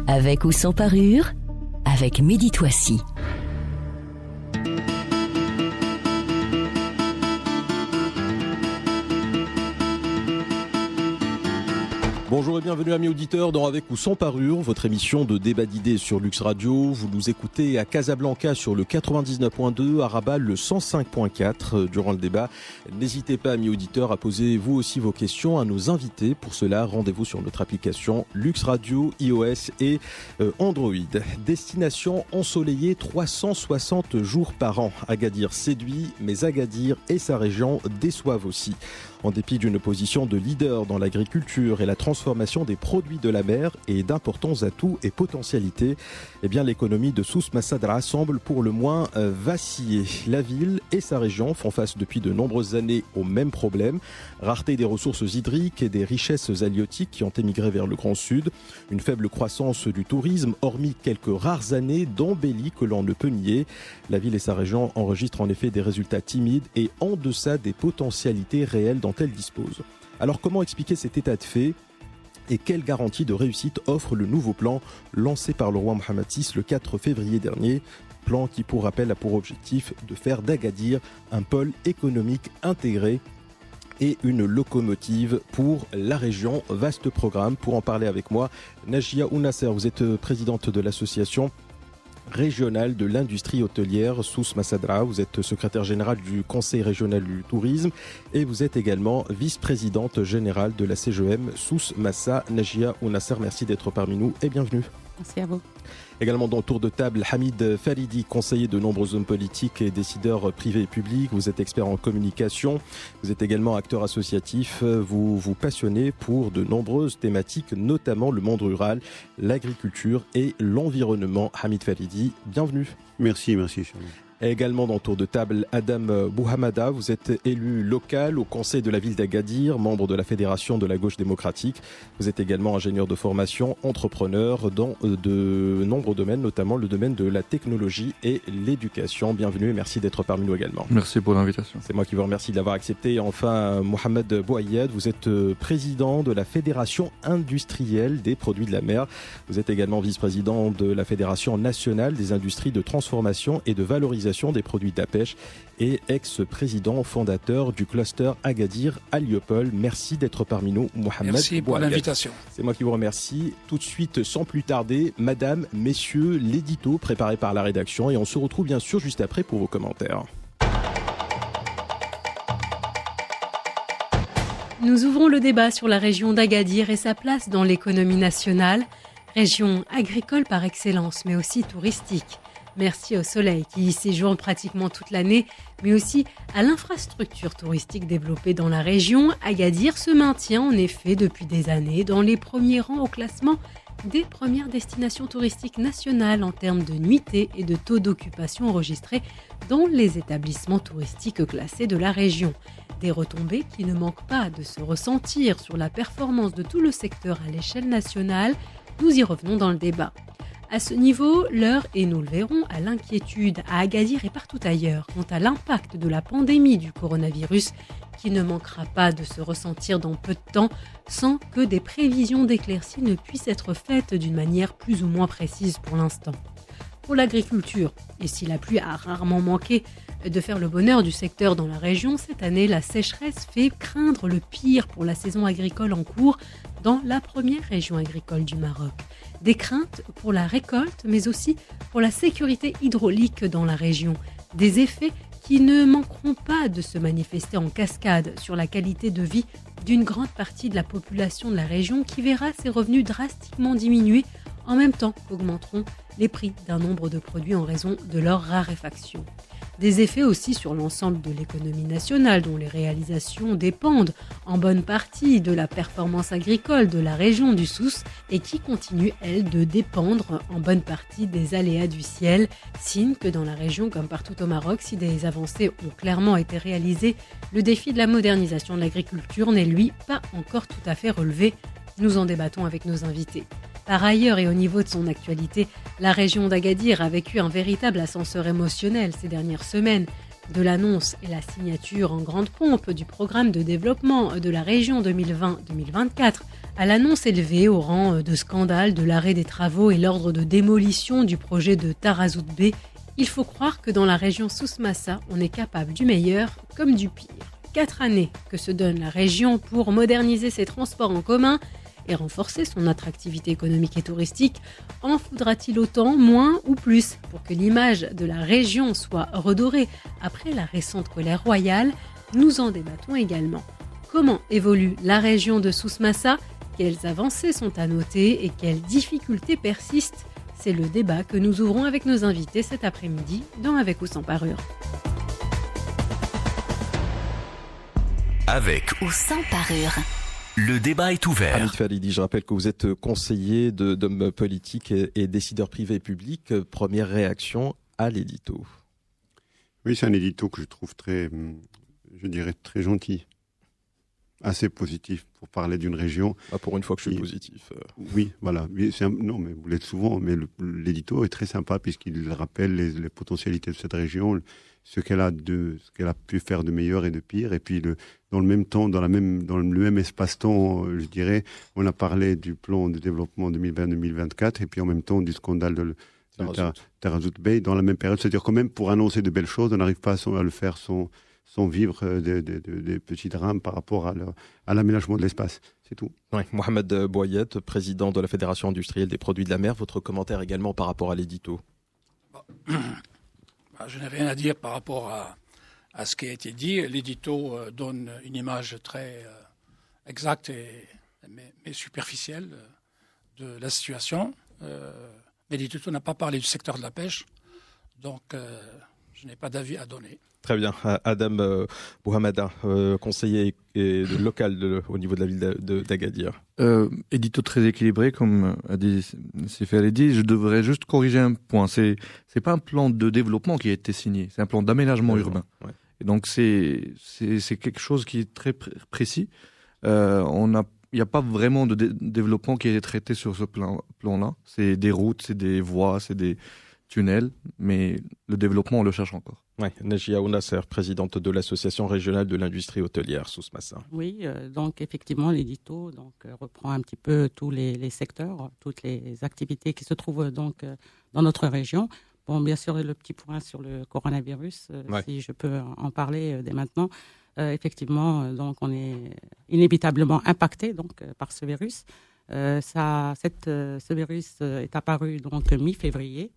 Avec ou sans parure, avec Mehdi Touassi. Bonjour et bienvenue amis auditeurs dans Avec ou sans parure, votre émission de débat d'idées sur Lux Radio. Vous nous écoutez à Casablanca sur le 99.2, à Rabat le 105.4 durant le débat. N'hésitez pas amis auditeurs à poser vous aussi vos questions à nos invités. Pour cela, rendez-vous sur notre application Lux Radio, iOS et Android. Destination ensoleillée 360 jours par an. Agadir séduit, mais Agadir et sa région déçoivent aussi. En dépit d'une position de leader dans l'agriculture et la transformation des produits de la mer et d'importants atouts et potentialités, eh bien l'économie de Souss Massadra semble pour le moins vaciller. La ville et sa région font face depuis de nombreuses années aux mêmes problèmes. Rareté des ressources hydriques et des richesses halieutiques qui ont émigré vers le Grand Sud. Une faible croissance du tourisme, hormis quelques rares années d'embellie que l'on ne peut nier. La ville et sa région enregistrent en effet des résultats timides et en deçà des potentialités réelles dont elles disposent. Alors comment expliquer cet état de fait ? Et quelle garantie de réussite offre le nouveau plan lancé par le roi Mohammed VI le 4 février dernier ? Plan qui, pour rappel, a pour objectif de faire d'Agadir un pôle économique intégré et une locomotive pour la région. Vaste programme. Pour en parler avec moi, Najia Ounasser, vous êtes présidente de l'association régionale de l'industrie hôtelière Souss Massadra. Vous êtes secrétaire général du Conseil régional du tourisme et vous êtes également vice-présidente générale de la CGM Souss Massa. Najia Ounasser, merci d'être parmi nous et bienvenue. Merci à vous. Également dans le tour de table, Hamid Faridi, conseiller de nombreux hommes politiques et décideurs privés et publics. Vous êtes expert en communication, vous êtes également acteur associatif. Vous vous passionnez pour de nombreuses thématiques, notamment le monde rural, l'agriculture et l'environnement. Hamid Faridi, bienvenue. Merci. Et également dans le tour de table, Adam Bouhamada, vous êtes élu local au conseil de la ville d'Agadir, membre de la fédération de la gauche démocratique. Vous êtes également ingénieur de formation, entrepreneur dans de nombreux domaines, notamment le domaine de la technologie et l'éducation. Bienvenue et merci d'être parmi nous également. Merci pour l'invitation. C'est moi qui vous remercie de l'avoir accepté. Et enfin, Mohamed Bouayed, vous êtes président de la fédération industrielle des produits de la mer. Vous êtes également vice-président de la fédération nationale des industries de transformation et de valorisation des produits de la pêche et ex-président fondateur du cluster Agadir à Liopol. Merci d'être parmi nous, Mohamed. Merci pour l'invitation. C'est moi qui vous remercie. Tout de suite, sans plus tarder, madame, messieurs, l'édito préparé par la rédaction et on se retrouve bien sûr juste après pour vos commentaires. Nous ouvrons le débat sur la région d'Agadir et sa place dans l'économie nationale. Région agricole par excellence, mais aussi touristique. Merci au soleil qui y séjourne pratiquement toute l'année, mais aussi à l'infrastructure touristique développée dans la région. Agadir se maintient en effet depuis des années dans les premiers rangs au classement des premières destinations touristiques nationales en termes de nuitées et de taux d'occupation enregistrés dans les établissements touristiques classés de la région. Des retombées qui ne manquent pas de se ressentir sur la performance de tout le secteur à l'échelle nationale. Nous y revenons dans le débat. À ce niveau, l'heure, et nous le verrons, à l'inquiétude à Agadir et partout ailleurs quant à l'impact de la pandémie du coronavirus qui ne manquera pas de se ressentir dans peu de temps sans que des prévisions d'éclaircies ne puissent être faites d'une manière plus ou moins précise pour l'instant. Pour l'agriculture, et si la pluie a rarement manqué de faire le bonheur du secteur dans la région, cette année, la sécheresse fait craindre le pire pour la saison agricole en cours dans la première région agricole du Maroc. Des craintes pour la récolte, mais aussi pour la sécurité hydraulique dans la région. Des effets qui ne manqueront pas de se manifester en cascade sur la qualité de vie d'une grande partie de la population de la région qui verra ses revenus drastiquement diminuer en même temps qu'augmenteront les prix d'un nombre de produits en raison de leur raréfaction. Des effets aussi sur l'ensemble de l'économie nationale dont les réalisations dépendent en bonne partie de la performance agricole de la région du Souss et qui continue, elle, de dépendre en bonne partie des aléas du ciel, signe que dans la région comme partout au Maroc, si des avancées ont clairement été réalisées, le défi de la modernisation de l'agriculture n'est lui pas encore tout à fait relevé. Nous en débattons avec nos invités. Par ailleurs et au niveau de son actualité, la région d'Agadir a vécu un véritable ascenseur émotionnel ces dernières semaines. De l'annonce et la signature en grande pompe du programme de développement de la région 2020-2024 À l'annonce élevée au rang de scandale de l'arrêt des travaux et l'ordre de démolition du projet de Tarazout B, il faut croire que dans la région Souss-Massa, on est capable du meilleur comme du pire. 4 années que se donne la région pour moderniser ses transports en commun et renforcer son attractivité économique et touristique. En faudra-t-il autant, moins ou plus pour que l'image de la région soit redorée après la récente colère royale? Nous en débattons également. Comment évolue la région de Souss-Massa? Quelles avancées sont à noter et quelles difficultés persistent? C'est le débat que nous ouvrons avec nos invités cet après-midi dans Avec ou sans parure. Avec ou sans parure. Le débat est ouvert. Hamid Falidi, je rappelle que vous êtes conseiller d'hommes politiques et décideurs privés et publics. Première réaction à l'édito. Oui, c'est un édito que je trouve très gentil. Assez positif pour parler d'une région. Pour une fois que je suis positif. Oui, voilà. Non, mais vous l'êtes souvent, mais l'édito est très sympa puisqu'il rappelle les potentialités de cette région, ce qu'elle a pu faire de meilleur et de pire. Et puis, dans le même temps, dans le même espace-temps, je dirais, on a parlé du plan de développement 2020-2024 et puis en même temps du scandale de Tarazout Bay dans la même période. C'est-à-dire quand même, pour annoncer de belles choses, on n'arrive pas à le faire sans vivre des petits drames par rapport à l'aménagement de l'espace. C'est tout. Oui. Mohamed Bouayed, président de la Fédération industrielle des produits de la mer, votre commentaire également par rapport à l'édito? Je n'ai rien à dire par rapport à ce qui a été dit. L'édito donne une image très exacte mais superficielle de la situation. L'édito n'a pas parlé du secteur de la pêche, donc je n'ai pas d'avis à donner. Très bien. Adam Bouhamada, conseiller local au niveau de la ville d'Agadir. Édito très équilibré, comme a dit Sefer Eddy. Je devrais juste corriger un point. C'est pas un plan de développement qui a été signé, c'est un plan d'aménagement urbain. Ouais. Et donc c'est quelque chose qui est très précis. Il n'y a pas vraiment de développement qui est traité sur ce plan-là. C'est des routes, c'est des voies, c'est des tunnels, mais le développement, on le cherche encore. Oui, Najia Ounasser, présidente de l'Association régionale de l'industrie hôtelière Souss-Massa. Oui, donc effectivement, l'édito reprend un petit peu tous les secteurs, toutes les activités qui se trouvent donc dans notre région. Bon, bien sûr, le petit point sur le coronavirus, si je peux en parler dès maintenant. Effectivement, donc on est inévitablement impacté par ce virus. Ce virus est apparu donc mi-février.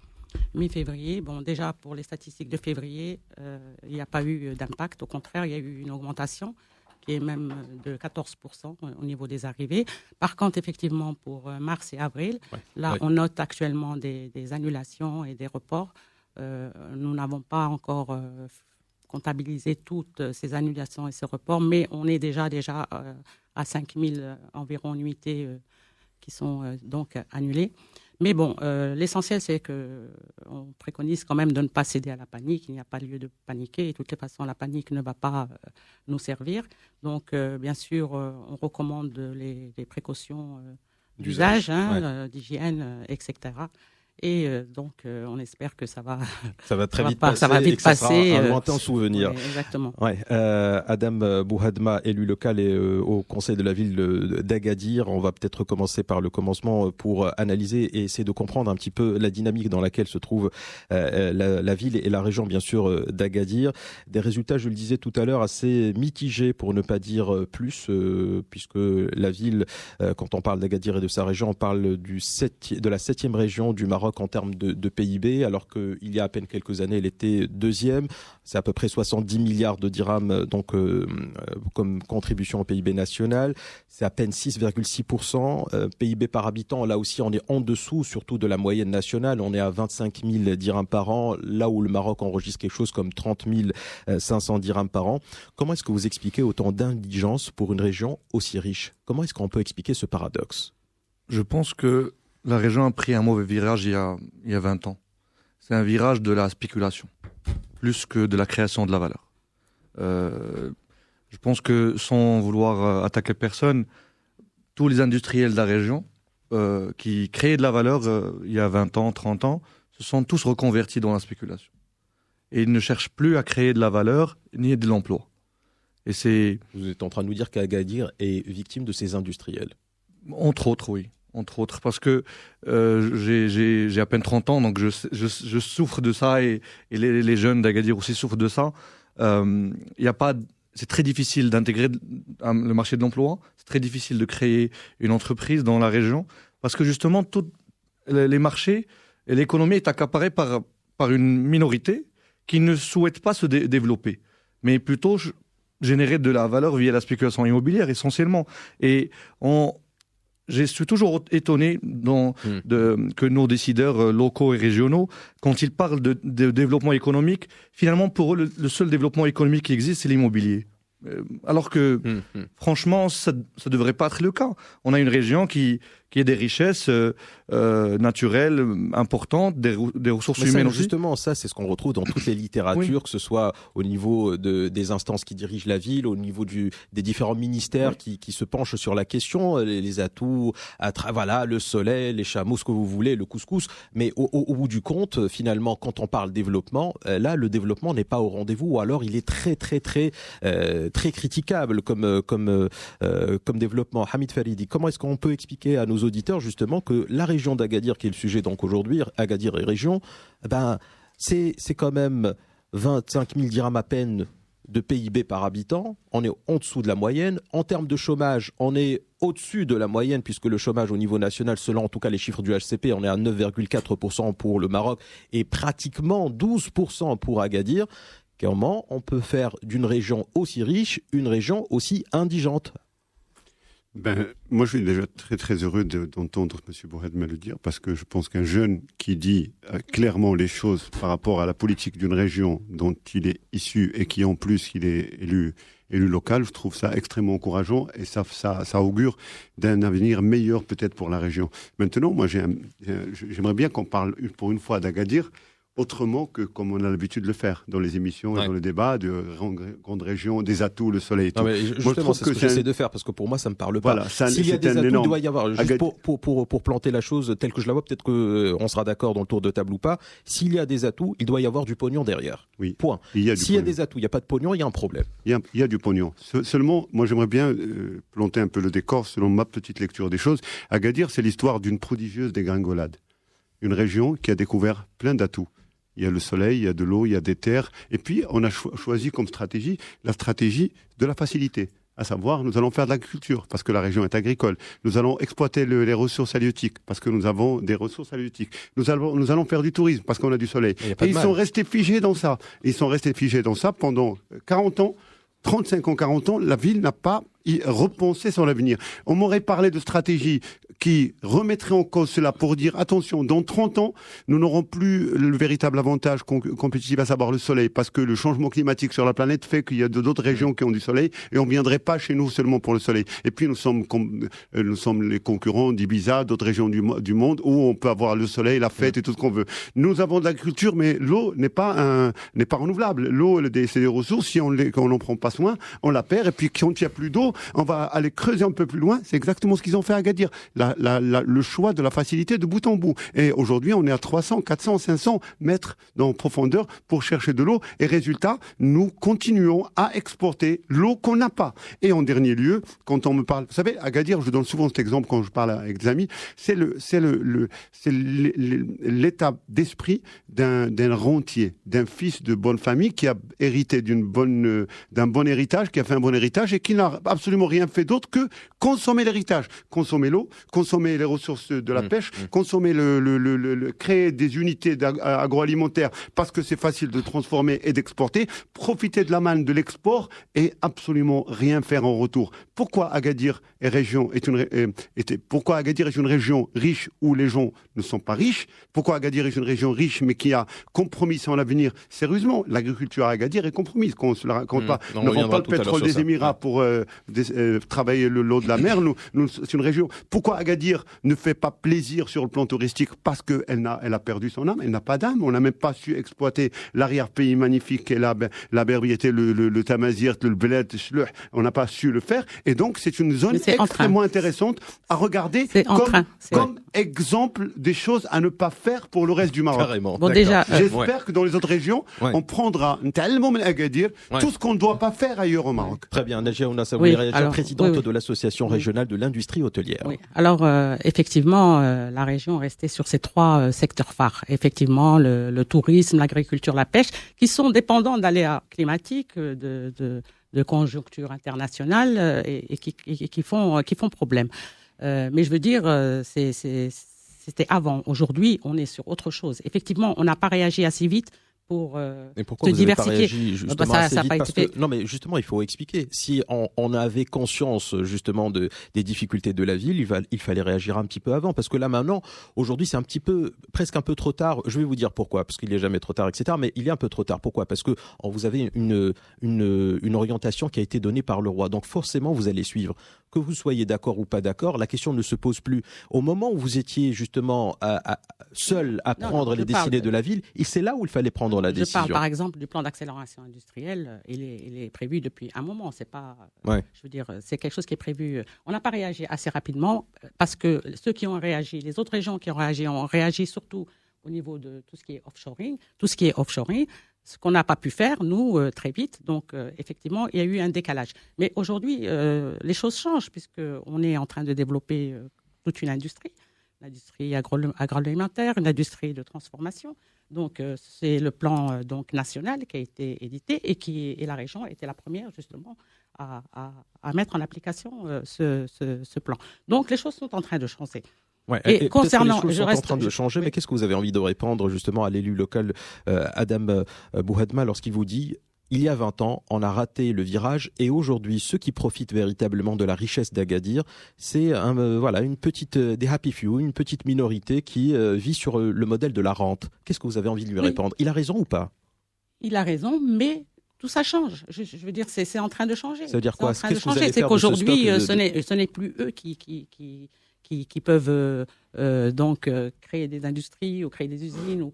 Bon, déjà pour les statistiques de février, il n'y a pas eu d'impact. Au contraire, il y a eu une augmentation qui est même de 14% au niveau des arrivées. Par contre, effectivement, pour mars et avril, on note actuellement des annulations et des reports. Nous n'avons pas encore comptabilisé toutes ces annulations et ces reports, mais on est déjà à 5000 environ nuitées qui sont donc annulées. Mais bon, l'essentiel, c'est qu'on préconise quand même de ne pas céder à la panique. Il n'y a pas lieu de paniquer. Et de toutes les façons, la panique ne va pas nous servir. Donc, bien sûr, on recommande les précautions d'usage, d'hygiène, etc. Et donc, on espère que ça va très vite passer. Ça va vite passer. Un lointain souvenir. Oui, exactement. Ouais. Adam Bouhadma, élu local et au conseil de la ville d'Agadir. On va peut-être commencer par le commencement pour analyser et essayer de comprendre un petit peu la dynamique dans laquelle se trouve la ville et la région, bien sûr, d'Agadir. Des résultats, je le disais tout à l'heure, assez mitigés pour ne pas dire plus, puisque la ville, quand on parle d'Agadir et de sa région, on parle de la 7e région du Maroc en termes de PIB, alors qu'il y a à peine quelques années, elle était 2e. C'est à peu près 70 milliards de dirhams donc, comme contribution au PIB national. C'est à peine 6,6%. PIB par habitant, là aussi, on est en dessous, surtout de la moyenne nationale. On est à 25 000 dirhams par an, là où le Maroc enregistre quelque chose comme 30 500 dirhams par an. Comment est-ce que vous expliquez autant d'indigence pour une région aussi riche? Comment est-ce qu'on peut expliquer ce paradoxe? Je pense que la région a pris un mauvais virage il y a 20 ans. C'est un virage de la spéculation, plus que de la création de la valeur. Je pense que, sans vouloir attaquer personne, tous les industriels de la région qui créaient de la valeur il y a 20 ans, 30 ans, se sont tous reconvertis dans la spéculation. Et ils ne cherchent plus à créer de la valeur ni de l'emploi. Vous êtes en train de nous dire qu'Agadir est victime de ces industriels? Entre autres, oui. Entre autres, parce que j'ai à peine 30 ans, donc je souffre de ça et les jeunes d'Agadir aussi souffrent de ça. C'est très difficile d'intégrer le marché de l'emploi, c'est très difficile de créer une entreprise dans la région, parce que justement, tous les marchés et l'économie est accaparée par une minorité qui ne souhaite pas se développer, mais plutôt générer de la valeur via la spéculation immobilière essentiellement. Et je suis toujours étonné que nos décideurs locaux et régionaux, quand ils parlent de développement économique, finalement pour eux, le seul développement économique qui existe, c'est l'immobilier. Alors que, franchement, ça ne devrait pas être le cas. On a une région qui a des richesses naturelles importantes, des ressources humaines aussi. Justement, ça, c'est ce qu'on retrouve dans toutes les littératures, que ce soit au niveau des instances qui dirigent la ville, au niveau des différents ministères qui se penchent sur la question, les atouts, le soleil, les chameaux, ce que vous voulez, le couscous. Mais au bout du compte, finalement, quand on parle développement, là, le développement n'est pas au rendez-vous, ou alors il est très, très, très, très critiquable comme développement. Hamid Faridi, comment est-ce qu'on peut expliquer à nos auditeurs justement que la région d'Agadir, qui est le sujet donc aujourd'hui, Agadir et région, c'est quand même 25 000 dirhams à peine de PIB par habitant, on est en dessous de la moyenne. En termes de chômage, on est au-dessus de la moyenne, puisque le chômage au niveau national, selon en tout cas les chiffres du HCP, on est à 9,4% pour le Maroc et pratiquement 12% pour Agadir. Comment on peut faire d'une région aussi riche une région aussi indigente ? Moi, je suis déjà très, très heureux d'entendre M. Bouhed me le dire, parce que je pense qu'un jeune qui dit clairement les choses par rapport à la politique d'une région dont il est issu et qui, en plus, il est élu local, je trouve ça extrêmement encourageant et ça augure d'un avenir meilleur peut-être pour la région. Maintenant, moi, j'aimerais bien qu'on parle pour une fois d'Agadir autrement que comme on a l'habitude de le faire dans les émissions et dans le débat de grandes régions, des atouts, le soleil et tout. Justement, c'est ce que j'essaie de faire, parce que pour moi, ça ne me parle pas. Voilà, s'il y a des atouts, il doit y avoir, juste pour planter la chose telle que je la vois, peut-être qu'on sera d'accord dans le tour de table ou pas, s'il y a des atouts, il doit y avoir du pognon derrière. Oui. Point. S'il y a des atouts, il n'y a pas de pognon, il y a un problème. Il y a du pognon. Seulement, moi, j'aimerais bien planter un peu le décor selon ma petite lecture des choses. Agadir, c'est l'histoire d'une prodigieuse dégringolade. Une région qui a découvert plein d'atouts. Il y a le soleil, il y a de l'eau, il y a des terres. Et puis, on a choisi comme stratégie la stratégie de la facilité. À savoir, nous allons faire de l'agriculture parce que la région est agricole. Nous allons exploiter les ressources halieutiques parce que nous avons des ressources halieutiques. Nous allons faire du tourisme parce qu'on a du soleil. Et ils sont restés figés dans ça. Ils sont restés figés dans ça pendant 40 ans. 35 ans, 40 ans, la ville n'a pas repensé son avenir. On m'aurait parlé de stratégie qui remettrait en cause cela pour dire, attention, dans 30 ans, nous n'aurons plus le véritable avantage compétitif, à savoir le soleil, parce que le changement climatique sur la planète fait qu'il y a d'autres régions qui ont du soleil, et on ne viendrait pas chez nous seulement pour le soleil. Et puis nous sommes les concurrents d'Ibiza, d'autres régions du monde, où on peut avoir le soleil, la fête et tout ce qu'on veut. Nous avons de l'agriculture, mais l'eau n'est pas renouvelable. L'eau, c'est des ressources, si on n'en prend pas soin, on la perd, et puis quand il n'y a plus d'eau, on va aller creuser un peu plus loin. C'est exactement ce qu'ils ont fait à Agadir. Le choix de la facilité de bout en bout. Et aujourd'hui, on est à 300, 400, 500 mètres en profondeur pour chercher de l'eau. Et résultat, nous continuons à exporter l'eau qu'on n'a pas. Et en dernier lieu, quand on me parle... Vous savez, Agadir, je donne souvent cet exemple quand je parle avec des amis, c'est l'état d'esprit d'un rentier, d'un fils de bonne famille qui a hérité d'un bon héritage, qui a fait un bon héritage et qui n'a absolument rien fait d'autre que consommer l'héritage. Consommer l'eau, consommer les ressources de la pêche, consommer créer des unités agroalimentaires parce que c'est facile de transformer et d'exporter, profiter de la manne de l'export et absolument rien faire en retour. Pourquoi Agadir est une région riche où les gens ne sont pas riches? Pourquoi Agadir est une région riche mais qui a compromis son avenir sérieusement? L'agriculture à Agadir est compromise. Nous n'avons pas le pétrole des Émirats pour travailler l'eau de la mer. C'est une région. Pourquoi Agadir ne fait pas plaisir sur le plan touristique parce qu'elle a perdu son âme, elle n'a pas d'âme. On n'a même pas su exploiter l'arrière-pays magnifique qu'est la Berbiété, le Tamazirt, le Bled, on n'a pas su le faire. Et donc, c'est une zone extrêmement intéressante à regarder comme exemple des choses à ne pas faire pour le reste du Maroc. Carrément. Bon, déjà, j'espère que dans les autres régions, on prendra tellement Agadir, tout ce qu'on ne doit pas faire ailleurs au Maroc. Très bien. Najia Ounassa, présidente de l'association régionale de l'industrie hôtelière. Oui. Alors, effectivement, la région est restée sur ces 3 secteurs phares. Effectivement, le tourisme, l'agriculture, la pêche, qui sont dépendants d'aléas climatiques, de conjoncture internationale et qui font problème. Mais je veux dire, c'était avant. Aujourd'hui, on est sur autre chose. Effectivement, on n'a pas réagi assez vite pour se diversifier. Non, mais justement, il faut expliquer. Si on avait conscience justement des difficultés de la ville, il fallait réagir un petit peu avant. Parce que là, maintenant, aujourd'hui, c'est presque un peu trop tard. Je vais vous dire pourquoi. Parce qu'il n'est jamais trop tard, etc. Mais il est un peu trop tard. Pourquoi ? Parce que vous avez une orientation qui a été donnée par le roi. Donc forcément, vous allez suivre. Que vous soyez d'accord ou pas d'accord, la question ne se pose plus. Au moment où vous étiez justement seul à prendre les destinées de la ville, c'est là où il fallait prendre la décision. Je parle par exemple du plan d'accélération industrielle. Il est prévu depuis un moment. C'est pas. Je veux dire, c'est quelque chose qui est prévu. On n'a pas réagi assez rapidement parce que ceux qui ont réagi, les autres régions qui ont réagi surtout au niveau de tout ce qui est offshoring. Tout ce qui est offshoring, ce qu'on n'a pas pu faire, nous, très vite. Donc, effectivement, il y a eu un décalage. Mais aujourd'hui, les choses changent puisqu'on est en train de développer toute une industrie agroalimentaire, une industrie de transformation. Donc, c'est le plan national qui a été édité et la région était la première, justement, à mettre en application ce plan. Donc, les choses sont en train de changer. Ouais, et concernant, les choses sont en train de changer, mais qu'est-ce que vous avez envie de répondre justement à l'élu local Adam Bouhadma lorsqu'il vous dit il y a 20 ans, on a raté le virage et aujourd'hui, ceux qui profitent véritablement de la richesse d'Agadir, c'est une petite des happy few, une petite minorité qui vit sur le modèle de la rente. Qu'est-ce que vous avez envie de lui répondre ? Il a raison ou pas ? Il a raison, mais tout ça change. Je veux dire, c'est en train de changer. Ça veut dire quoi ? C'est qu'aujourd'hui, ce n'est plus eux qui peuvent créer des industries ou créer des usines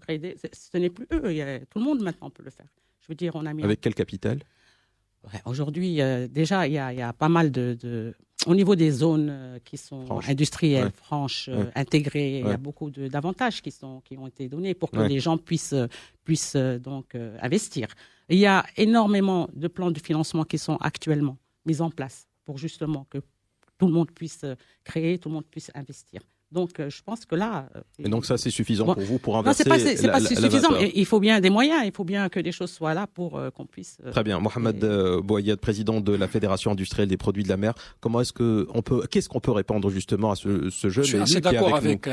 ce n'est plus eux. Tout le monde maintenant peut le faire. Je veux dire, on a mis avec quel capital ? Aujourd'hui, déjà, il y a pas mal au niveau des zones qui sont industrielles, franches, intégrées. Il y a beaucoup d'avantages qui ont été donnés pour que les gens puissent investir. Il y a énormément de plans de financement qui sont actuellement mis en place pour justement que tout le monde puisse créer, tout le monde puisse investir. Donc, je pense que là... Et donc ça, c'est suffisant pour vous pour inverser la c'est pas suffisant. Il faut bien des moyens, il faut bien que des choses soient là pour qu'on puisse... Très bien. Mohamed Bouayed, président de la Fédération industrielle des produits de la mer. Qu'est-ce qu'on peut répondre justement à ce jeune Je suis assez d'accord avec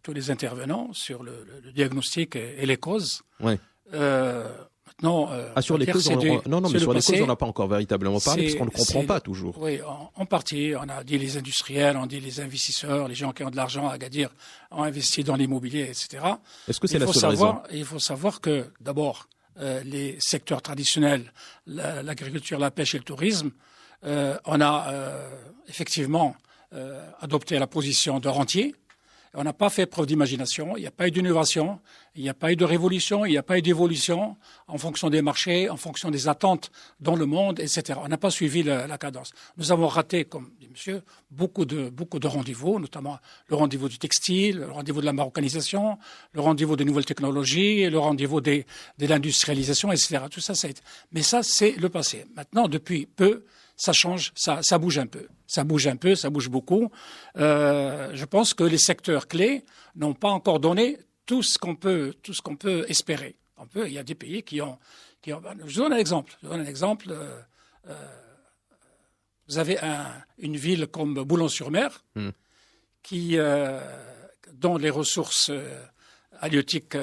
tous les intervenants sur le diagnostic et les causes. Oui. Maintenant, sur les causes, on n'a pas encore véritablement parlé parce qu'on ne comprend pas toujours. Oui, en partie, on a dit les industriels, on dit les investisseurs, les gens qui ont de l'argent à Agadir ont investi dans l'immobilier, etc. Est-ce que c'est la seule raison ? Il faut savoir que, d'abord, les secteurs traditionnels, l'agriculture, la pêche et le tourisme, on a effectivement adopté la position de rentier. On n'a pas fait preuve d'imagination, il n'y a pas eu d'innovation, il n'y a pas eu de révolution, il n'y a pas eu d'évolution en fonction des marchés, en fonction des attentes dans le monde, etc. On n'a pas suivi la cadence. Nous avons raté, comme dit monsieur, beaucoup de rendez-vous, notamment le rendez-vous du textile, le rendez-vous de la marocanisation, le rendez-vous des nouvelles technologies, le rendez-vous de l'industrialisation, etc. Tout ça, mais ça, c'est le passé. Maintenant, depuis peu, ça change, ça bouge un peu. Ça bouge beaucoup. Je pense que les secteurs clés n'ont pas encore donné tout ce qu'on peut espérer. Il y a des pays qui ont. Je vous donne un exemple. Vous avez une ville comme Boulogne-sur-Mer, dont les ressources halieutiques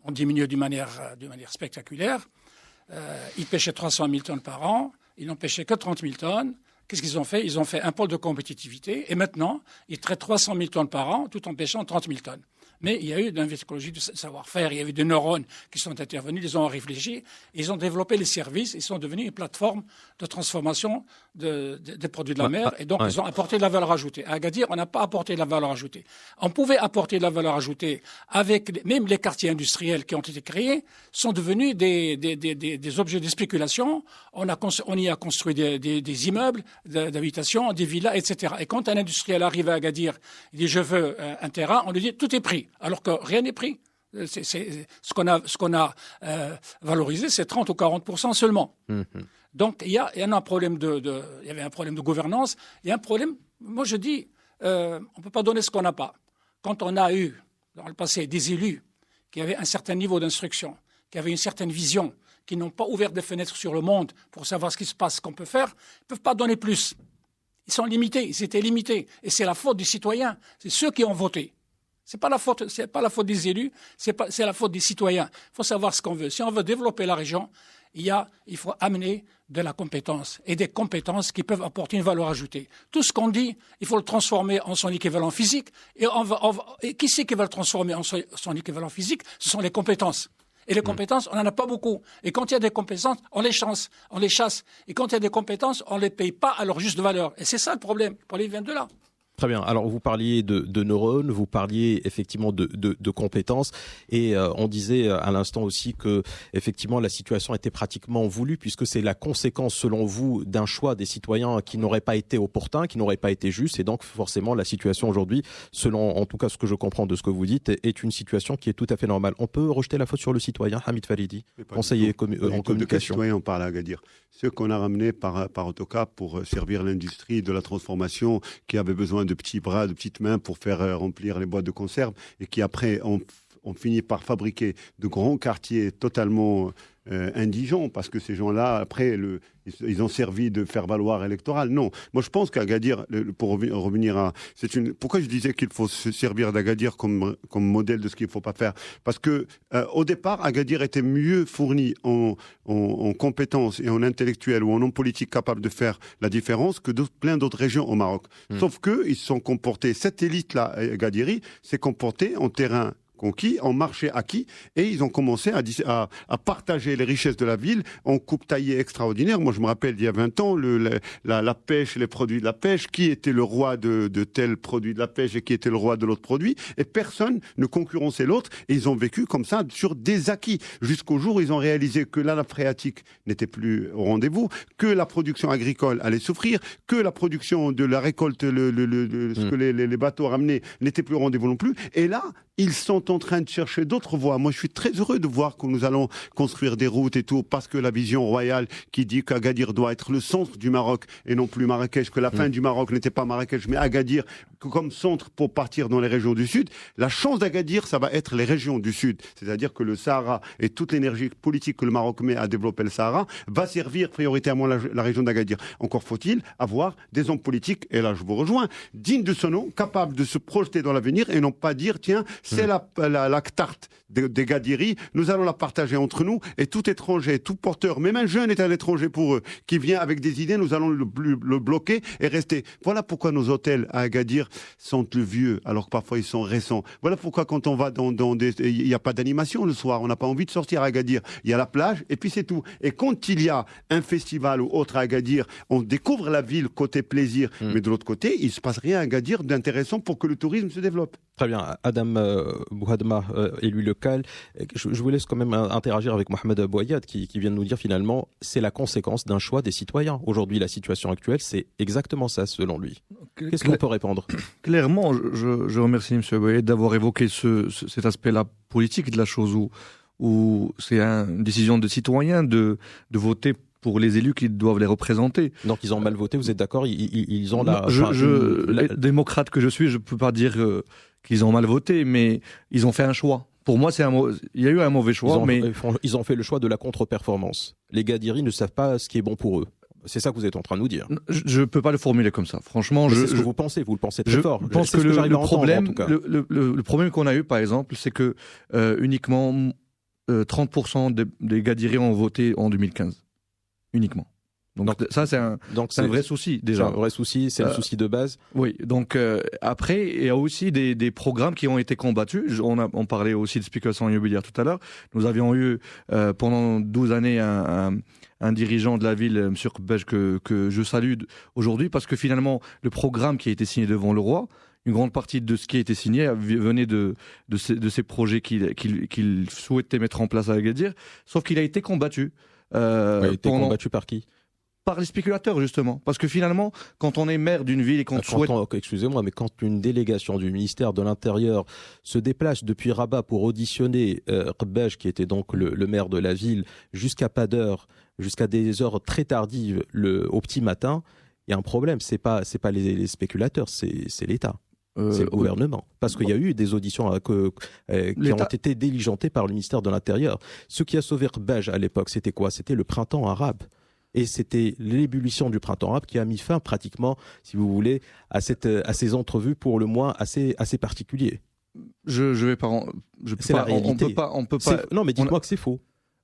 ont diminué d'une manière spectaculaire. Ils pêchaient 300 000 tonnes par an. Ils n'ont pêché que 30 000 tonnes. Qu'est-ce qu'ils ont fait ? Ils ont fait un pôle de compétitivité. Et maintenant, ils traitent 300 000 tonnes par an tout en pêchant 30 000 tonnes. Mais il y a eu dans l'écologie du savoir-faire, il y a eu des neurones qui sont intervenus, ils ont réfléchi, ils ont développé les services, ils sont devenus une plateforme de transformation des produits de la mer, et donc ils ont apporté de la valeur ajoutée. À Agadir, on n'a pas apporté de la valeur ajoutée. On pouvait apporter de la valeur ajoutée avec même les quartiers industriels qui ont été créés sont devenus des objets de spéculation. On y a construit des immeubles d'habitation, des villas, etc. Et quand un industriel arrive à Agadir, il dit je veux un terrain, on lui dit tout est pris, alors que rien n'est pris. Ce qu'on a valorisé, c'est 30 ou 40% seulement. Donc il y avait un problème de gouvernance. Il y a un problème. Moi je dis, on ne peut pas donner ce qu'on n'a pas. Quand on a eu dans le passé des élus qui avaient un certain niveau d'instruction, qui avaient une certaine vision, qui n'ont pas ouvert des fenêtres sur le monde pour savoir ce qui se passe, ce qu'on peut faire, ils ne peuvent pas donner plus. Ils sont limités, ils étaient limités. Et c'est la faute des citoyens, c'est ceux qui ont voté. C'est pas la faute des élus, c'est la faute des citoyens. Il faut savoir ce qu'on veut. Si on veut développer la région, il faut amener de la compétence et des compétences qui peuvent apporter une valeur ajoutée. Tout ce qu'on dit, il faut le transformer en son équivalent physique. Et qui c'est qui va le transformer en son équivalent physique? Ce sont les compétences. Et les compétences, on n'en a pas beaucoup. Et quand il y a des compétences, on les chasse. Et quand il y a des compétences, on ne les paye pas à leur juste valeur. Et c'est ça le problème. Le problème vient de là. Très bien. Alors, vous parliez de neurones, vous parliez effectivement de compétences, et on disait à l'instant aussi que effectivement la situation était pratiquement voulue, puisque c'est la conséquence, selon vous, d'un choix des citoyens qui n'aurait pas été opportun, qui n'aurait pas été juste, et donc forcément la situation aujourd'hui, selon en tout cas ce que je comprends de ce que vous dites, est une situation qui est tout à fait normale. On peut rejeter la faute sur le citoyen, Hamid Faridi, conseiller en communication. De quels citoyens on parle à Agadir? Ceux qu'on a ramenés par autocar pour servir l'industrie de la transformation, qui avait besoin de petits bras, de petites mains pour faire remplir les boîtes de conserve, et qui après ont fini par fabriquer de grands quartiers totalement indigents, parce que ces gens-là, après, ils ont servi de faire valoir électoral. Non, moi je pense qu'Agadir, pour revenir à... Pourquoi je disais qu'il faut se servir d'Agadir comme modèle de ce qu'il ne faut pas faire? Parce que au départ, Agadir était mieux fourni en compétences et en intellectuels ou en hommes politiques capables de faire la différence que plein d'autres régions au Maroc. Sauf qu'ils se sont comportés, cette élite-là, Agadiri, s'est comportée en terrain conquis, en marché acquis, et ils ont commencé à partager les richesses de la ville en coupe taillée extraordinaire. Moi, je me rappelle, il y a 20 ans, la pêche, les produits de la pêche, qui était le roi de tel produit de la pêche et qui était le roi de l'autre produit, et personne ne concurrençait l'autre, et ils ont vécu comme ça sur des acquis, jusqu'au jour où ils ont réalisé que la nappe phréatique n'était plus au rendez-vous, que la production agricole allait souffrir, que la production de la récolte, ce que les bateaux ramenaient n'était plus au rendez-vous non plus, et là, ils sont en train de chercher d'autres voies. Moi, je suis très heureux de voir que nous allons construire des routes et tout, parce que la vision royale qui dit qu'Agadir doit être le centre du Maroc et non plus Marrakech, que la fin du Maroc n'était pas Marrakech, mais Agadir comme centre pour partir dans les régions du Sud. La chance d'Agadir, ça va être les régions du Sud. C'est-à-dire que le Sahara et toute l'énergie politique que le Maroc met à développer le Sahara va servir prioritairement la région d'Agadir. Encore faut-il avoir des hommes politiques, et là je vous rejoins, dignes de ce nom, capables de se projeter dans l'avenir et non pas dire, tiens, c'est la tarte des Gadiri, nous allons la partager entre nous, et tout étranger, tout porteur, même un jeune est un étranger pour eux, qui vient avec des idées, nous allons le bloquer et rester. Voilà pourquoi nos hôtels à Agadir sont le vieux, alors que parfois ils sont récents. Voilà pourquoi quand on va il n'y a pas d'animation le soir, on n'a pas envie de sortir à Agadir. Il y a la plage, et puis c'est tout. Et quand il y a un festival ou autre à Agadir, on découvre la ville côté plaisir, mais de l'autre côté, il ne se passe rien à Agadir d'intéressant pour que le tourisme se développe. Très bien. Adam Bouhadma, élu local, je vous laisse quand même interagir avec Mohamed Bouayad qui vient de nous dire finalement c'est la conséquence d'un choix des citoyens. Aujourd'hui, la situation actuelle, c'est exactement ça selon lui. Qu'est-ce qu'on peut répondre? Clairement, je remercie M. Bouayad d'avoir évoqué cet aspect-là politique de la chose où c'est une décision de citoyens de voter pour les élus qui doivent les représenter. Donc ils ont mal voté, vous êtes d'accord? Ils ont la... Démocrate que je suis, je ne peux pas dire qu'ils ont mal voté, mais ils ont fait un choix. Pour moi, il y a eu un mauvais choix, ils ont fait le choix de la contre-performance. Les Gadiri ne savent pas ce qui est bon pour eux. C'est ça que vous êtes en train de nous dire. Je ne peux pas le formuler comme ça. Franchement, c'est ce que vous pensez très fort. Je pense que le problème qu'on a eu, par exemple, c'est que uniquement 30% des Gadiri ont voté en 2015. Uniquement. Donc ça, c'est un vrai souci déjà. C'est un vrai souci, c'est le souci de base. Oui, donc après, il y a aussi des programmes qui ont été combattus. On parlait aussi de spéculation immobilière tout à l'heure. Nous avions eu pendant 12 années un dirigeant de la ville, M. Kbej, que je salue aujourd'hui, parce que finalement, le programme qui a été signé devant le roi, une grande partie de ce qui a été signé venait de ces projets qu'il souhaitait mettre en place à Agadir, sauf qu'il a été combattu. Il a été combattu par qui ? Par les spéculateurs, justement. Parce que finalement, quand on est maire d'une ville et qu'on souhaite... Excusez-moi, mais quand une délégation du ministère de l'Intérieur se déplace depuis Rabat pour auditionner Kbej, qui était donc le maire de la ville, jusqu'à pas d'heure, jusqu'à des heures très tardives au petit matin, il y a un problème. C'est pas les spéculateurs, c'est l'État. C'est le gouvernement. Parce qu'il y a eu des auditions qui ont été diligentées par le ministère de l'Intérieur. Ce qui a sauvé Kbej à l'époque, c'était quoi ? C'était le printemps arabe. Et c'était l'ébullition du printemps arabe qui a mis fin pratiquement, si vous voulez, à ces entrevues pour le moins assez particuliers. On peut pas. Non, mais dites-moi que c'est faux.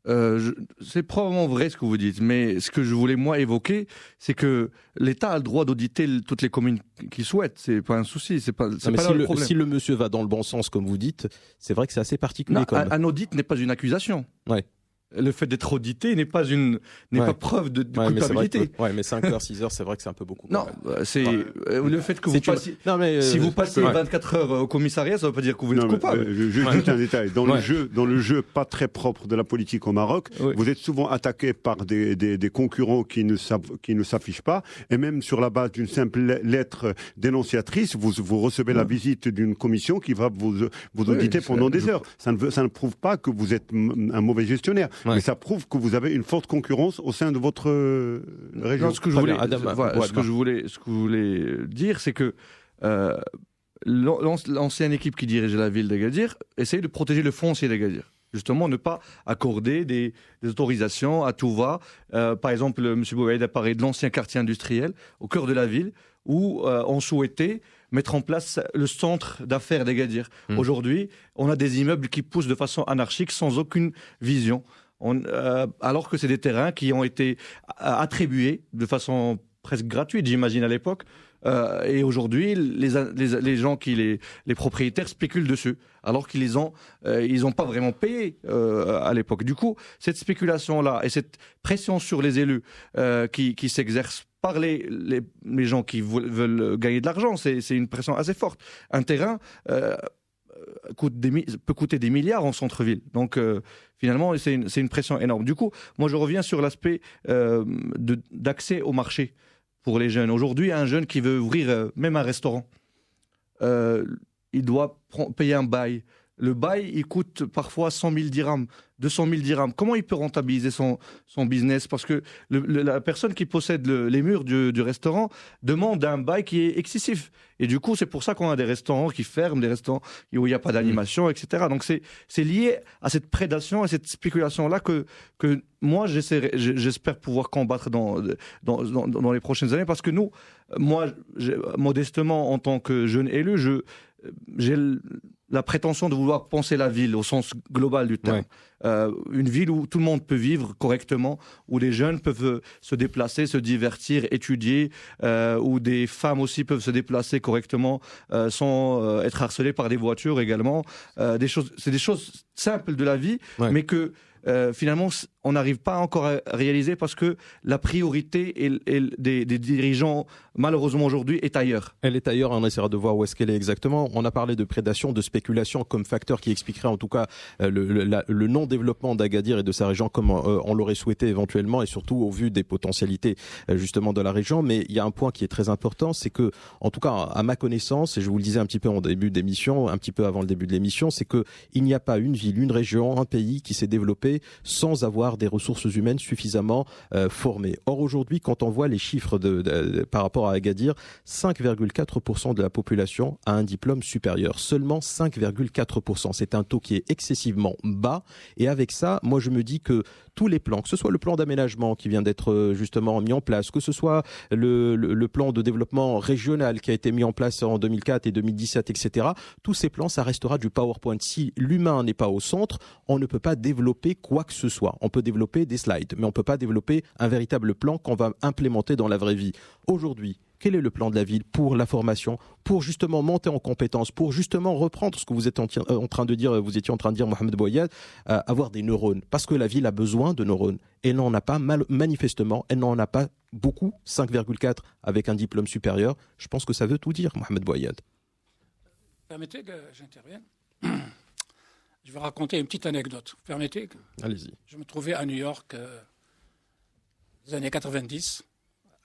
C'est probablement vrai ce que vous dites, mais ce que je voulais moi évoquer, c'est que l'État a le droit d'auditer toutes les communes qu'il souhaite. C'est pas un souci. C'est pas le problème. Si le monsieur va dans le bon sens, comme vous dites, c'est vrai que c'est assez particulier. Non, un audit n'est pas une accusation. Ouais. Le fait d'être audité n'est pas preuve de culpabilité. Mais 5 heures, 6 heures, c'est vrai que c'est un peu beaucoup. Non, c'est le fait que vous passiez. Si vous passez 24 heures au commissariat, ça ne veut pas dire que vous êtes coupable. Juste un détail. Dans le jeu pas très propre de la politique au Maroc, vous êtes souvent attaqué par des concurrents qui ne s'affichent pas, et même sur la base d'une simple lettre dénonciatrice, vous recevez la visite d'une commission qui va vous auditer pendant des heures. Ça ne prouve pas que vous êtes un mauvais gestionnaire. Mais ça prouve que vous avez une forte concurrence au sein de votre région. Non, ce que je voulais dire, c'est que l'ancienne équipe qui dirigeait la ville d'Agadir essaye de protéger le foncier d'Agadir. Justement, ne pas accorder des autorisations à tout va. Par exemple, M. Bouaïd a parlé de l'ancien quartier industriel au cœur de la ville où on souhaitait mettre en place le centre d'affaires d'Agadir. Aujourd'hui, on a des immeubles qui poussent de façon anarchique sans aucune vision. Alors que c'est des terrains qui ont été attribués de façon presque gratuite, j'imagine, à l'époque. Et aujourd'hui, les gens les propriétaires spéculent dessus, alors qu'ils ils ont pas vraiment payé à l'époque. Du coup, cette spéculation-là et cette pression sur les élus qui s'exerce par les gens qui veulent gagner de l'argent, c'est une pression assez forte. Un terrain peut coûter des milliards en centre-ville. Donc, finalement, c'est une pression énorme. Du coup, moi, je reviens sur l'aspect d'accès au marché pour les jeunes. Aujourd'hui, un jeune qui veut ouvrir même un restaurant, il doit payer un bail. Le bail, il coûte parfois 100 000 dirhams, 200 000 dirhams. Comment il peut rentabiliser son business ? Parce que la personne qui possède les murs du restaurant demande un bail qui est excessif. Et du coup, c'est pour ça qu'on a des restaurants qui ferment, des restaurants où il n'y a pas d'animation, etc. Donc, c'est lié à cette prédation, à cette spéculation-là que moi, j'espère pouvoir combattre dans les prochaines années. Parce que moi, modestement, en tant que jeune élu, j'ai la prétention de vouloir penser la ville au sens global du terme. Une ville où tout le monde peut vivre correctement, où les jeunes peuvent se déplacer, se divertir, étudier, où des femmes aussi peuvent se déplacer correctement sans être harcelées par des voitures également. C'est des choses simples de la vie, mais que finalement, on n'arrive pas encore à réaliser parce que la priorité des dirigeants, malheureusement aujourd'hui, est ailleurs. Elle est ailleurs, on essaiera de voir où est-ce qu'elle est exactement. On a parlé de prédation, de spéculation comme facteur qui expliquerait en tout cas le non-développement d'Agadir et de sa région comme on l'aurait souhaité éventuellement, et surtout au vu des potentialités justement de la région. Mais il y a un point qui est très important, c'est que, en tout cas à ma connaissance, et je vous le disais un petit peu en début d'émission, un petit peu avant le début de l'émission, c'est que il n'y a pas une ville, une région, un pays qui s'est développé sans avoir des ressources humaines suffisamment formées. Or aujourd'hui, quand on voit les chiffres par rapport à Agadir, 5,4% de la population a un diplôme supérieur. Seulement 5,4%. C'est un taux qui est excessivement bas Et avec ça, moi je me dis que tous les plans, que ce soit le plan d'aménagement qui vient d'être justement mis en place, que ce soit le plan de développement régional qui a été mis en place en 2004 et 2017, etc., tous ces plans, ça restera du PowerPoint. Si l'humain n'est pas au centre, on ne peut pas développer quoi que ce soit. On peut développer des slides, mais on ne peut pas développer un véritable plan qu'on va implémenter dans la vraie vie. Aujourd'hui, quel est le plan de la ville pour la formation, pour justement monter en compétences, pour justement reprendre ce que vous êtes en train de dire, vous étiez en train de dire, Mohamed Bouayyad, avoir des neurones, parce que la ville a besoin de neurones. Et elle n'en a pas, manifestement, elle n'en a pas beaucoup, 5,4 avec un diplôme supérieur. Je pense que ça veut tout dire, Mohamed Bouayyad. Permettez que j'intervienne. Je vais raconter une petite anecdote. Permettez que... Allez-y. Je me trouvais à New York des années 90,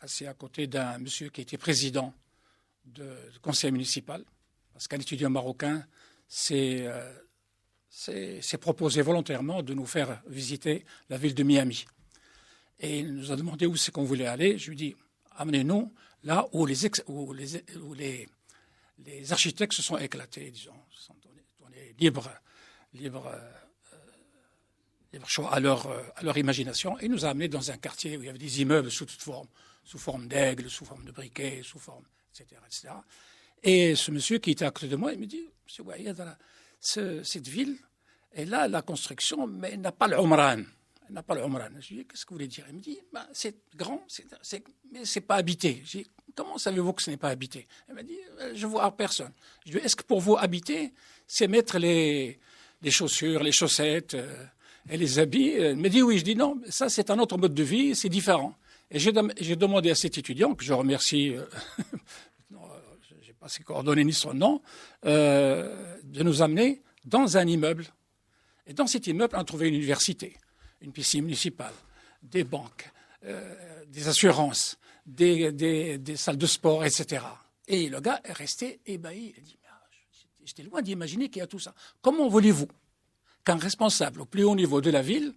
assis à côté d'un monsieur qui était président du conseil municipal, parce qu'un étudiant marocain s'est proposé volontairement de nous faire visiter la ville de Miami. Et il nous a demandé où c'est qu'on voulait aller. Je lui ai dit, amenez-nous là où les architectes se sont éclatés, disons, se sont donnés libre choix à leur imagination. Et il nous a amenés dans un quartier où il y avait des immeubles sous toute forme, sous forme d'aigle, sous forme de briquet, sous forme, etc., etc. Et ce monsieur qui était à côté de moi, il me dit, monsieur Bouayyad, cette ville, elle a la construction, mais elle n'a pas le Omran. Elle n'a pas le Omran. Je lui dis, qu'est-ce que vous voulez dire? Il me dit, c'est grand, mais c'est pas habité. Je dis, comment savez-vous que ce n'est pas habité? Il m'a dit, je vois personne. Je lui dis, est-ce que pour vous habiter, c'est mettre les chaussures, les chaussettes et les habits? Il me dit oui. Je dis non, ça c'est un autre mode de vie, c'est différent. Et j'ai demandé à cet étudiant, que je remercie, je n'ai pas ses coordonnées ni son nom, de nous amener dans un immeuble. Et dans cet immeuble, on a trouvé une université, une piscine municipale, des banques, des assurances, des salles de sport, etc. Et le gars est resté ébahi. Il dit, j'étais loin d'imaginer qu'il y a tout ça. Comment voulez-vous qu'un responsable au plus haut niveau de la ville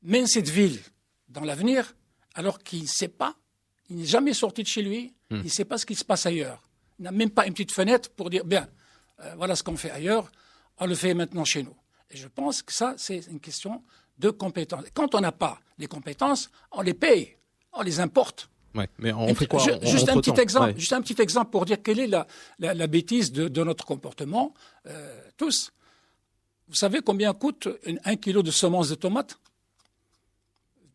mène cette ville dans l'avenir alors qu'il ne sait pas, il n'est jamais sorti de chez lui, il ne sait pas ce qui se passe ailleurs. Il n'a même pas une petite fenêtre pour dire, bien, voilà ce qu'on fait ailleurs, on le fait maintenant chez nous. Et je pense que ça, c'est une question de compétences. Quand on n'a pas les compétences, on les paye, on les importe. Ouais, mais on fait quoi juste un petit exemple pour dire quelle est la bêtise de notre comportement, tous. Vous savez combien coûte 1 kilo de semences de tomates?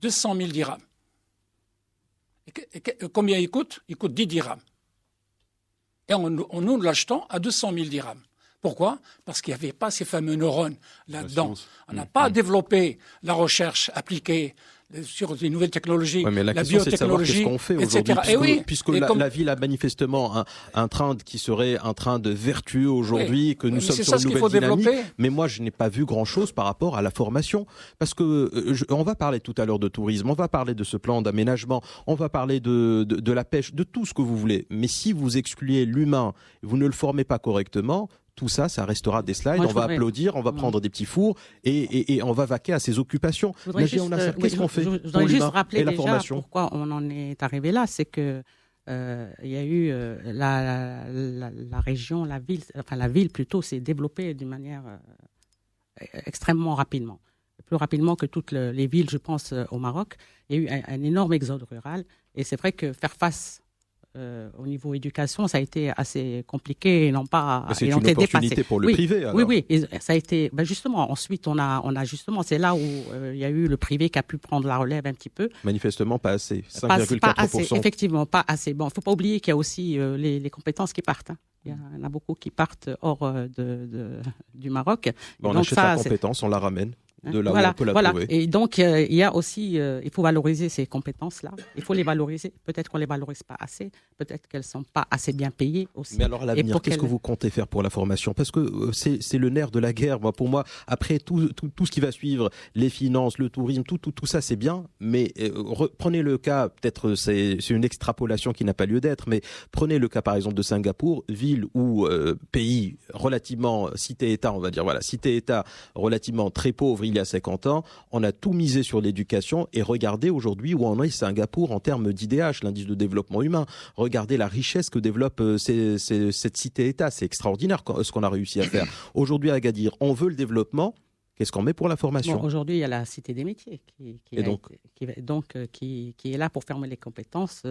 200 000 dirhams. Et combien il coûte? Il coûte 10 dirhams. Et nous l'achetons à 200 000 dirhams. Pourquoi? Parce qu'il n'y avait pas ces fameux neurones là-dedans. On n'a pas développé la recherche appliquée sur des nouvelles technologies, mais la biotechnologie, c'est de savoir qu'est-ce qu'on fait aujourd'hui, puisque la ville a manifestement un train qui serait un train de vertueux aujourd'hui, que nous sommes sur une nouvelle dynamique. Mais moi, je n'ai pas vu grand-chose par rapport à la formation, parce que on va parler tout à l'heure de tourisme, on va parler de ce plan d'aménagement, on va parler de la pêche, de tout ce que vous voulez. Mais si vous excluez l'humain, vous ne le formez pas correctement, tout ça, ça restera des slides, on va applaudir, on va prendre des petits fours et on va vaquer à ses occupations. Qu'est-ce qu'on fait je voudrais juste rappeler déjà pourquoi on en est arrivé là, c'est que il y a eu la région, la ville plutôt s'est développée d'une manière extrêmement rapidement. Plus rapidement que toutes les villes, je pense, au Maroc. Il y a eu un énorme exode rural et c'est vrai que faire face au niveau éducation, ça a été assez compliqué et non pas. C'est une opportunité pour le privé. Alors. Oui, et ça a été. Justement, ensuite on a justement, c'est là où il y a eu le privé qui a pu prendre la relève un petit peu. Manifestement, pas assez. 5,4%. Pas assez, effectivement, pas assez. Bon, il ne faut pas oublier qu'il y a aussi les compétences qui partent. Hein. Il y en a beaucoup qui partent hors du Maroc. On achète la compétence, on la ramène. De là où on peut la trouver. Et donc, il y a aussi, il faut valoriser ces compétences-là. Il faut les valoriser. Peut-être qu'on ne les valorise pas assez. Peut-être qu'elles ne sont pas assez bien payées aussi. Mais alors, à l'avenir, qu'est-ce que vous comptez faire pour la formation? Parce que c'est le nerf de la guerre. Moi, pour moi, après tout ce qui va suivre, les finances, le tourisme, tout ça, c'est bien. Mais prenez le cas, peut-être c'est une extrapolation qui n'a pas lieu d'être, mais prenez le cas, par exemple, de Singapour, ville ou pays relativement, cité-État, on va dire, voilà, cité-État relativement très pauvre, il y a 50 ans, on a tout misé sur l'éducation et regardez aujourd'hui où en est Singapour en termes d'IDH, l'indice de développement humain. Regardez la richesse que développe cette cité-État. C'est extraordinaire ce qu'on a réussi à faire. Aujourd'hui à Agadir, on veut le développement, Qu'est-ce qu'on met pour la formation? Aujourd'hui, il y a la Cité des métiers qui est là pour former les compétences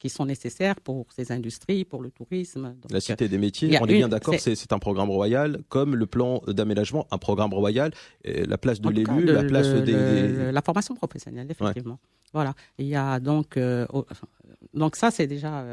qui sont nécessaires pour ces industries, pour le tourisme. Donc, la Cité des métiers, on est bien d'accord, c'est un programme royal, comme le plan d'aménagement, un programme royal, la place de l'élu, la place la formation professionnelle, effectivement. Ouais. Voilà. Il y a donc ça, c'est déjà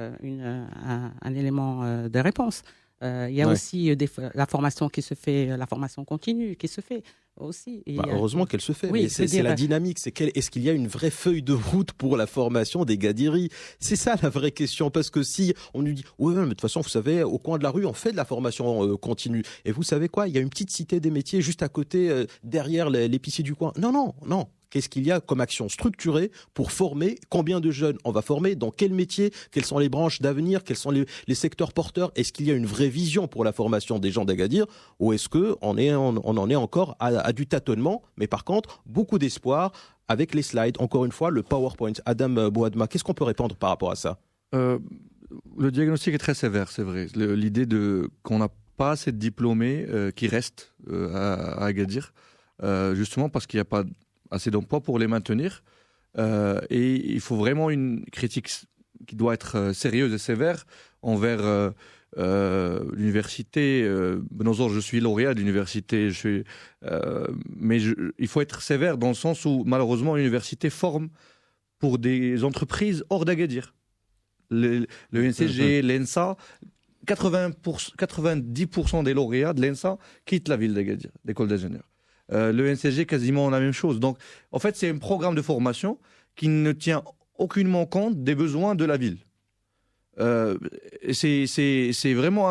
un élément de réponse. Il y a aussi la formation qui se fait, la formation continue qui se fait aussi. Heureusement qu'elle se fait, mais c'est la dynamique. Est-ce qu'il y a une vraie feuille de route pour la formation des Gadiris? C'est ça la vraie question, parce que si on nous dit oui, mais de toute façon, vous savez, au coin de la rue, on fait de la formation continue. Et vous savez quoi? Il y a une petite cité des métiers juste à côté, derrière l'épicier du coin. Non. Qu'est-ce qu'il y a comme action structurée pour former? Combien de jeunes on va former? Dans quel métier? Quelles sont les branches d'avenir? Quels sont les secteurs porteurs? Est-ce qu'il y a une vraie vision pour la formation des gens d'Agadir? Ou est-ce qu'on en est encore à du tâtonnement? Mais par contre, beaucoup d'espoir avec les slides. Encore une fois, le PowerPoint. Adam Bouadma, qu'est-ce qu'on peut répondre par rapport à ça? Le diagnostic est très sévère, c'est vrai. L'idée qu'on n'a pas assez de diplômés qui restent à Agadir, justement parce qu'il n'y a pas assez d'emplois pour les maintenir. Et il faut vraiment une critique qui doit être sérieuse et sévère envers l'université. Benozor, je suis lauréat d'université, mais il faut être sévère dans le sens où, malheureusement, l'université forme pour des entreprises hors d'Agadir. Le NCG, l'ENSA, 90% des lauréats de l'ENSA quittent la ville d'Agadir, l'école d'ingénieurs. Le NCG, quasiment la même chose. Donc, en fait, c'est un programme de formation qui ne tient aucunement compte des besoins de la ville. C'est vraiment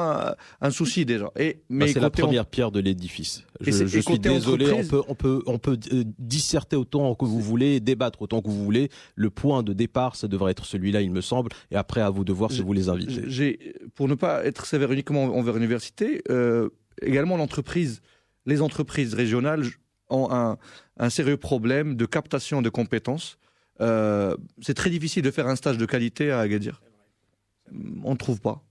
un souci déjà. Mais c'est la première pierre de l'édifice. Je suis désolé, on peut disserter autant que vous voulez, débattre autant que vous voulez. Le point de départ, ça devrait être celui-là, il me semble. Et après, à vous de voir si vous les invitez. Pour ne pas être sévère uniquement envers l'université, également les entreprises régionales ont un sérieux problème de captation de compétences. C'est très difficile de faire un stage de qualité à Agadir. On ne trouve pas.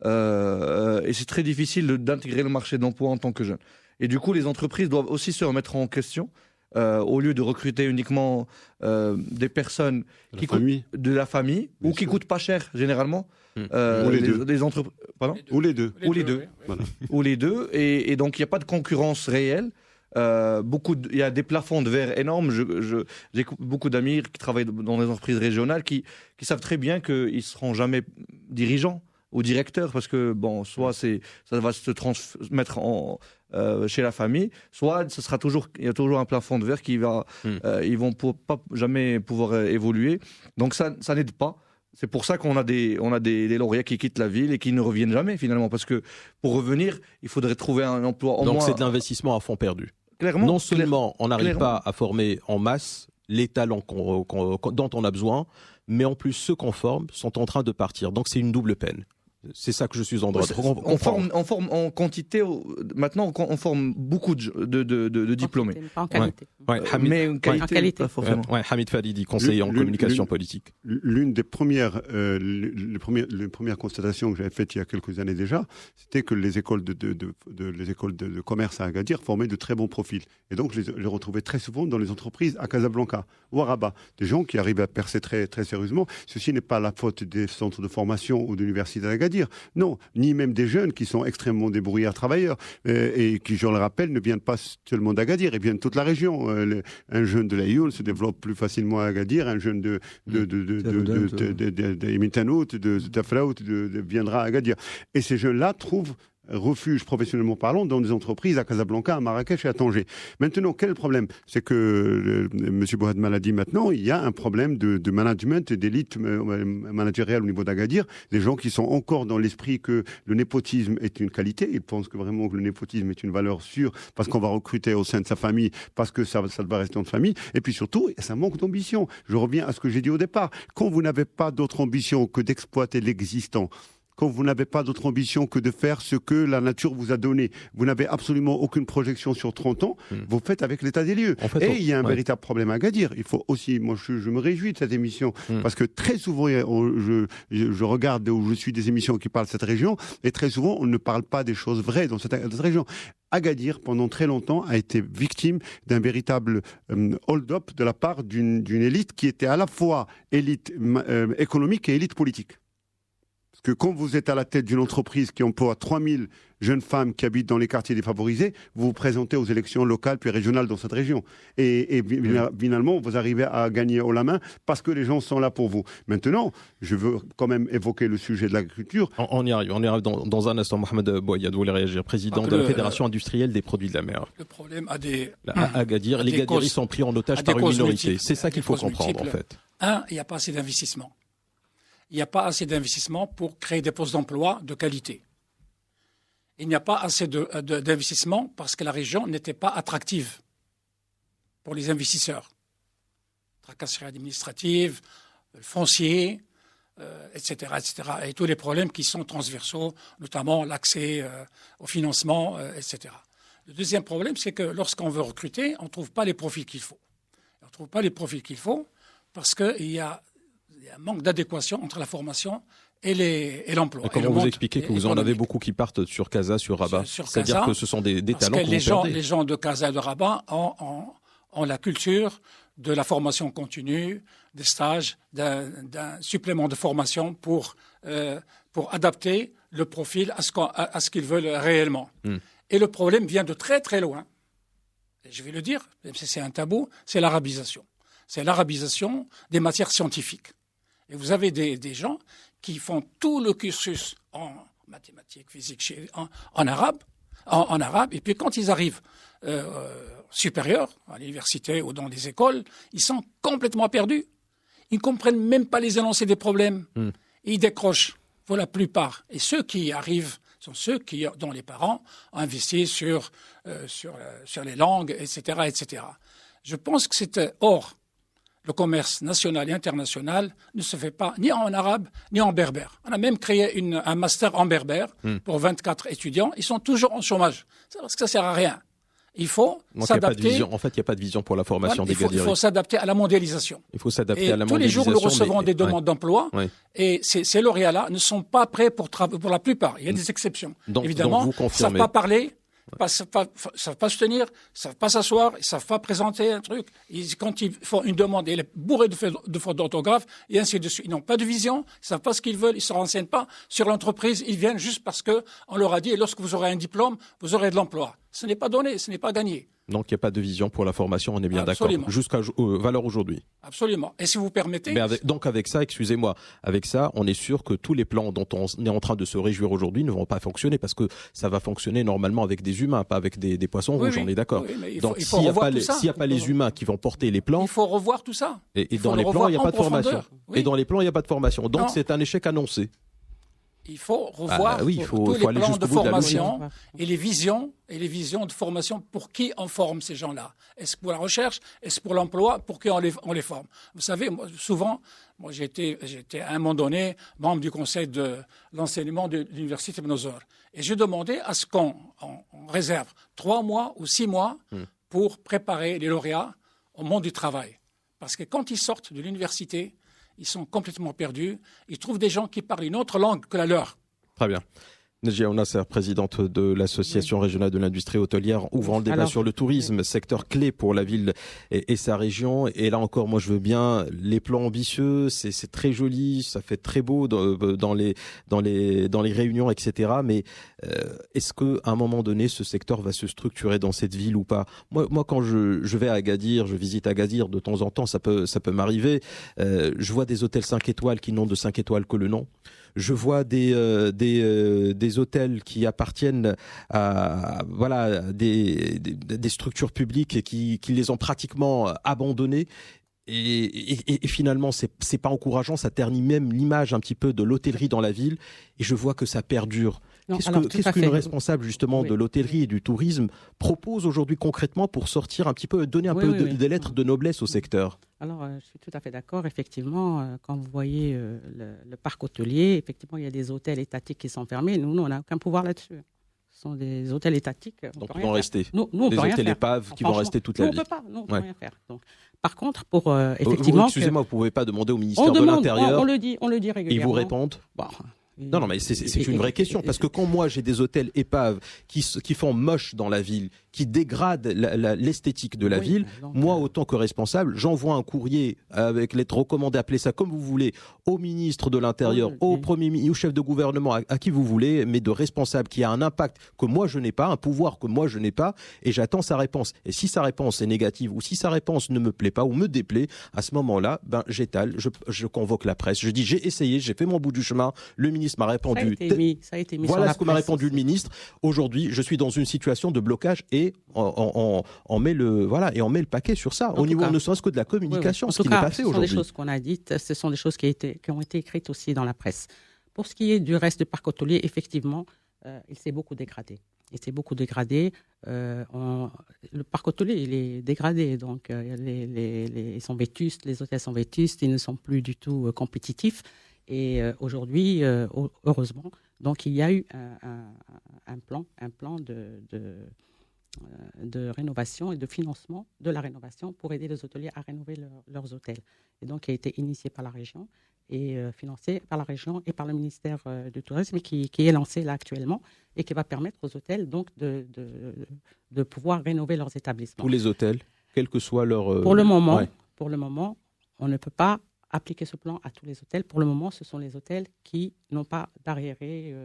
Et c'est très difficile d'intégrer le marché de l'emploi en tant que jeune. Et du coup, les entreprises doivent aussi se remettre en question. Au lieu de recruter uniquement des personnes de la famille ou qui coûtent pas cher généralement. Ou les deux. Ou les deux. Voilà. Ou les deux. Et donc, il n'y a pas de concurrence réelle. Il y a des plafonds de verre énormes. J'ai beaucoup d'amis qui travaillent dans des entreprises régionales qui savent très bien qu'ils ne seront jamais dirigeants ou directeurs parce que, soit ça va se transmettre chez la famille, soit il y a toujours un plafond de verre qui va, ils vont pas jamais pouvoir évoluer. Donc ça n'aide pas. C'est pour ça qu'on a des lauréats qui quittent la ville et qui ne reviennent jamais finalement, parce que pour revenir, il faudrait trouver un emploi. Donc c'est de l'investissement à fond perdu. Clairement, non seulement on n'arrive pas à former en masse les talents dont on a besoin, mais en plus ceux qu'on forme sont en train de partir. Donc c'est une double peine. C'est ça que je suis en droit de comprendre. On forme en quantité. Maintenant, on forme beaucoup de diplômés. Pas en qualité. Mais en qualité, pas forcément. Hamid Faridi, conseiller en communication politique. L'une des premières constatations que j'avais faites il y a quelques années déjà, c'était que les écoles de commerce à Agadir formaient de très bons profils. Et donc, je les retrouvais très souvent dans les entreprises à Casablanca ou à Rabat. Des gens qui arrivent à percer très, très sérieusement. Ceci n'est pas la faute des centres de formation ou de l'université d'Agadir. Non, ni même des jeunes qui sont extrêmement débrouillards travailleurs et qui, je le rappelle, ne viennent pas seulement d'Agadir, ils viennent de toute la région. Un jeune de l'Aïoul se développe plus facilement à Agadir, un jeune de Imitanout, de Tafraout viendra à Agadir. Et ces jeunes-là trouvent refuge professionnellement parlant dans des entreprises à Casablanca, à Marrakech et à Tanger. Maintenant, quel est le problème? C'est que M. Bouadma l'a dit maintenant, il y a un problème de management, d'élite managériale au niveau d'Agadir, des gens qui sont encore dans l'esprit que le népotisme est une qualité, ils pensent que vraiment que le népotisme est une valeur sûre parce qu'on va recruter au sein de sa famille, parce que ça va rester en famille, et puis surtout, ça manque d'ambition. Je reviens à ce que j'ai dit au départ. Quand vous n'avez pas d'autre ambition que d'exploiter l'existant, quand vous n'avez pas d'autre ambition que de faire ce que la nature vous a donné. Vous n'avez absolument aucune projection sur 30 ans. Vous faites avec l'état des lieux. En fait, et il y a un véritable problème à Agadir. Il faut aussi, moi je me réjouis de cette émission, parce que très souvent, je regarde où je suis des émissions qui parlent de cette région, et très souvent, on ne parle pas des choses vraies dans cette région. Agadir, pendant très longtemps, a été victime d'un véritable hold-up de la part d'une élite qui était à la fois élite économique et élite politique. Parce que quand vous êtes à la tête d'une entreprise qui emploie 3000 jeunes femmes qui habitent dans les quartiers défavorisés, vous vous présentez aux élections locales puis régionales dans cette région. Et finalement, vous arrivez à gagner haut la main parce que les gens sont là pour vous. Maintenant, je veux quand même évoquer le sujet de l'agriculture. On y arrive dans un instant. Mohamed Bouayyad voulait réagir, président de la Fédération industrielle des produits de la mer. Le problème a des... Agadir, les Gadiris sont pris en otage par une minorité. C'est ça qu'il faut comprendre, en fait. Il n'y a pas assez d'investissement. Il n'y a pas assez d'investissement pour créer des postes d'emploi de qualité. Il n'y a pas assez d'investissement parce que la région n'était pas attractive pour les investisseurs. Tracasseries administratives, foncier, etc., etc. Et tous les problèmes qui sont transversaux, notamment l'accès au financement, etc. Le deuxième problème, c'est que lorsqu'on veut recruter, on ne trouve pas les profils qu'il faut. On ne trouve pas les profils qu'il faut parce qu'il y a un manque d'adéquation entre la formation et l'emploi. Et comment vous expliquez que vous en avez beaucoup qui partent sur Casa, sur Rabat? C'est-à-dire que ce sont des talents que vous perdez. Les gens de Casa et de Rabat ont la culture de la formation continue, des stages, d'un supplément de formation pour adapter le profil à ce qu'ils veulent réellement. Et le problème vient de très très loin. Et je vais le dire, même si c'est un tabou, c'est l'arabisation. C'est l'arabisation des matières scientifiques. Et vous avez des gens qui font tout le cursus en mathématiques, physique, en arabe, et puis quand ils arrivent supérieurs, à l'université ou dans les écoles, ils sont complètement perdus. Ils ne comprennent même pas les énoncés des problèmes. Ils décrochent, pour la plupart. Et ceux qui arrivent sont ceux dont les parents ont investi sur les langues, etc., etc. Je pense que c'était le commerce national et international ne se fait pas ni en arabe ni en berbère. On a même créé un master en berbère pour 24 étudiants. Ils sont toujours en chômage. C'est parce que ça ne sert à rien. Il faut s'adapter. En fait, il n'y a pas de vision pour la formation des Gadiris. Il faut s'adapter à la mondialisation. Il faut s'adapter à la mondialisation. Tous les jours, nous recevons des demandes d'emploi. Et ces lauréats-là ne sont pas prêts pour la plupart. Il y a des exceptions. Évidemment, ils ne savent pas parler. Ils ne savent pas se tenir, ils ne savent pas s'asseoir, ils ne savent pas présenter un truc. Quand ils font une demande, elle est bourrée de fautes d'orthographe, et ainsi de suite. Ils n'ont pas de vision, ils ne savent pas ce qu'ils veulent, ils ne se renseignent pas sur l'entreprise. Ils viennent juste parce qu'on leur a dit, lorsque vous aurez un diplôme, vous aurez de l'emploi. Ce n'est pas donné, ce n'est pas gagné. Donc il n'y a pas de vision pour la formation, on est bien d'accord. Jusqu'à valeur aujourd'hui. Absolument. Et si vous permettez... Mais avec ça, excusez-moi, avec ça, on est sûr que tous les plans dont on est en train de se réjouir aujourd'hui ne vont pas fonctionner parce que ça va fonctionner normalement avec des humains, pas avec des poissons rouges, on est d'accord. Donc s'il n'y a pas les humains qui vont porter les plans... Il faut revoir tout ça. Et dans les plans, il n'y a pas de formation. Et dans les plans, il n'y a pas de formation. Donc c'est un échec annoncé. Il faut revoir tous les plans de formation et les visions de formation pour qui on forme ces gens-là. Est-ce pour la recherche? Est-ce pour l'emploi? Pour qui on les forme? Vous savez, souvent, j'étais à un moment donné membre du conseil de l'enseignement de l'université Ibn Zor. Et j'ai demandé à ce qu'on réserve 3 mois ou 6 mois pour préparer les lauréats au monde du travail. Parce que quand ils sortent de l'université, ils sont complètement perdus. Ils trouvent des gens qui parlent une autre langue que la leur. Très bien. Nejia Ounaser, présidente de l'Association régionale de l'industrie hôtelière, ouvrant le débat sur le tourisme, secteur clé pour la ville et sa région. Et là encore, moi je veux bien les plans ambitieux, c'est très joli, ça fait très beau dans les réunions, etc. Mais est-ce qu'à un moment donné, ce secteur va se structurer dans cette ville ou pas? Moi, quand je vais à Agadir, je visite Agadir de temps en temps, ça peut m'arriver. Je vois des hôtels 5 étoiles qui n'ont de 5 étoiles que le nom. Je vois des hôtels qui appartiennent à des structures publiques et qui les ont pratiquement abandonnés. Et finalement, c'est pas encourageant, ça ternit même l'image un petit peu de l'hôtellerie dans la ville. Et je vois que ça perdure. Qu'est-ce qu'une responsable justement de l'hôtellerie et du tourisme propose aujourd'hui concrètement pour sortir un petit peu, donner un peu des lettres de noblesse au secteur? Alors, je suis tout à fait d'accord. Effectivement, quand vous voyez le parc hôtelier, effectivement, il y a des hôtels étatiques qui sont fermés. Nous, on n'a aucun pouvoir là-dessus. Ce sont des hôtels étatiques. Donc, ils vont rester. Nous, on des peut rien hôtels faire. épaves qui vont rester toute la vie. On ne peut pas. Nous, on peut rien faire. Donc, par contre, pour effectivement. Excusez-moi, vous ne pouvez pas demander au ministère de l'Intérieur. On le dit régulièrement. Ils vous répondent. Bon. Non, mais c'est une vraie question. Parce que quand moi, j'ai des hôtels épaves qui font moche dans la ville, qui dégradent l'esthétique de la ville, moi, autant que responsable, j'envoie un courrier avec lettre recommandée, appelez ça comme vous voulez, au ministre de l'Intérieur, au Premier ministre, au chef de gouvernement, à qui vous voulez, mais de responsable qui a un impact que moi, je n'ai pas, un pouvoir que moi, je n'ai pas, et j'attends sa réponse. Et si sa réponse est négative, ou si sa réponse ne me plaît pas, ou me déplaît, à ce moment-là, j'étale, je convoque la presse. Je dis, j'ai essayé, j'ai fait mon bout du chemin, le ministre m'a répondu. Ça a été mis voilà ce que m'a répondu le ministre. Aujourd'hui, je suis dans une situation de blocage et on met le paquet sur ça. Au niveau ne serait-ce que de la communication, ce qui n'est pas fait aujourd'hui. Ce sont des choses qu'on a dites, ce sont des choses qui ont été écrites aussi dans la presse. Pour ce qui est du reste du parc hôtelier, effectivement, il s'est beaucoup dégradé. Le parc hôtelier, il est dégradé. Donc, ils sont vétustes, les hôtels sont vétustes, ils ne sont plus du tout compétitifs. Et aujourd'hui, heureusement, donc il y a eu un plan de rénovation et de financement de la rénovation pour aider les hôteliers à rénover leurs hôtels. Et donc, qui a été initié par la région et financé par la région et par le ministère du Tourisme, qui est lancé là actuellement et qui va permettre aux hôtels donc de pouvoir rénover leurs établissements. Tous les hôtels, quel que soit leur... Pour le moment, on ne peut pas appliquer ce plan à tous les hôtels. Pour le moment, ce sont les hôtels qui n'ont pas d'arriéré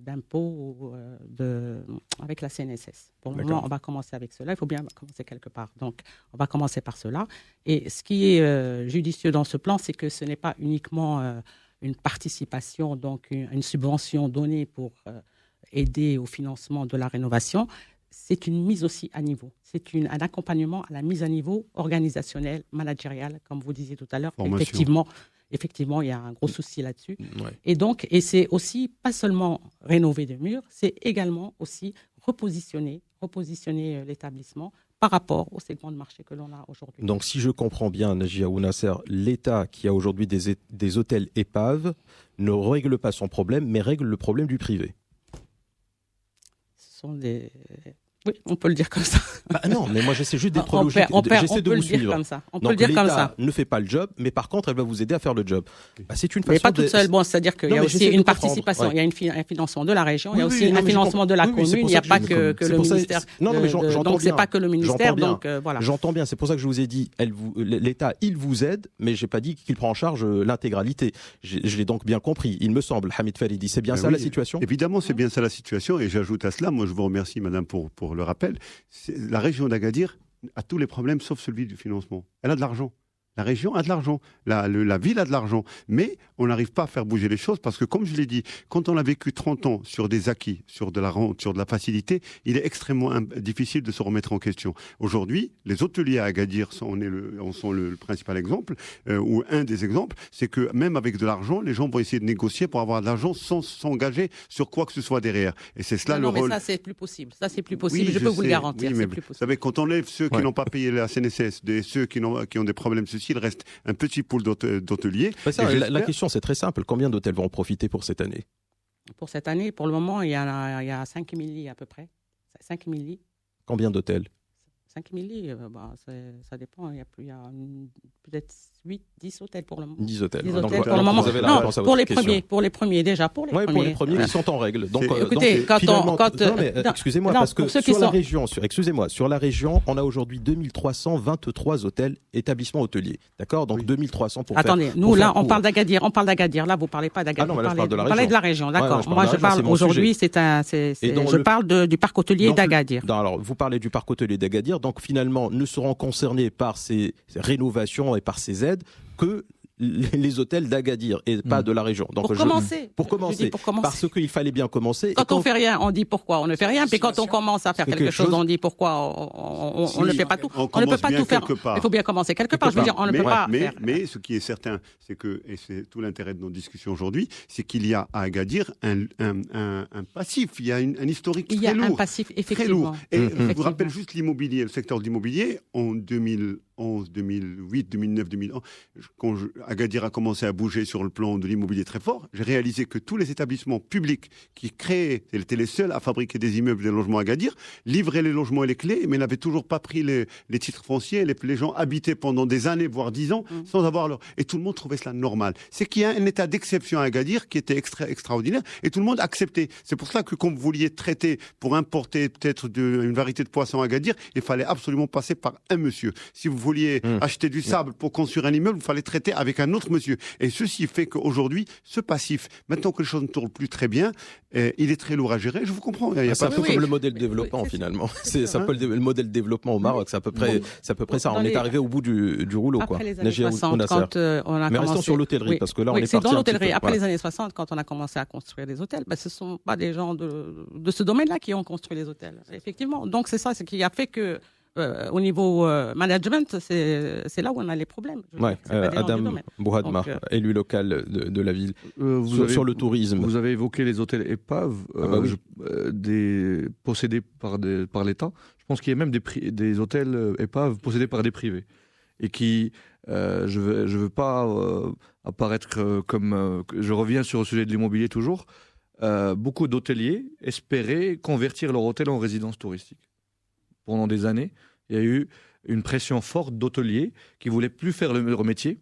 d'impôts avec la CNSS. Pour le moment, on va commencer avec cela. Il faut bien commencer quelque part. Donc, on va commencer par cela. Et ce qui est judicieux dans ce plan, c'est que ce n'est pas uniquement une participation, donc une subvention donnée pour aider au financement de la rénovation. C'est une mise aussi à niveau. C'est un accompagnement à la mise à niveau organisationnelle, managériale, comme vous disiez tout à l'heure. Effectivement, il y a un gros souci là-dessus. Ouais. Et c'est aussi pas seulement rénover des murs, c'est également aussi repositionner l'établissement par rapport au segment de marché que l'on a aujourd'hui. Donc, si je comprends bien, Najia Ounassar, l'État qui a aujourd'hui des hôtels épaves ne règle pas son problème, mais règle le problème du privé. Ce sont des... Oui, on peut le dire comme ça. Non, mais moi j'essaie juste d'être logique. J'essaie de vous suivre. On peut le dire comme ça. L'État ne fait pas le job, mais par contre, elle va vous aider à faire le job. C'est une façon. Mais pas toute seule. Bon, c'est-à-dire qu'il y a aussi une participation. Il y a un financement de la région, il y a aussi un financement de la commune. Il n'y a pas que le ministère. Non, mais j'entends bien. Donc c'est pas que le ministère. Donc voilà. J'entends bien. C'est pour ça que je vous ai dit, l'État, il vous aide, mais j'ai pas dit qu'il prend en charge l'intégralité. Je l'ai donc bien compris. Il me semble, Hamid Faridi, c'est bien ça la situation. Évidemment, c'est bien ça la situation. Et j'ajoute à cela, moi je vous remercie, Madame, pour le rappel. La région d'Agadir a tous les problèmes sauf celui du financement. Elle a de l'argent. La région a de l'argent, la ville a de l'argent, mais on n'arrive pas à faire bouger les choses parce que, comme je l'ai dit, quand on a vécu 30 ans sur des acquis, sur de la rente, sur de la facilité, il est extrêmement difficile de se remettre en question. Aujourd'hui, les hôteliers à Agadir en sont le principal exemple, ou un des exemples, c'est que même avec de l'argent, les gens vont essayer de négocier pour avoir de l'argent sans s'engager sur quoi que ce soit derrière. Et c'est cela le rôle. Mais ça, c'est plus possible. Oui, je peux vous le garantir. Oui, mais vous savez, quand on enlève ceux qui n'ont pas payé la CNSS, ceux qui ont des problèmes il reste un petit pool d'hôteliers. La question, c'est très simple. Combien d'hôtels vont en profiter pour cette année ? Pour cette année, pour le moment, il y a 5 000 lits à peu près. 5 000 lits. Combien d'hôtels ? 5 000 lits, ça dépend. Il y a peut-être 10 hôtels pour le moment. 10 hôtels. 10 hôtels pour le moment. Non, pour les premiers déjà. Pour les premiers qui sont en règle. Donc, écoutez, excusez-moi, parce que sur la région, on a aujourd'hui 2323 hôtels, établissements hôteliers. D'accord ? Donc 2300 pour Attendez, on parle d'Agadir. Là, vous ne parlez pas d'Agadir. Ah non, mais là, je parle de la région. Vous parlez de la région, d'accord. Moi, je parle aujourd'hui, je parle du parc hôtelier d'Agadir. Alors, vous parlez du parc hôtelier d'Agadir. Donc finalement, ne seront concernés par ces rénovations et par ces aides que les hôtels d'Agadir et pas de la région. Donc, pour commencer. Parce qu'il fallait bien commencer. Quand on ne fait rien, on dit pourquoi on ne fait rien. Puis quand on commence à faire quelque chose, on dit pourquoi on ne fait pas tout. On ne peut pas tout faire. Il faut bien commencer quelque part. Je veux dire, on ne peut pas faire. Mais ce qui est certain, c'est que, et c'est tout l'intérêt de nos discussions aujourd'hui, c'est qu'il y a à Agadir un passif. Il y a un historique très lourd. Il y a un passif, effectivement. Et je vous rappelle juste l'immobilier, le secteur de l'immobilier, en 2001, 2011, 2008, 2009, 2011, quand Agadir a commencé à bouger sur le plan de l'immobilier très fort, j'ai réalisé que tous les établissements publics qui créaient, ils étaient les seuls à fabriquer des immeubles, des logements à Agadir, livraient les logements et les clés, mais n'avaient toujours pas pris les titres fonciers. Les gens habitaient pendant des années, voire 10 ans, sans avoir leur... Et tout le monde trouvait cela normal. C'est qu'il y a un état d'exception à Agadir qui était extraordinaire, et tout le monde acceptait. C'est pour cela que quand vous vouliez traiter pour importer peut-être une variété de poissons à Agadir, il fallait absolument passer par un monsieur. Si vous vouliez acheter du sable pour construire un immeuble, il fallait traiter avec un autre monsieur. Et ceci fait qu'aujourd'hui, ce passif, maintenant que les choses ne tournent plus très bien, il est très lourd à gérer. Je vous comprends. C'est un peu comme le modèle de développement finalement. C'est un peu le modèle de développement au Maroc. C'est à peu près ça. On est arrivé au bout du rouleau. Après les années 60, quand on a Mais commencé... restons sur l'hôtellerie, parce que là, on est parti dans l'hôtellerie. Après les années 60, quand on a commencé à construire des hôtels, ce ne sont pas des gens de ce domaine-là qui ont construit les hôtels. Effectivement. Donc, c'est ça, ce qui a fait que au niveau management, c'est là où on a les problèmes. Adam Bouhadma, élu local de la ville, sur le tourisme. Vous avez évoqué les hôtels épaves possédés par l'État. Je pense qu'il y a même des hôtels épaves possédés par des privés. Et qui, je veux pas apparaître comme... je reviens sur le sujet de l'immobilier toujours. Beaucoup d'hôteliers espéraient convertir leur hôtel en résidence touristique. Pendant des années, il y a eu une pression forte d'hôteliers qui ne voulaient plus faire leur métier,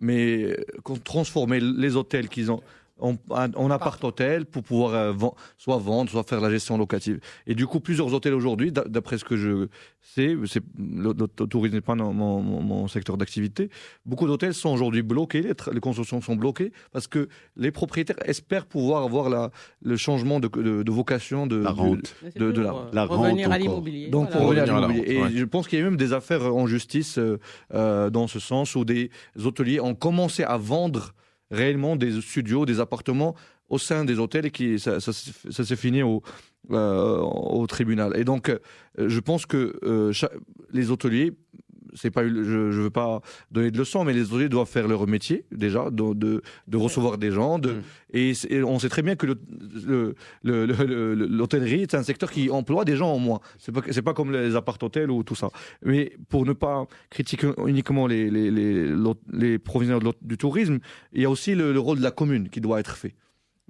mais transformer les hôtels qu'ils ont en appart-hôtel pour pouvoir soit vendre, soit faire la gestion locative. Et du coup, plusieurs hôtels aujourd'hui, d'après ce que je sais, le tourisme n'est pas mon secteur d'activité, beaucoup d'hôtels sont aujourd'hui bloqués, les constructions sont bloquées, parce que les propriétaires espèrent pouvoir avoir le changement de vocation de la rente. Revenir à l'immobilier. Donc, pour revenir à l'immobilier. Et je pense qu'il y a même des affaires en justice dans ce sens, où des hôteliers ont commencé à vendre réellement des studios, des appartements au sein des hôtels, et ça s'est fini au tribunal. Et donc, je pense que les hôteliers, je ne veux pas donner de leçons, mais les hôteliers doivent faire leur métier déjà, de recevoir des gens. Et on sait très bien que l'hôtellerie est un secteur qui emploie des gens en moins. C'est pas comme les appart-hôtels ou tout ça. Mais pour ne pas critiquer uniquement les professionnels du tourisme, il y a aussi le rôle de la commune qui doit être fait.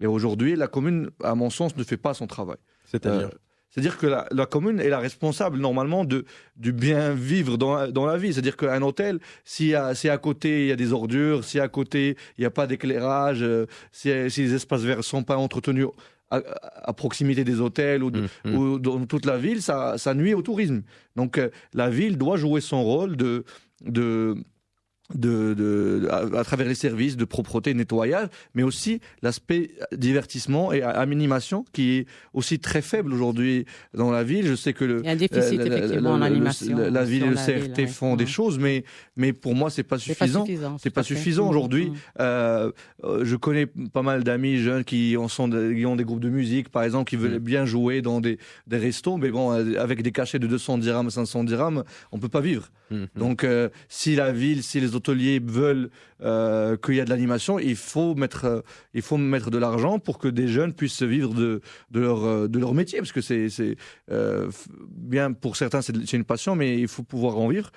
Et aujourd'hui, la commune, à mon sens, ne fait pas son travail. C'est-à-dire que la commune est la responsable normalement du bien vivre dans la vie. C'est-à-dire qu'un hôtel, si à côté il y a des ordures, si à côté il n'y a pas d'éclairage, si les espaces verts ne sont pas entretenus à proximité des hôtels ou dans toute la ville, ça nuit au tourisme. Donc la ville doit jouer son rôle à travers les services de propreté, nettoyage, mais aussi l'aspect divertissement et animation qui est aussi très faible aujourd'hui dans la ville. Je sais que il y a un déficit effectivement en animation. La ville et le CRT font des choses, mais pour moi c'est pas suffisant. C'est pas suffisant aujourd'hui. Je connais pas mal d'amis jeunes qui ont des groupes de musique, par exemple, qui veulent bien jouer dans des restos, mais bon, avec des cachets de 200 dirhams, 500 dirhams, on peut pas vivre. Donc si la ville, si les hôteliers veulent qu'il y a de l'animation, il faut mettre de l'argent pour que des jeunes puissent vivre de leur métier, parce que c'est bien pour certains c'est une passion, mais il faut pouvoir en vivre.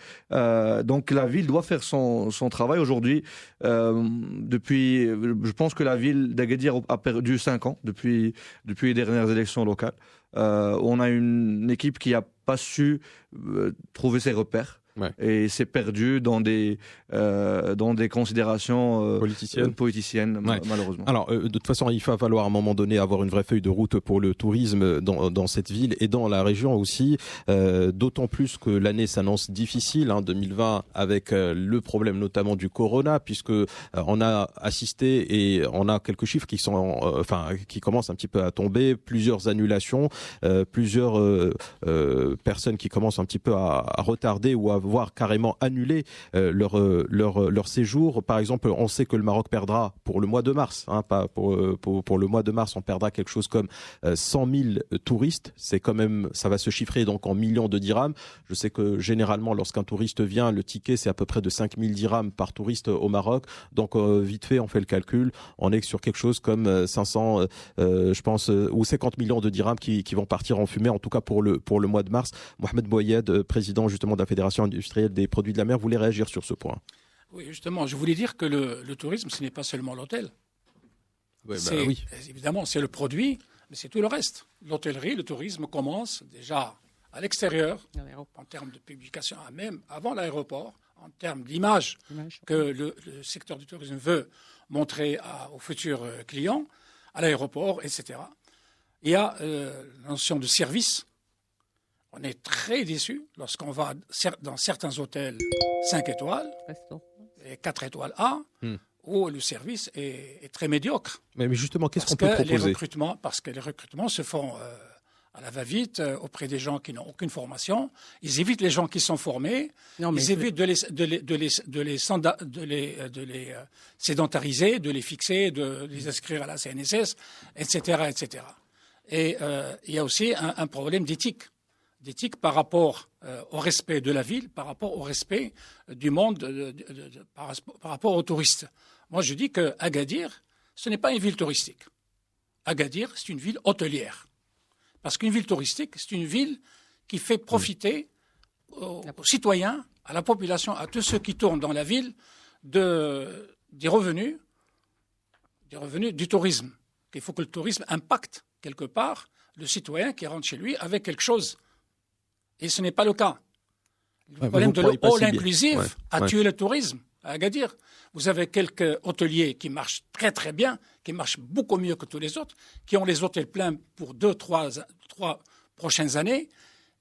Donc la ville doit faire son travail aujourd'hui. Je pense que la ville d'Agadir a perdu 5 ans depuis les dernières élections locales. On a une équipe qui n'a pas su trouver ses repères. Et c'est perdu dans des considérations politiciennes malheureusement. Alors, de toute façon, il va falloir à un moment donné avoir une vraie feuille de route pour le tourisme dans cette ville et dans la région aussi, d'autant plus que l'année s'annonce difficile, 2020, avec le problème notamment du corona, puisque on a assisté et on a quelques chiffres qui commencent un petit peu à tomber, plusieurs annulations, plusieurs personnes qui commencent un petit peu à retarder ou à voir carrément annuler leur séjour. Par exemple, on sait que le Maroc perdra pour le mois de mars, pas pour le mois de mars, on perdra quelque chose comme 100 000 touristes. C'est quand même, ça va se chiffrer donc en millions de dirhams. Je sais que généralement, lorsqu'un touriste vient, le ticket c'est à peu près de 5 000 dirhams par touriste au Maroc. Donc vite fait, on fait le calcul, on est sur quelque chose comme 500, je pense, ou 50 millions de dirhams qui vont partir en fumée, en tout cas pour le mois de mars. Mohamed Bouayed, président justement de la Fédération industriel des produits de la mer voulait réagir sur ce point. Oui, justement, je voulais dire que le tourisme, ce n'est pas seulement l'hôtel. Oui. Évidemment, c'est le produit, mais c'est tout le reste. L'hôtellerie, le tourisme commence déjà à l'extérieur, en termes de publication, même avant l'aéroport, en termes d'image que le secteur du tourisme veut montrer aux futurs clients, à l'aéroport, etc. Il y a la notion de service. On est très déçu lorsqu'on va dans certains hôtels 5 étoiles et 4 étoiles A, où le service est très médiocre. Mais justement, qu'est-ce qu'on peut proposer ? Parce que les recrutements se font à la va-vite, auprès des gens qui n'ont aucune formation. Ils évitent les gens qui sont formés. Ils évitent de les sédentariser, de les fixer, de les inscrire à la CNSS, etc., etc. Et il y a aussi un problème d'éthique par rapport au respect de la ville, par rapport au respect du monde, par rapport aux touristes. Moi, je dis qu'Agadir, ce n'est pas une ville touristique. Agadir, c'est une ville hôtelière. Parce qu'une ville touristique, c'est une ville qui fait profiter aux citoyens, à la population, à tous ceux qui tournent dans la ville, des revenus du tourisme. Il faut que le tourisme impacte quelque part le citoyen qui rentre chez lui avec quelque chose. Et ce n'est pas le cas. Le problème de l'all inclusif a tué le tourisme à Agadir. Vous avez quelques hôteliers qui marchent très très bien, qui marchent beaucoup mieux que tous les autres, qui ont les hôtels pleins pour 2-3 prochaines années.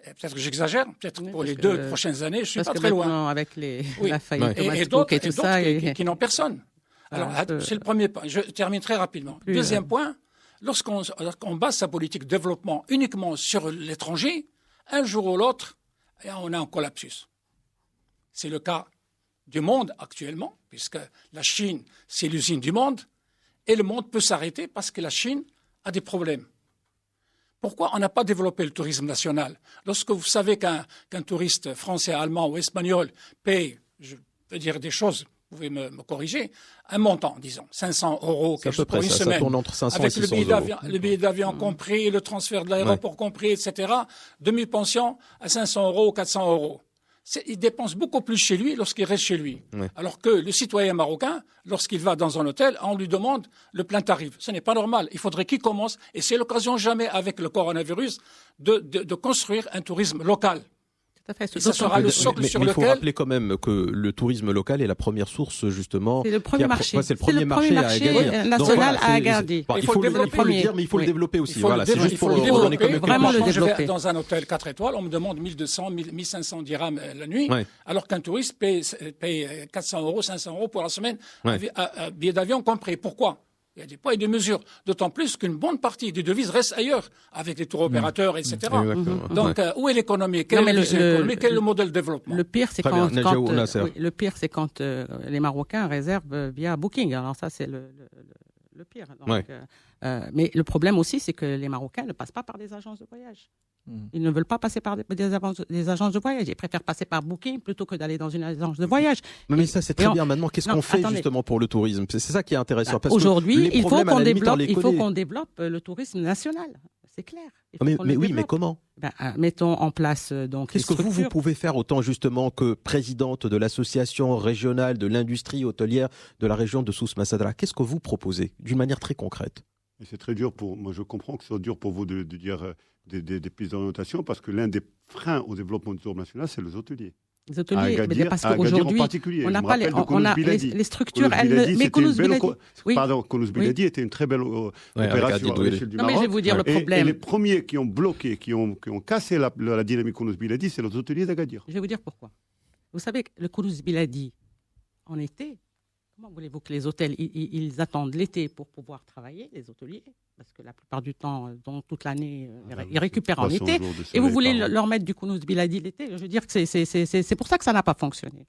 Peut-être que j'exagère, peut-être pour les 2 prochaines années, je ne suis pas très loin. Avec la faillite et d'autres et tout ça, qui n'ont personne. Alors, c'est le premier point. Je termine très rapidement. Deuxième point, lorsqu'on base sa politique de développement uniquement sur l'étranger, un jour ou l'autre, on a un collapsus. C'est le cas du monde actuellement, puisque la Chine, c'est l'usine du monde, et le monde peut s'arrêter parce que la Chine a des problèmes. Pourquoi on n'a pas développé le tourisme national ? Lorsque vous savez qu'un touriste français, allemand ou espagnol paye, je peux dire des choses, vous pouvez me corriger, un montant, disons, 500 € pour une semaine. Ça tourne entre 500 avec et 600 euros. Le billet d'avion compris, le transfert de l'aéroport compris, etc. Demi-pension à 500 € ou 400 €. Il dépense beaucoup plus chez lui lorsqu'il reste chez lui. Alors que le citoyen marocain, lorsqu'il va dans un hôtel, on lui demande le plein tarif. Ce n'est pas normal. Il faudrait qu'il commence, et c'est l'occasion jamais avec le coronavirus, de construire un tourisme local. Ça sera le socle sur lequel... Il faut rappeler quand même que le tourisme local est la première source, justement... C'est le premier marché. C'est le premier marché à Agadir. National à Agadir. Il faut le dire, mais il faut le développer aussi. C'est juste pour redonner quand même... Vraiment le développer. Je vais dans un hôtel 4 étoiles, on me demande 1200, 1500 dirhams la nuit, alors qu'un touriste paye 400 €, 500 € pour la semaine, billet d'avion compris. Pourquoi ? Il y a des poids et des mesures, d'autant plus qu'une bonne partie des devises reste ailleurs, avec les tours opérateurs, etc. Donc, où est l'économie ? Quel est le modèle de développement ? Le pire, c'est quand les Marocains réservent via Booking. Alors ça, c'est le pire. Donc, mais le problème aussi, c'est que les Marocains ne passent pas par des agences de voyage. Ils ne veulent pas passer par des agences de voyage. Ils préfèrent passer par Booking plutôt que d'aller dans une agence de voyage. Mais ça, c'est très bien. Maintenant, qu'est-ce qu'on fait justement pour le tourisme ? C'est ça qui est intéressant. Aujourd'hui, il faut qu'on développe le tourisme national. C'est clair. Mais comment ? Mettons en place donc. Qu'est-ce que vous pouvez faire autant justement que présidente de l'association régionale de l'industrie hôtelière de la région de Souss Massadra ? Qu'est-ce que vous proposez d'une manière très concrète ? Et c'est très dur moi je comprends que ce soit dur pour vous de dire des pistes d'orientation, parce que l'un des freins au développement du tourisme national, c'est les hôteliers. Les hôteliers, mais parce qu'aujourd'hui, on n'a pas les structures. Mais Kounouz Biladi était une très belle opération à l'échelle du Maroc. Mais je vais vous dire le problème. Et les premiers qui ont bloqué, qui ont cassé la dynamique Kounouz Biladi, c'est les hôteliers d'Agadir. Je vais vous dire pourquoi. Vous savez que le Kounouz Biladi, en été, comment voulez-vous que les hôtels, ils attendent l'été pour pouvoir travailler, les hôteliers, parce que la plupart du temps, dans toute l'année, ils récupèrent en été. Et vous voulez leur mettre du Kounouz Biladi l'été ? Je veux dire que c'est pour ça que ça n'a pas fonctionné.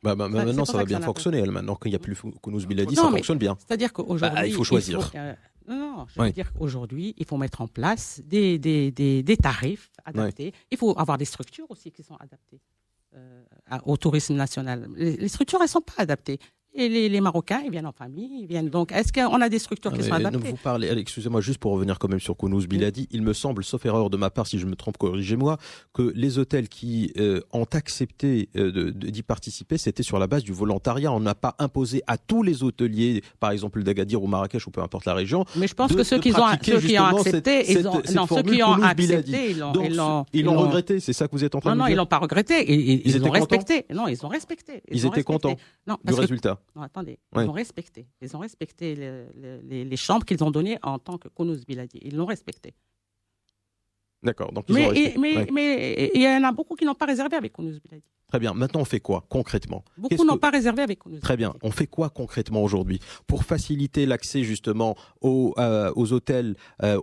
Maintenant, ça va bien fonctionner. Maintenant qu'il n'y a plus Kounouz Biladi, ça fonctionne bien. C'est-à-dire qu'aujourd'hui... il faut choisir. Je veux dire qu'aujourd'hui, il faut mettre en place des tarifs adaptés. Il faut avoir des structures aussi qui sont adaptées au tourisme national. Les structures, elles ne sont pas adaptées. Et les Marocains, ils viennent en famille, ils viennent donc. Est-ce qu'on a des structures qui sont adaptées? Vous parlez, excusez-moi, juste pour revenir quand même sur Kounouz Biladi, il me semble, sauf erreur de ma part, si je me trompe, corrigez-moi, que les hôtels qui ont accepté d'y participer, c'était sur la base du volontariat. On n'a pas imposé à tous les hôteliers, par exemple d'Agadir ou Marrakech ou peu importe la région. Mais je pense que ceux qui ont accepté, ils l'ont regretté. C'est ça que vous êtes en train de dire? Non, ils l'ont pas regretté. Ils ont respecté. Non, ils ont respecté. Ils étaient contents du résultat. Non, attendez. Ils ont respecté. Ils ont respecté les chambres qu'ils ont données en tant que Kounouz Biladi. Ils l'ont respecté. D'accord. Donc mais il y en a beaucoup qui n'ont pas réservé avec Kounouz Biladi. Très bien. Maintenant, on fait quoi concrètement? Beaucoup n'ont pas réservé avec Kounouz Biladi. Très bien. On fait quoi concrètement aujourd'hui pour faciliter l'accès justement aux hôtels,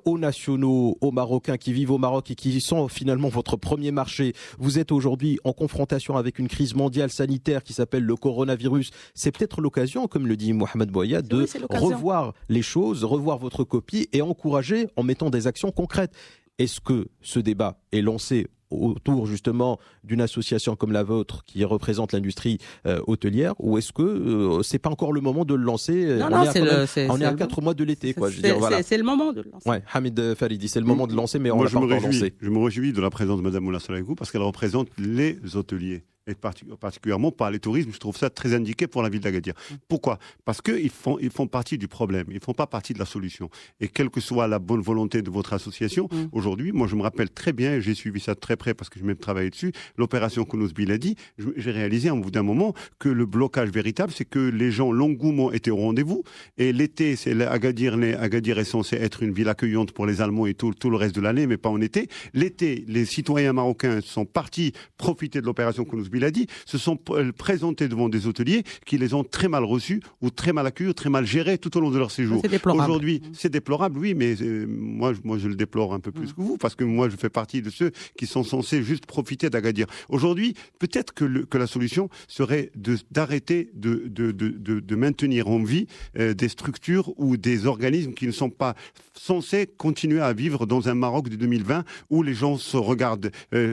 aux nationaux, aux Marocains qui vivent au Maroc et qui sont finalement votre premier marché? Vous êtes aujourd'hui en confrontation avec une crise mondiale sanitaire qui s'appelle le coronavirus. C'est peut-être l'occasion, comme le dit Mohamed Bouayyad, de revoir les choses, revoir votre copie et encourager en mettant des actions concrètes. Est-ce que ce débat est lancé autour justement d'une association comme la vôtre qui représente l'industrie hôtelière, ou est-ce que c'est pas encore le moment de le lancer? On est à 4 mois de l'été, quoi. C'est le moment de le lancer. Ouais, Hamid Faridi, c'est le moment de lancer, mais on l'a pas encore lancé. Je me réjouis de la présence de Madame Moula Salahegou parce qu'elle représente les hôteliers. Et particulièrement par les tourismes, je trouve ça très indiqué pour la ville d'Agadir. Pourquoi? Parce qu'ils font partie du problème, ils ne font pas partie de la solution. Et quelle que soit la bonne volonté de votre association, aujourd'hui, moi je me rappelle très bien, j'ai suivi ça de très près parce que je m'ai travaillé dessus, l'opération Kounouz Biladi, j'ai réalisé au bout d'un moment que le blocage véritable, c'est que les gens, l'engouement était au rendez-vous, et l'été, Agadir est censé être une ville accueillante pour les Allemands et tout le reste de l'année, mais pas en été. L'été, les citoyens marocains sont partis profiter de l'opération Kounouz Biladi, se sont présentés devant des hôteliers qui les ont très mal reçus ou très mal accueillis ou très mal gérés tout au long de leur séjour. Aujourd'hui, c'est déplorable, oui, mais moi je le déplore un peu plus que vous, parce que moi je fais partie de ceux qui sont censés juste profiter d'Agadir. Aujourd'hui, peut-être que la solution serait d'arrêter de maintenir en vie des structures ou des organismes qui ne sont pas censés continuer à vivre dans un Maroc de 2020 où les gens se regardent,